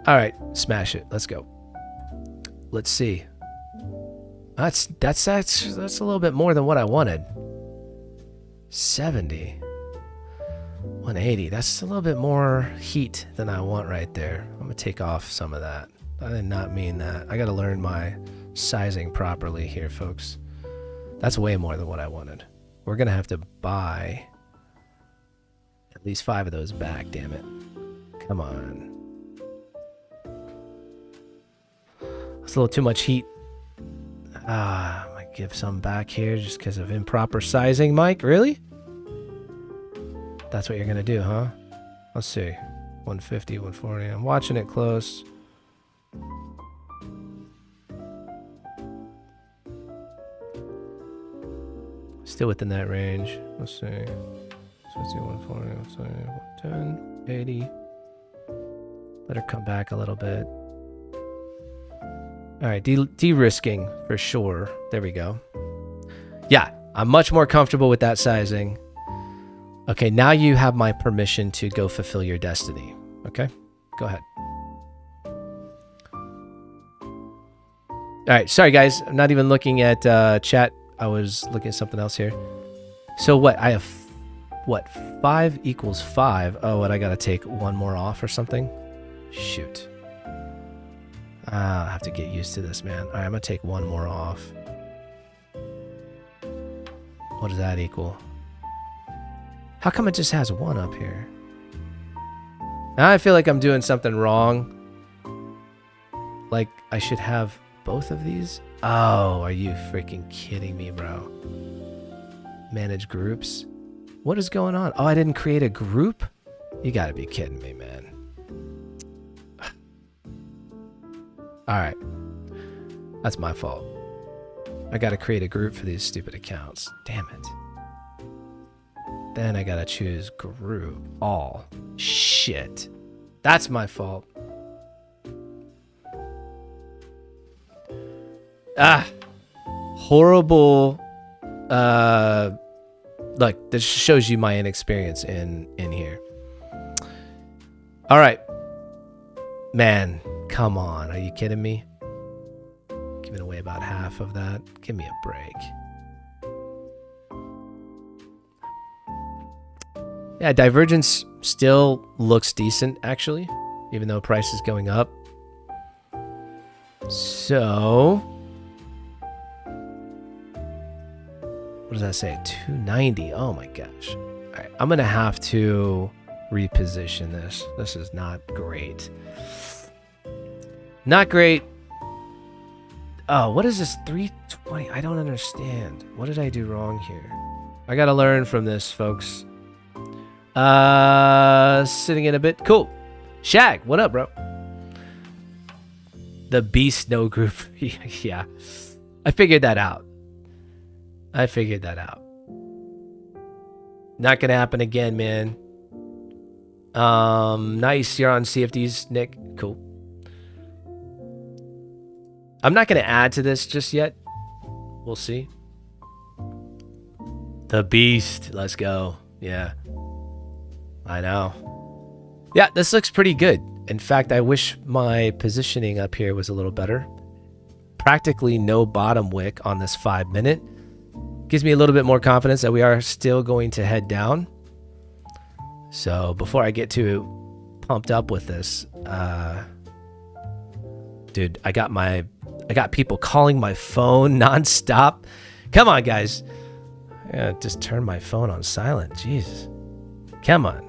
All right, smash it. Let's go. Let's see. That's a little bit more than what I wanted. 70. 180. That's a little bit more heat than I want right there. I'm gonna take off some of that. I did not mean that. I gotta learn my sizing properly here, folks. That's way more than what I wanted. We're gonna have to buy at least 5 of those back, damn it. Come on. That's a little too much heat. Ah, my give some back here just because of improper sizing, Mike. Really? That's what you're going to do, huh? Let's see. 150, 140. I'm watching it close. Still within that range. Let's see. 60, 140, 110, 80. Let her come back a little bit. All right, de-risking for sure. There we go. Yeah, I'm much more comfortable with that sizing. Okay, now you have my permission to go fulfill your destiny. Okay, go ahead. All right, sorry guys, I'm not even looking at chat. I was looking at something else here. So what? I have what? 5 equals 5. Oh, and I gotta take one more off or something. Shoot. I have to get used to this, man. All right, I'm gonna take one more off. What does that equal? How come it just has 1 up here? Now I feel like I'm doing something wrong. Like I should have both of these? Oh, are you freaking kidding me, bro? Manage groups? What is going on? Oh, I didn't create a group? You gotta be kidding me, man. Alright. That's my fault. I gotta create a group for these stupid accounts. Damn it. Then I gotta choose group all. Shit. That's my fault. Horrible. Look, this shows you my inexperience in here. All right. Man, come on. Are you kidding me? Giving away about half of that. Give me a break. Yeah, divergence still looks decent, actually, even though price is going up. So, what does that say? 290. Oh my gosh. All right, I'm going to have to reposition this. This is not great. Not great. Oh, what is this? 320? I don't understand. What did I do wrong here? I got to learn from this, folks. Sitting in a bit. Cool. Shag, what up, bro? The beast no group. Yeah. I figured that out. Not gonna happen again, man. Nice. You're on CFDs, Nick. Cool. I'm not gonna add to this just yet. We'll see. The beast. Let's go. Yeah. I know. Yeah, this looks pretty good. In fact, I wish my positioning up here was a little better. Practically no bottom wick on this 5-minute. Gives me a little bit more confidence that we are still going to head down. So before I get too pumped up with this, dude, I got people calling my phone nonstop. Come on, guys. I gotta just turn my phone on silent. Jesus. Come on.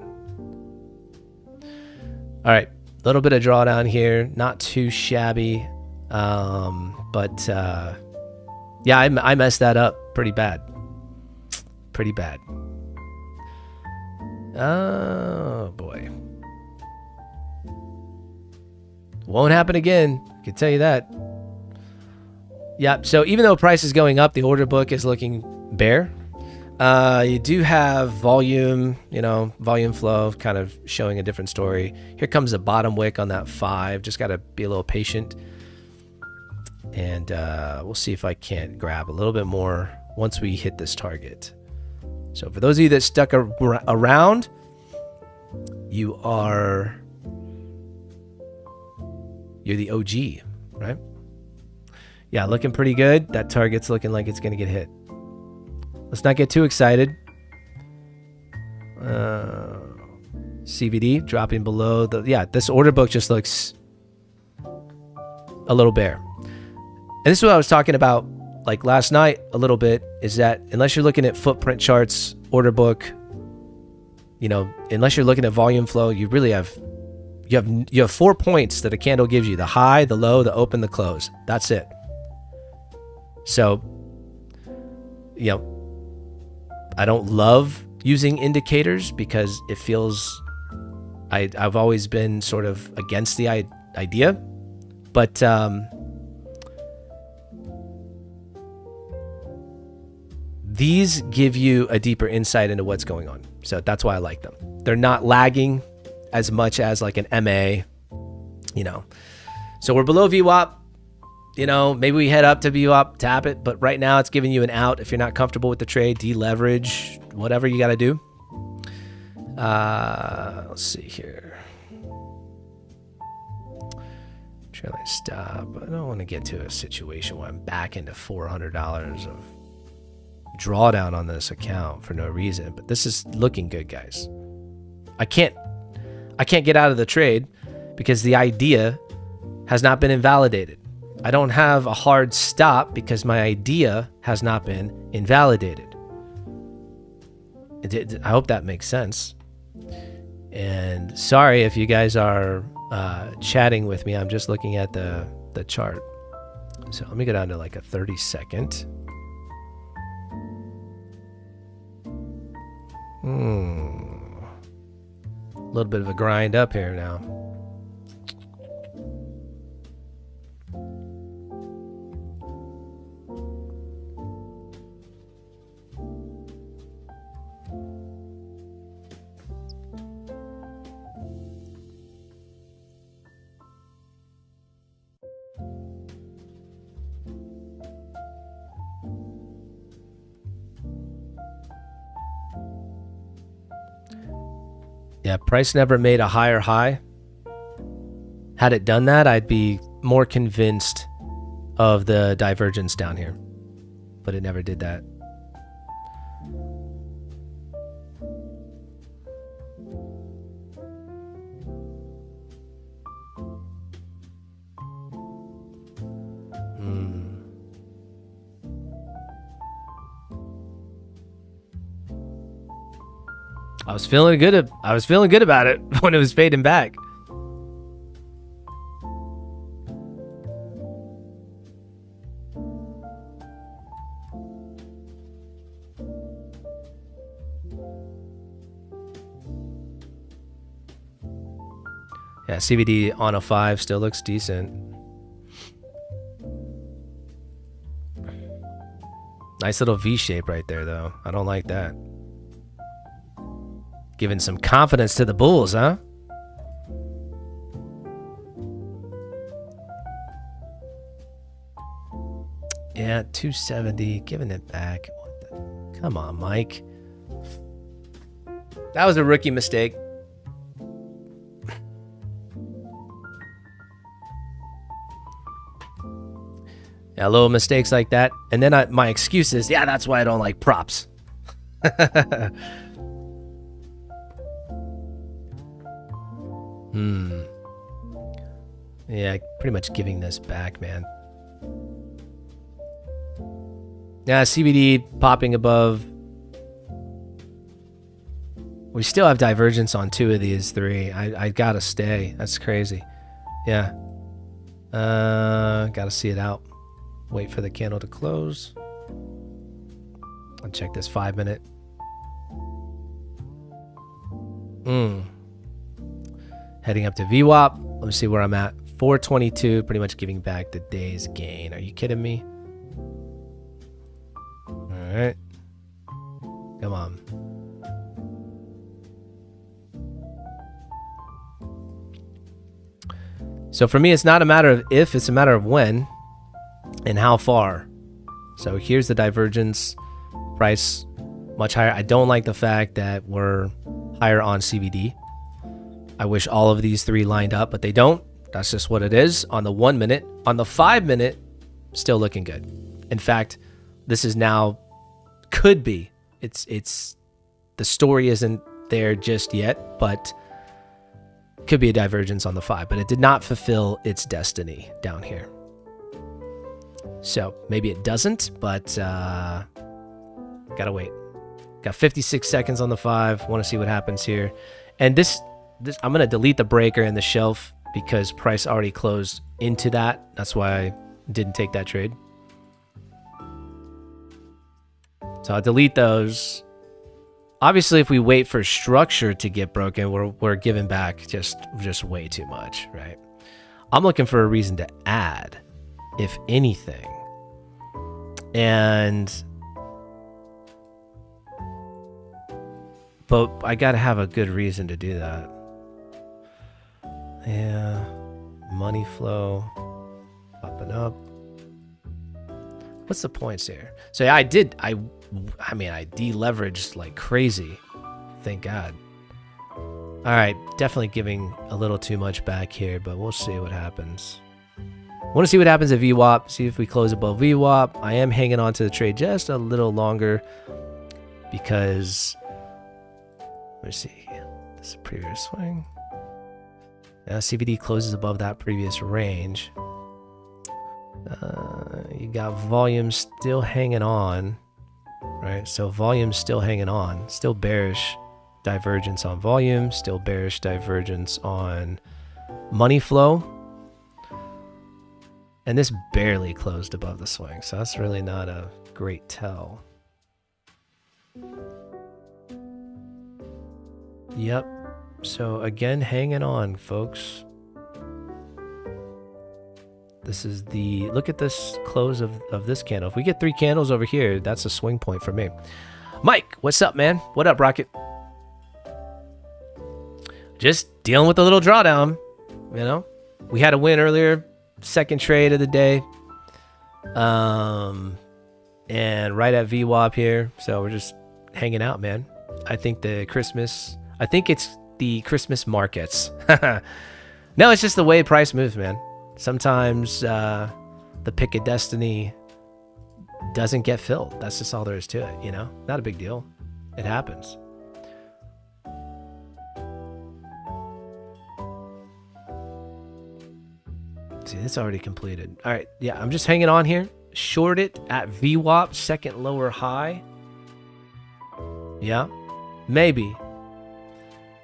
All right, a little bit of drawdown here, not too shabby, but yeah, I messed that up pretty bad. Oh boy, won't happen again. I can tell you that. Yeah. So even though price is going up, the order book is looking bare. You do have volume, volume flow kind of showing a different story. Here comes the bottom wick on that 5. Just got to be a little patient. And we'll see if I can't grab a little bit more once we hit this target. So for those of you that stuck around, you're the OG, right? Yeah, looking pretty good. That target's looking like it's going to get hit. Let's not get too excited. CVD dropping below this order book just looks a little bare. And this is what I was talking about like last night a little bit, is that unless you're looking at footprint charts, order book, unless you're looking at volume flow, you really have 4 points that a candle gives you: the high, the low, the open, the close. That's it. So you know, I don't love using indicators because it feels, I've always been sort of against the idea, but these give you a deeper insight into what's going on. So that's why I like them. They're not lagging as much as like an MA, you know. So we're below VWAP. You know, maybe we head up to VWAP, tap it, but right now it's giving you an out. If you're not comfortable with the trade, deleverage, whatever you got to do. Let's see here. Trailing stop. I don't want to get to a situation where I'm back into $400 of drawdown on this account for no reason, but this is looking good, guys. I can't get out of the trade because the idea has not been invalidated. I don't have a hard stop because my idea has not been invalidated. I hope that makes sense. And sorry if you guys are chatting with me. I'm just looking at the chart. So let me go down to like a 30-second. A little bit of a grind up here now. Yeah, price never made a higher high. Had it done that, I'd be more convinced of the divergence down here. But it never did that. I was feeling good about it when it was fading back. Yeah, CBD on a 5 still looks decent. Nice little V shape right there, though. I don't like that. Giving some confidence to the bulls, huh? Yeah, 270, giving it back. Come on, Mike. That was a rookie mistake. Yeah, little mistakes like that. And then my excuse is, yeah, that's why I don't like props. Yeah, pretty much giving this back, man. Yeah, CBD popping above. We still have divergence on 2 of these 3. I gotta stay. That's crazy. Yeah. Gotta see it out. Wait for the candle to close. I'll check this 5-minute. Heading up to VWAP. Let me see where I'm at. 422, pretty much giving back the day's gain. Are you kidding me? All right. Come on. So for me, it's not a matter of if, it's a matter of when and how far. So here's the divergence. Price much higher. I don't like the fact that we're higher on CBD. I wish all of these 3 lined up, but they don't. That's just what it is. On the 1 minute, on the 5 minute, still looking good. In fact, this is now, could be. It's the story isn't there just yet, but could be a divergence on the 5, but it did not fulfill its destiny down here. So maybe it doesn't, but gotta wait. Got 56 seconds on the 5. Want to see what happens here. And this I'm gonna delete the breaker and the shelf because price already closed into that. That's why I didn't take that trade. So I'll delete those. Obviously, if we wait for structure to get broken, we're giving back just way too much, right? I'm looking for a reason to add, if anything. But I gotta have a good reason to do that. Yeah, money flow, popping up. What's the points here? So yeah, I mean, I deleveraged like crazy. Thank God. All right, definitely giving a little too much back here, but we'll see what happens. Want to see what happens at VWAP, see if we close above VWAP. I am hanging on to the trade just a little longer because, let's see, this is a previous swing. Now CVD closes above that previous range. You got volume still hanging on, right? So volume still hanging on, still bearish divergence on volume, still bearish divergence on money flow. And this barely closed above the swing, so that's really not a great tell. Yep. So again, hanging on, folks. This is the, look at this close of this candle. If we get 3 candles over here, that's a swing point for me. Mike, what's up, man? What up, Rocket? Just dealing with a little drawdown, you know? We had a win earlier, second trade of the day. And right at VWAP here, so we're just hanging out, man. I think it's the Christmas markets. No, it's just the way price moves, man. Sometimes the pick of destiny doesn't get filled. That's just all there is to it, you know? Not a big deal. It happens. See, it's already completed. All right, yeah, I'm just hanging on here. Short it at VWAP, second lower high. Yeah, maybe.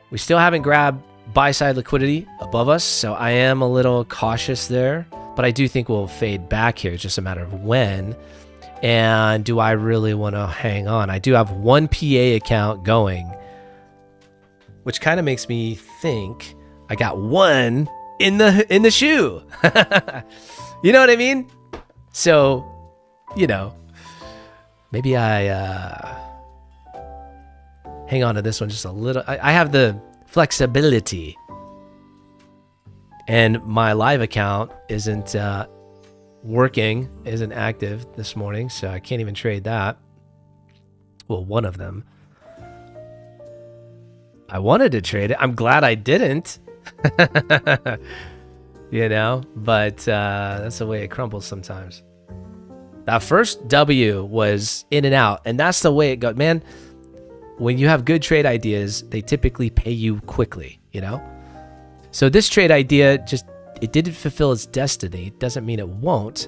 We still haven't grabbed buy-side liquidity above us, so I am a little cautious there. But I do think we'll fade back here. It's just a matter of when. And do I really want to hang on? I do have one PA account going, which kind of makes me think I got one in the shoe. You know what I mean? So, you know, maybe I hang on to this one just a little. I have the flexibility, and my live account isn't working, isn't active this morning, so I can't even trade that. Well, one of them. I wanted to trade it. I'm glad I didn't. You know, but that's the way it crumbles sometimes. That first W was in and out, and that's the way it goes, man. When you have good trade ideas, they typically pay you quickly, you know? So this trade idea it didn't fulfill its destiny. It doesn't mean it won't.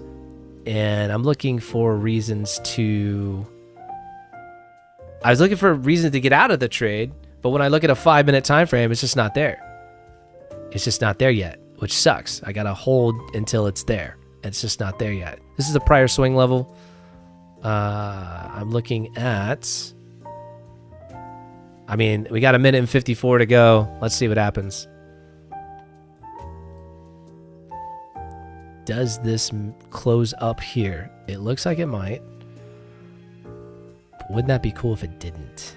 And I'm looking for reasons to... I was looking for reasons to get out of the trade, but when I look at a 5-minute time frame, it's just not there. It's just not there yet, which sucks. I gotta hold until it's there. It's just not there yet. This is the prior swing level. I'm looking at... I mean, we got a minute and 54 to go. Let's see what happens. Does this close up here? It looks like it might. But wouldn't that be cool if it didn't?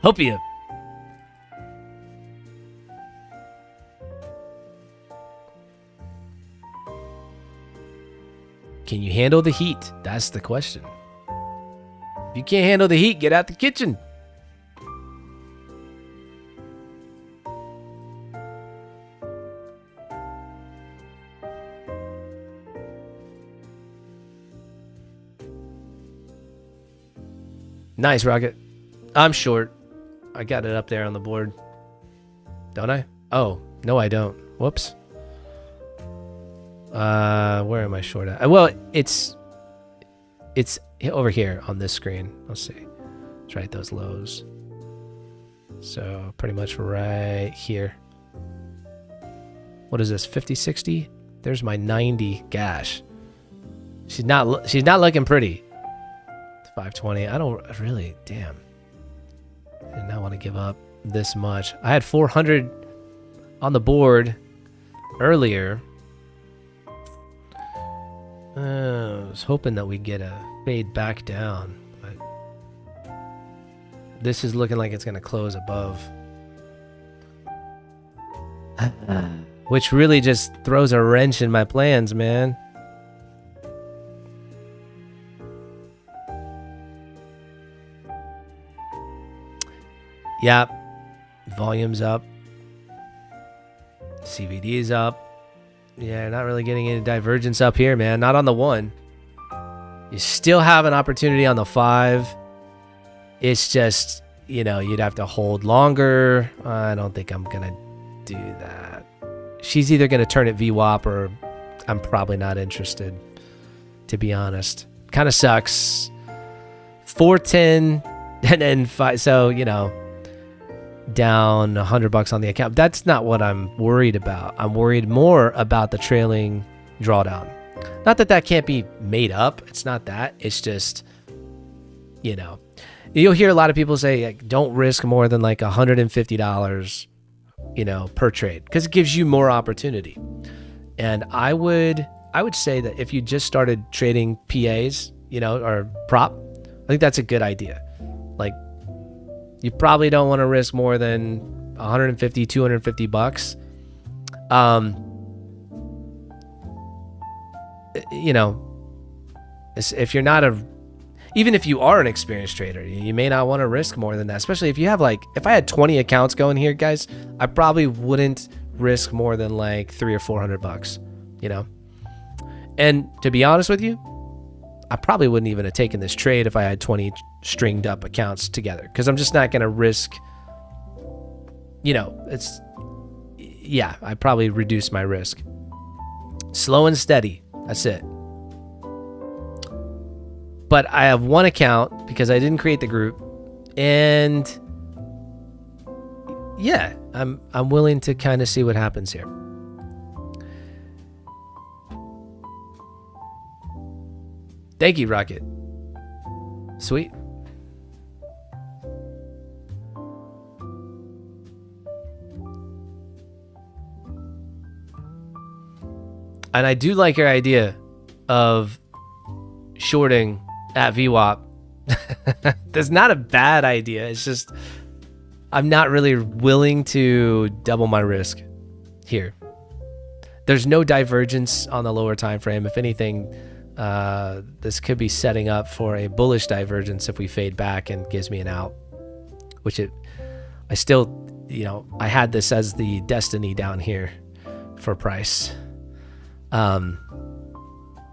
Hope you. Can you handle the heat? That's the question. If you can't handle the heat, get out the kitchen. Nice, Rocket. I'm short. I got it up there on the board. Don't I? Oh, no, I don't. Whoops. Where am I short at? Well, it's over here on this screen. Let's see. Let's write those lows. So pretty much right here. What is this? 50, 60? There's my 90. Gosh. She's not looking pretty. 520. I don't really, damn. I did not want to give up this much. I had 400 on the board earlier. I was hoping that we'd get a fade back down, but this is looking like it's going to close above. Which really just throws a wrench in my plans, man. Yep. Volume's up. CVD is up. Yeah, not really getting any divergence up here, man. Not on the 1. You still have an opportunity on the 5. It's just, you know, you'd have to hold longer. I don't think I'm going to do that. She's either going to turn it VWAP or I'm probably not interested, to be honest. Kind of sucks. 410 and then 5. So, you know, down $100 on the account. That's not what I'm worried about. I'm worried more about the trailing drawdown. Not that that can't be made up. It's not that. It's just, you know, you'll hear a lot of people say, like, don't risk more than like $150, you know, per trade, because it gives you more opportunity. And I would say that if you just started trading PAs, you know, or prop, I think that's a good idea. Like, you probably don't want to risk more than 150, 250 bucks. You know, if you're not even if you are an experienced trader, you may not want to risk more than that, especially if you have like, if I had 20 accounts going here, guys, I probably wouldn't risk more than like $300 or $400, you know? And to be honest with you, I probably wouldn't even have taken this trade if I had 20 stringed up accounts together, because I'm just not going to risk, you know, it's, yeah, I probably reduce my risk. Slow and steady. That's it. But I have one account because I didn't create the group, and yeah, I'm willing to kind of see what happens here. Thank you, Rocket. Sweet. And I do like your idea of shorting at VWAP. That's not a bad idea. It's just I'm not really willing to double my risk here. There's no divergence on the lower time frame. If anything, this could be setting up for a bullish divergence if we fade back and gives me an out, which I still, you know, I had this as the destiny down here for price.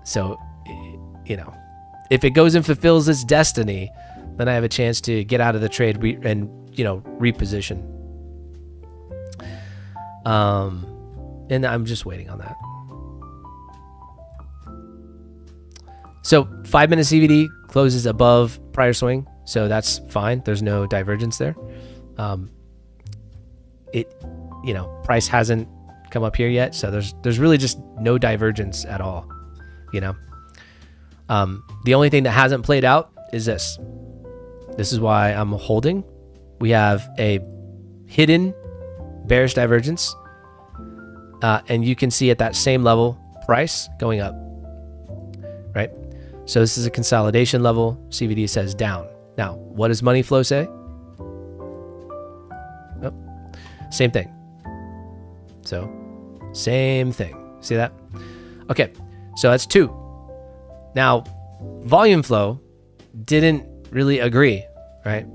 So, you know, if it goes and fulfills its destiny, then I have a chance to get out of the trade and, you know, reposition. And I'm just waiting on that. So 5-minute CVD closes above prior swing, so that's fine. There's no divergence there. You know, price hasn't come up here yet, so there's really just no divergence at all. You know, the only thing that hasn't played out is this. This is why I'm holding. We have a hidden bearish divergence, and you can see at that same level price going up, right? So this is a consolidation level. CVD says down. Now, what does money flow say? Oh, same thing. So, same thing. See that? Okay, so that's 2. Now, volume flow didn't really agree, right?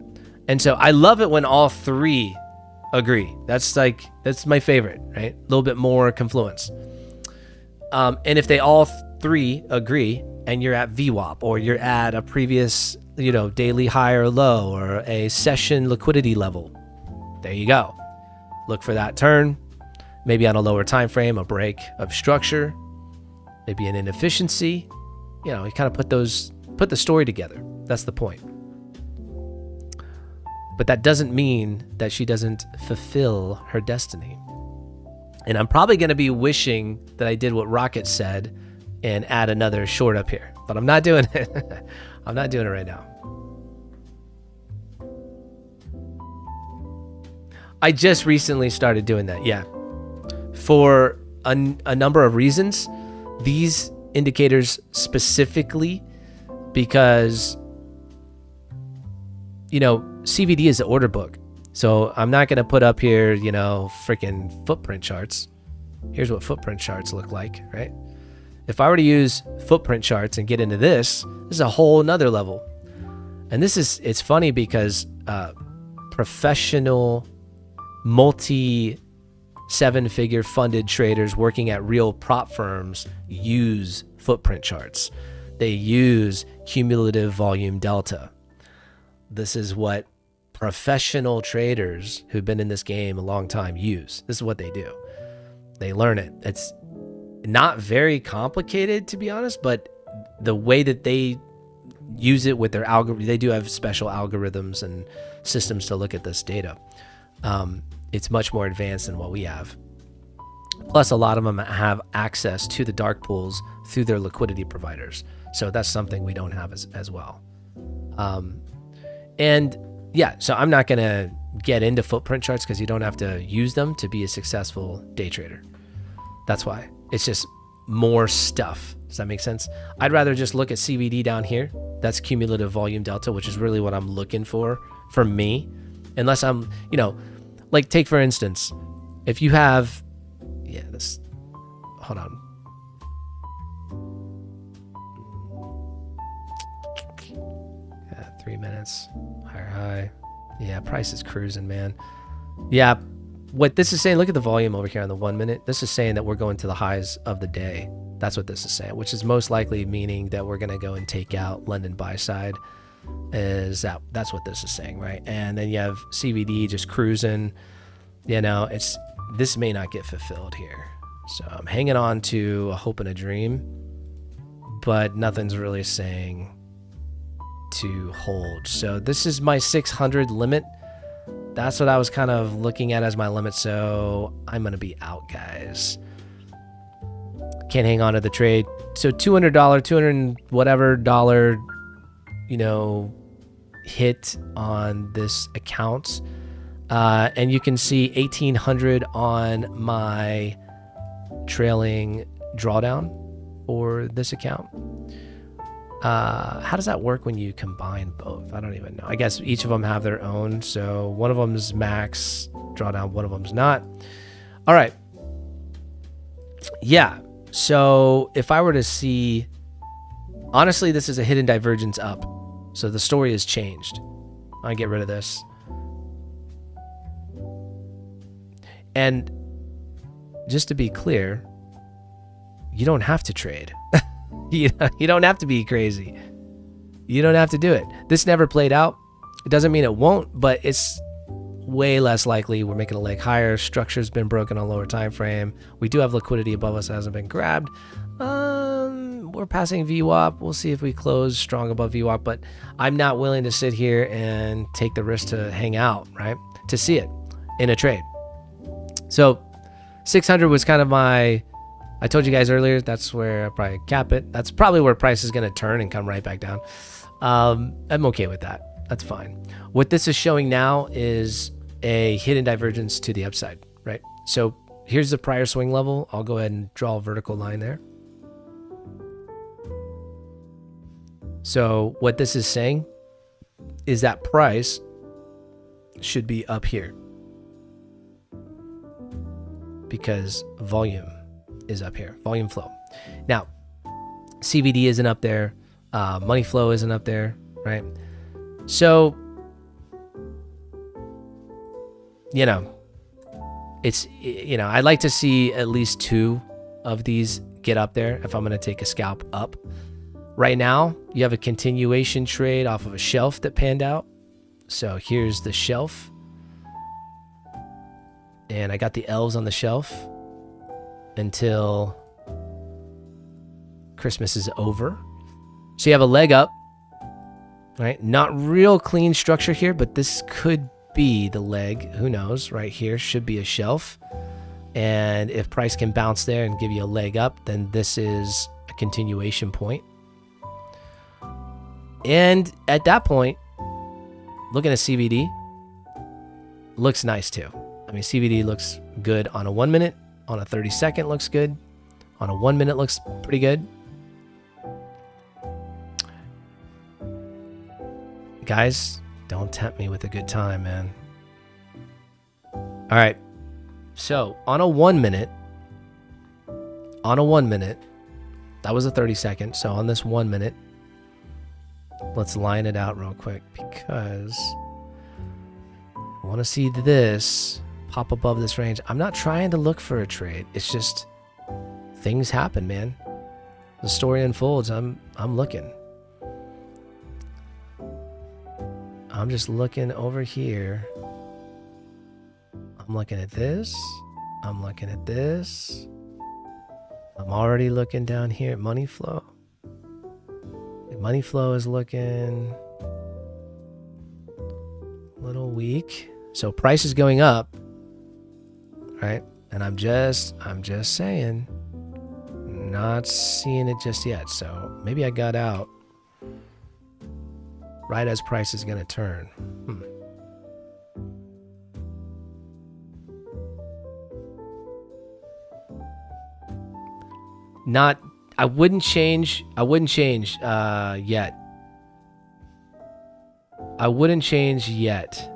And so I love it when all 3 agree. That's my favorite, right? A little bit more confluence. And if they all 3 agree, and you're at VWAP, or you're at a previous, you know, daily high or low, or a session liquidity level, there you go. Look for that turn. Maybe on a lower time frame, a break of structure, maybe an inefficiency. You know, you kind of put the story together. That's the point. But that doesn't mean that she doesn't fulfill her destiny. And I'm probably going to be wishing that I did what Rocket said and add another short up here, but I'm not doing it. I'm not doing it right now. I just recently started doing that. Yeah. For a number of reasons. These indicators specifically because, you know, CVD is the order book. So I'm not going to put up here, you know, freaking footprint charts. Here's what footprint charts look like, right? If I were to use footprint charts and get into this is a whole nother level. And it's funny because professional multi-seven-figure funded traders working at real prop firms use footprint charts. They use cumulative volume delta. This is what professional traders who've been in this game a long time use. This is what they do. They learn it. It's not very complicated, to be honest, but the way that they use it with their algorithm, they do have special algorithms and systems to look at this data. It's much more advanced than what we have. Plus, a lot of them have access to the dark pools through their liquidity providers. So that's something we don't have as well. And yeah, so I'm not going to get into footprint charts because you don't have to use them to be a successful day trader. That's why. It's just more stuff. Does that make sense? I'd rather just look at CVD down here. That's cumulative volume delta, which is really what I'm looking for me. Unless I'm, you know, like take for instance, if you have, hold on. Yeah, 3 minutes, higher high. Yeah, price is cruising, man. Yeah, what this is saying, look at the volume over here on the 1 minute. This is saying that we're going to the highs of the day. That's what this is saying, which is most likely meaning that we're going to go and take out London buy side. That's what this is saying, right? And then you have CVD just cruising. You know, this may not get fulfilled here. So I'm hanging on to a hope and a dream, but nothing's really saying to hold. So this is my 600 limit. That's what I was kind of looking at as my limit. So I'm going to be out, guys. Can't hang on to the trade. So $200, 200 whatever dollar, you know, hit on this account. And you can see 1800 on my trailing drawdown for this account. How does that work when you combine both? I don't even know. I guess each of them have their own. So one of them's max drawdown, one of them's not. All right. Yeah. So if I were to see, honestly, this is a hidden divergence up. So the story has changed. I get rid of this. And just to be clear, you don't have to trade. You don't have to be crazy. You don't have to do it. This never played out. It doesn't mean it won't, but it's way less likely. We're making a leg higher. Structure's been broken on lower time frame. We do have liquidity above us that hasn't been grabbed. We're passing VWAP. We'll see if we close strong above VWAP, but I'm not willing to sit here and take the risk to hang out, right? To see it in a trade. So 600 was kind of I told you guys earlier, that's where I probably cap it. That's probably where price is going to turn and come right back down. I'm okay with that. That's fine. What this is showing now is a hidden divergence to the upside, right? So here's the prior swing level. I'll go ahead and draw a vertical line there. So what this is saying is that price should be up here because volume is up here, volume flow. Now, CVD isn't up there. Money flow isn't up there, right? So, you know, I'd like to see at least two of these get up there if I'm going to take a scalp up. Right now, you have a continuation trade off of a shelf that panned out. So here's the shelf. And I got the elves on the shelf until Christmas is over. So you have a leg up, right? Not real clean structure here, but this could be the leg. Who knows? Right here should be a shelf. And if price can bounce there and give you a leg up, then this is a continuation point. And at that point, looking at CVD, looks nice too. I mean, CVD looks good on a 1 minute. On a 30-second looks good. On a 1 minute looks pretty good. Guys, don't tempt me with a good time, man. All right. So on a 1 minute, that was a 30-second. So on this 1 minute, let's line it out real quick because I want to see this pop above this range. I'm not trying to look for a trade. It's just things happen, man. The story unfolds. I'm looking. I'm just looking over here. I'm looking at this. I'm looking at this. I'm already looking down here at money flow. Money flow is looking a little weak. So price is going up, right? And I'm just saying, not seeing it just yet. So maybe I got out right as price is going to turn. I wouldn't change yet. I wouldn't change yet.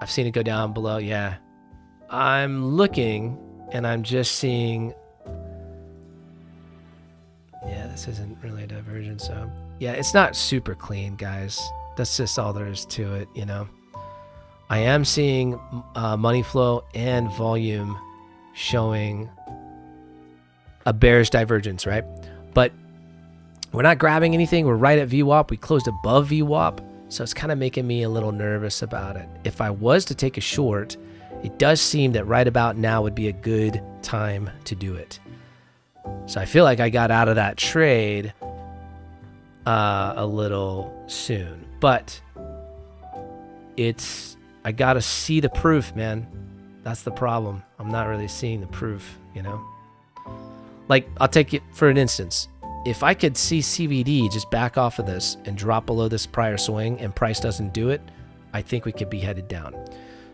I've seen it go down below. Yeah. I'm looking and I'm just seeing. Yeah, this isn't really a divergence. So yeah, it's not super clean, guys. That's just all there is to it, you know. I am seeing money flow and volume showing a bearish divergence, right? But we're not grabbing anything. We're right at VWAP. We closed above VWAP. So it's kind of making me a little nervous about it. If I was to take a short, it does seem that right about now would be a good time to do it. So I feel like I got out of that trade a little soon. But I got to see the proof, man. That's the problem. I'm not really seeing the proof, you know? Like, I'll take it for an instance. If I could see CVD just back off of this and drop below this prior swing and price doesn't do it, I think we could be headed down.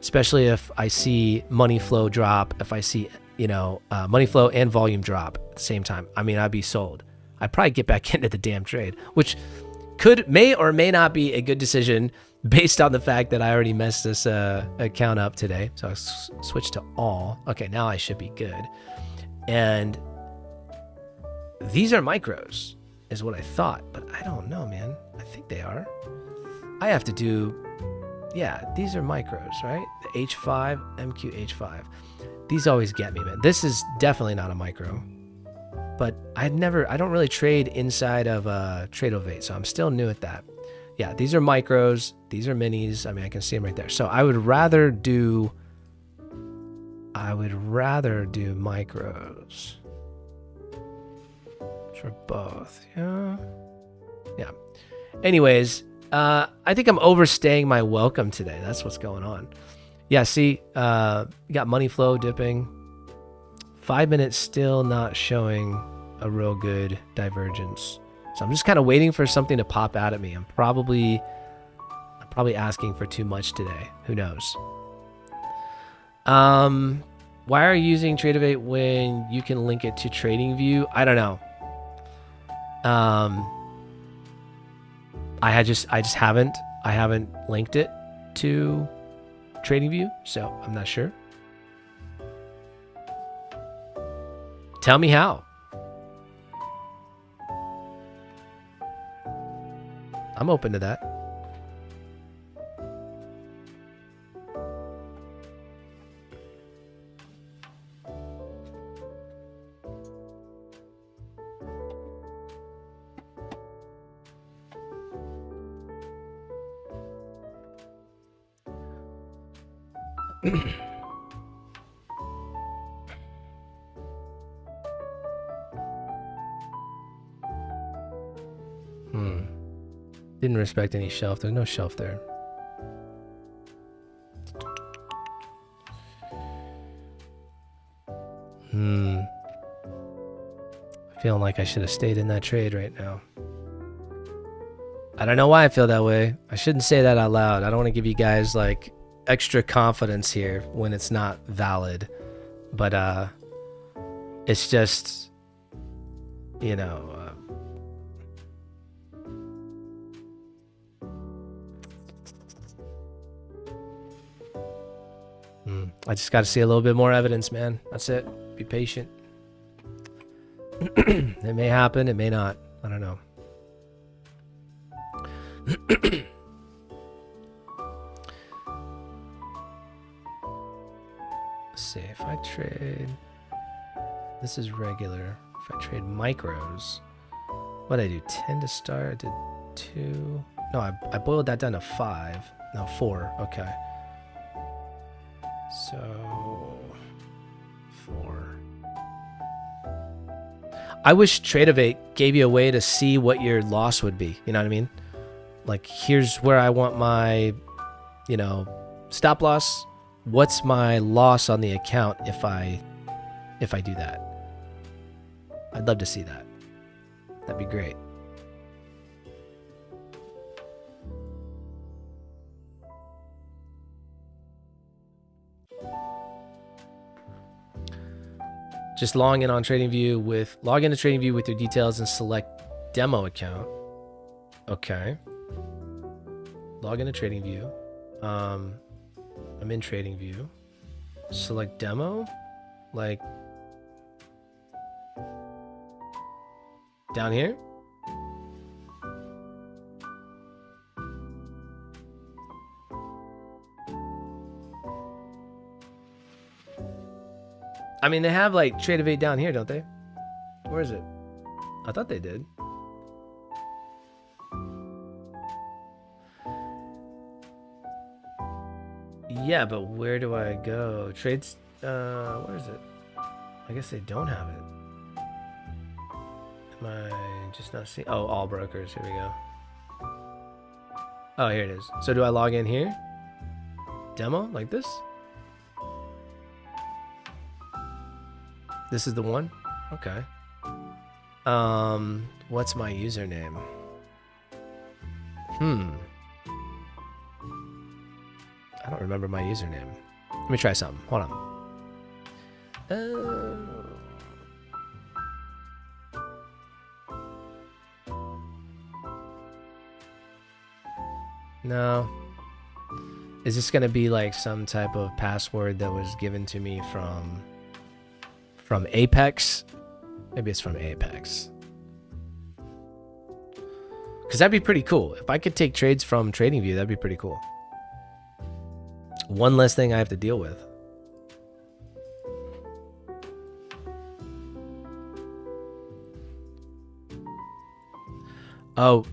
Especially if I see money flow drop, if I see, you know, money flow and volume drop at the same time. I mean, I'd be sold. I'd probably get back into the damn trade, which may or may not be a good decision based on the fact that I already messed this account up today. So I switched to all. Okay, now I should be good. And these are micros, is what I thought, but I don't know, man. I think they are. I have to do, yeah, these are micros, right? The H5, MQH5. These always get me, man. This is definitely not a micro, but I don't really trade inside of Tradovate, so I'm still new at that. Yeah, these are micros. These are minis. I mean, I can see them right there. So I would rather do micros for both. Yeah. Anyways, I think I'm overstaying my welcome today. That's what's going on. Yeah, see, you got money flow dipping. 5 minutes still not showing a real good divergence. So I'm just kind of waiting for something to pop out at me. I'm probably asking for too much today. Who knows? Why are you using Tradovate when you can link it to TradingView? I don't know. I just haven't linked it to TradingView, so I'm not sure. Tell me how. I'm open to that. Didn't respect any shelf. There's no shelf there. Feeling like I should have stayed in that trade right now. I don't know why I feel that way. I shouldn't say that out loud. I don't want to give you guys like extra confidence here when it's not valid. But it's just, you know, I just got to see a little bit more evidence, man. That's it. Be patient. It may happen. It may not. I don't know. Let's see. If I trade... This is regular. If I trade micros... What did I do? 10 to start? I did 2... No, I boiled that down to 5. No, 4. Okay. So... 4... I wish Tradeovate gave you a way to see what your loss would be. You know what I mean? Like, here's where I want my, you know, stop loss. What's my loss on the account if I do that? I'd love to see that. That'd be great. Just log into TradingView with your details and select demo account. Okay. Log into TradingView. I'm in TradingView. Select demo. Like down here. I mean, they have like Tradeovate down here, don't they? Where is it? I thought they did. Yeah, but where do I go? Trades, where is it? I guess they don't have it. Am I just not seeing? Oh, all brokers. Here we go. Oh, here it is. So do I log in here? Demo like this? This is the one? Okay. What's my username? I don't remember my username. Let me try something. Hold on. No. Is this gonna be like some type of password that was given to me from Apex? Maybe it's from Apex. Because that'd be pretty cool. If I could take trades from TradingView, that'd be pretty cool. One less thing I have to deal with. Oh,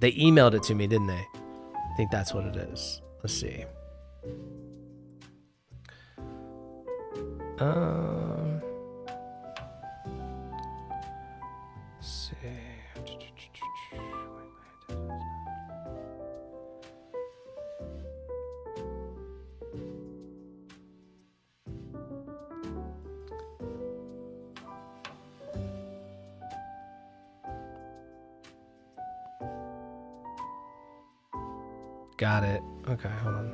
they emailed it to me, didn't they? I think that's what it is. Let's see. Let's see. Got it. Okay, hold on.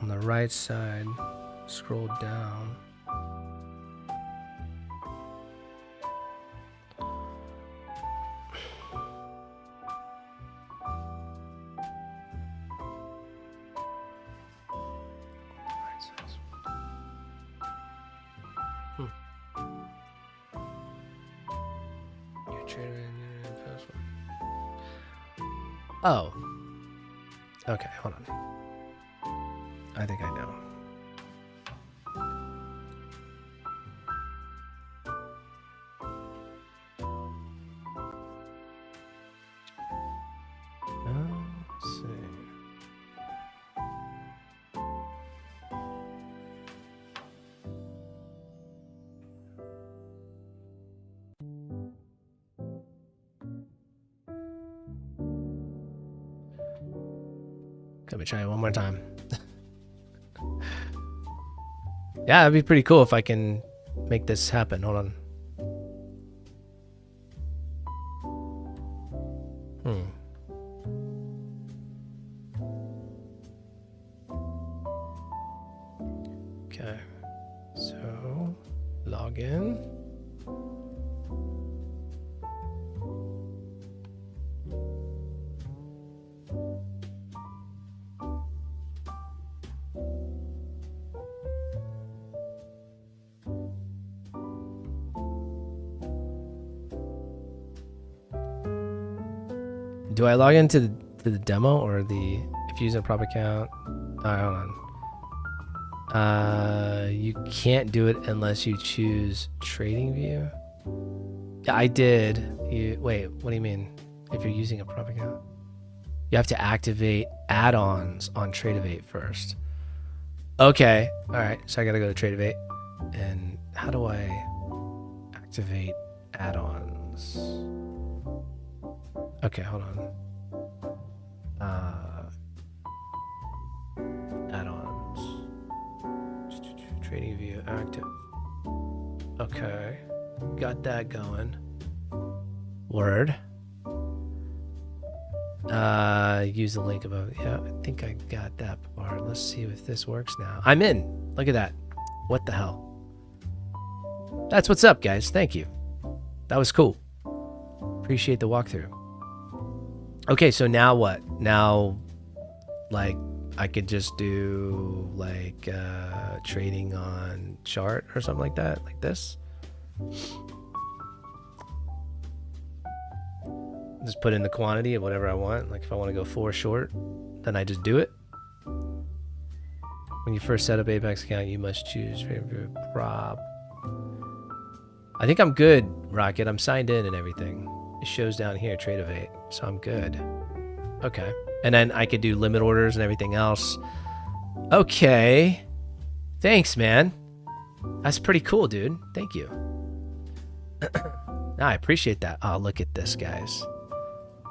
On the right side, scroll down. Oh. Okay, hold on. I think I know. Let's see. Let me try it one more time. Yeah, it'd be pretty cool if I can make this happen. Hold on. Okay. So, log in. Do I log into the demo or the if using a prop account? Alright, hold on. You can't do it unless you choose trading view. Yeah, I did. Wait, what do you mean? If you're using a prop account, you have to activate add-ons on Tradeovate first. Okay, all right. So I gotta go to Tradeovate, and how do I activate add-ons? Okay, hold on. Add-ons. Trading view active. Okay, got that going. Word. Use the link above. Yeah, I think I got that part. Let's see if this works now. I'm in. Look at that. What the hell? That's what's up, guys. Thank you. That was cool. Appreciate the walkthrough. Okay, so now what? Now, like, I could just do, like, trading on chart or something like that, like this. Just put in the quantity of whatever I want. Like, if I want to go 4 short, then I just do it. When you first set up Apex account, you must choose prop. I think I'm good, Rocket. I'm signed in and everything. It shows down here, Tradeovate, so I'm good. Okay. And then I could do limit orders and everything else. Okay. Thanks, man. That's pretty cool, dude. Thank you. I appreciate that. Oh, look at this, guys.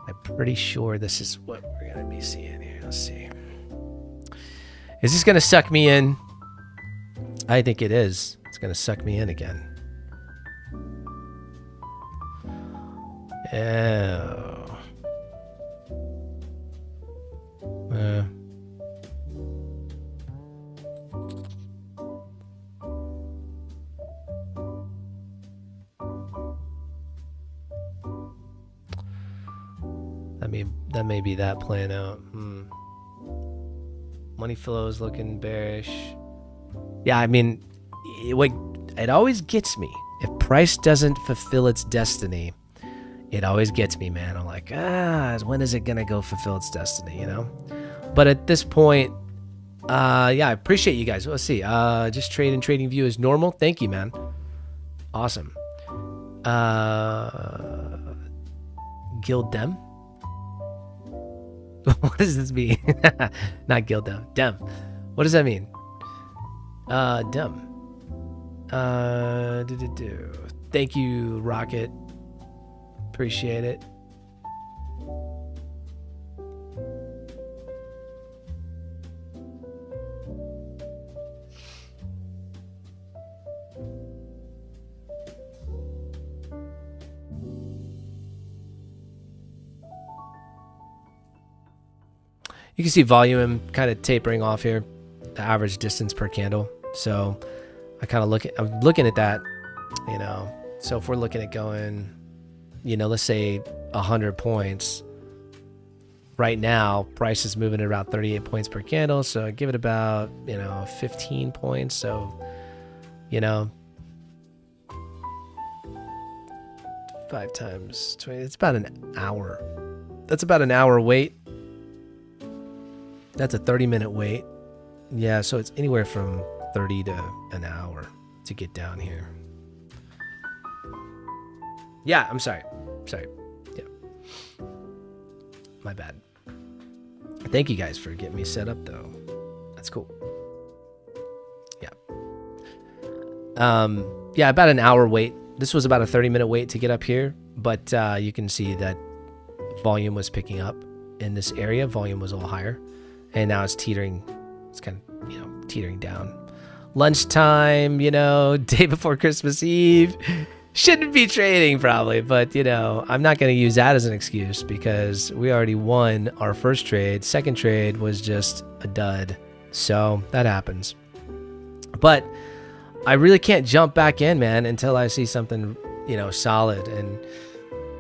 I'm pretty sure this is what we're going to be seeing here. Let's see. Is this going to suck me in? I think it is. It's going to suck me in again. Oh. That may be that playing out. Money flow is looking bearish. Yeah, I mean, it always gets me. If price doesn't fulfill its destiny, it always gets me, man. I'm like, when is it gonna go fulfill its destiny, you know? But at this point, yeah, I appreciate you guys. Let's see. Just trade and trading view is normal. Thank you, man. Awesome. Guild dem. What does this mean? Not guild dem. Dem. What does that mean? Dem. Thank you, Rocket. Appreciate it. You can see volume kind of tapering off here, the average distance per candle. So I kind of I'm looking at that, you know. So if we're looking at going, you know, let's say 100 points. Right now, price is moving at about 38 points per candle. So I give it about, you know, 15 points. So, you know, 5 times 20, it's about an hour. That's about an hour wait. That's a 30-minute wait. Yeah, so it's anywhere from 30 to an hour to get down here. Yeah, I'm sorry. Sorry. Yeah. My bad. Thank you guys for getting me set up, though. That's cool. Yeah. Yeah, about an hour wait. This was about a 30-minute wait to get up here, but you can see that volume was picking up in this area. Volume was all higher. and now it's teetering. It's kind of, you know, teetering down. Lunchtime, you know, day before Christmas Eve. Shouldn't be trading probably, but you know, I'm not going to use that as an excuse because we already won our first trade. Second trade was just a dud. So that happens. But I really can't jump back in, man, until I see something, you know, solid. And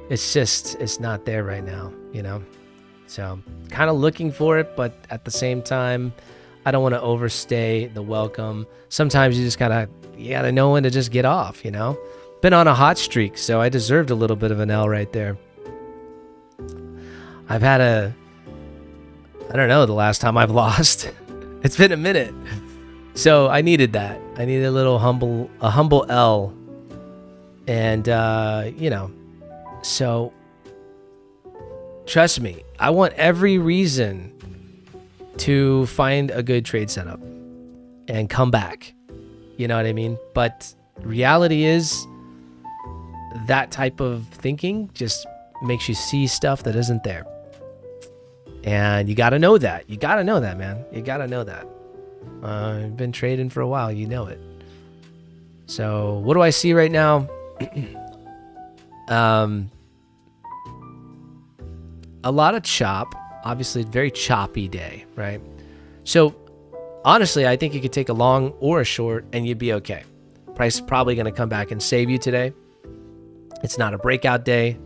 it's not there right now, you know? So kind of looking for it, but at the same time, I don't want to overstay the welcome. Sometimes you gotta know when to just get off, you know? Been on a hot streak, so I deserved a little bit of an L right there. I've had I don't know the last time I've lost. It's been a minute. So I needed that. I needed a humble L. And, you know, so trust me, I want every reason to find a good trade setup and come back. You know what I mean? But reality is that type of thinking just makes you see stuff that isn't there. And you got to know that. You got to know that, man. You got to know that. I've been trading for a while. You know it. So what do I see right now? A lot of chop. Obviously, very choppy day, right? So honestly, I think you could take a long or a short and you'd be okay. Price is probably going to come back and save you today. It's not a breakout day.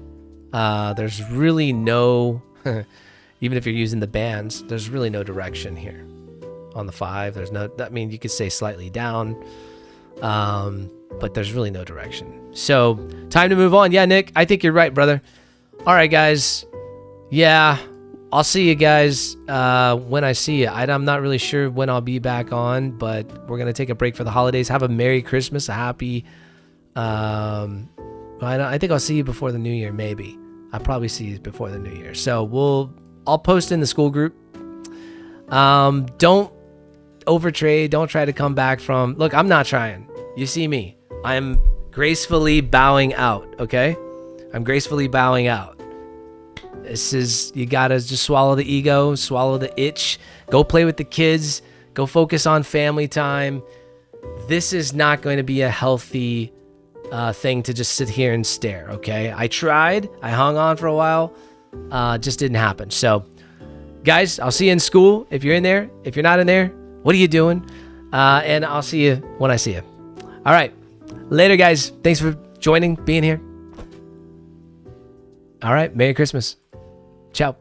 There's really no, even if you're using the bands, there's really no direction here on the 5. There's no, I mean, you could say slightly down, but there's really no direction. So time to move on. Yeah, Nick, I think you're right, brother. All right, guys. Yeah, I'll see you guys when I see you. I'm not really sure when I'll be back on, but we're going to take a break for the holidays. Have a Merry Christmas, a happy... I think I'll see you before the New Year, maybe. I'll probably see you before the New Year. So I'll post in the Skool group. Don't overtrade. Don't try to come back from... Look, I'm not trying. You see me. I'm gracefully bowing out, okay? I'm gracefully bowing out. This is, you gotta just swallow the ego, swallow the itch, go play with the kids, go focus on family time. This is not going to be a healthy thing to just sit here and stare, okay? I tried, I hung on for a while, just didn't happen. So, guys, I'll see you in Skool if you're in there. If you're not in there, what are you doing? And I'll see you when I see you. All right, later, guys. Thanks for joining, being here. All right, Merry Christmas. Ciao.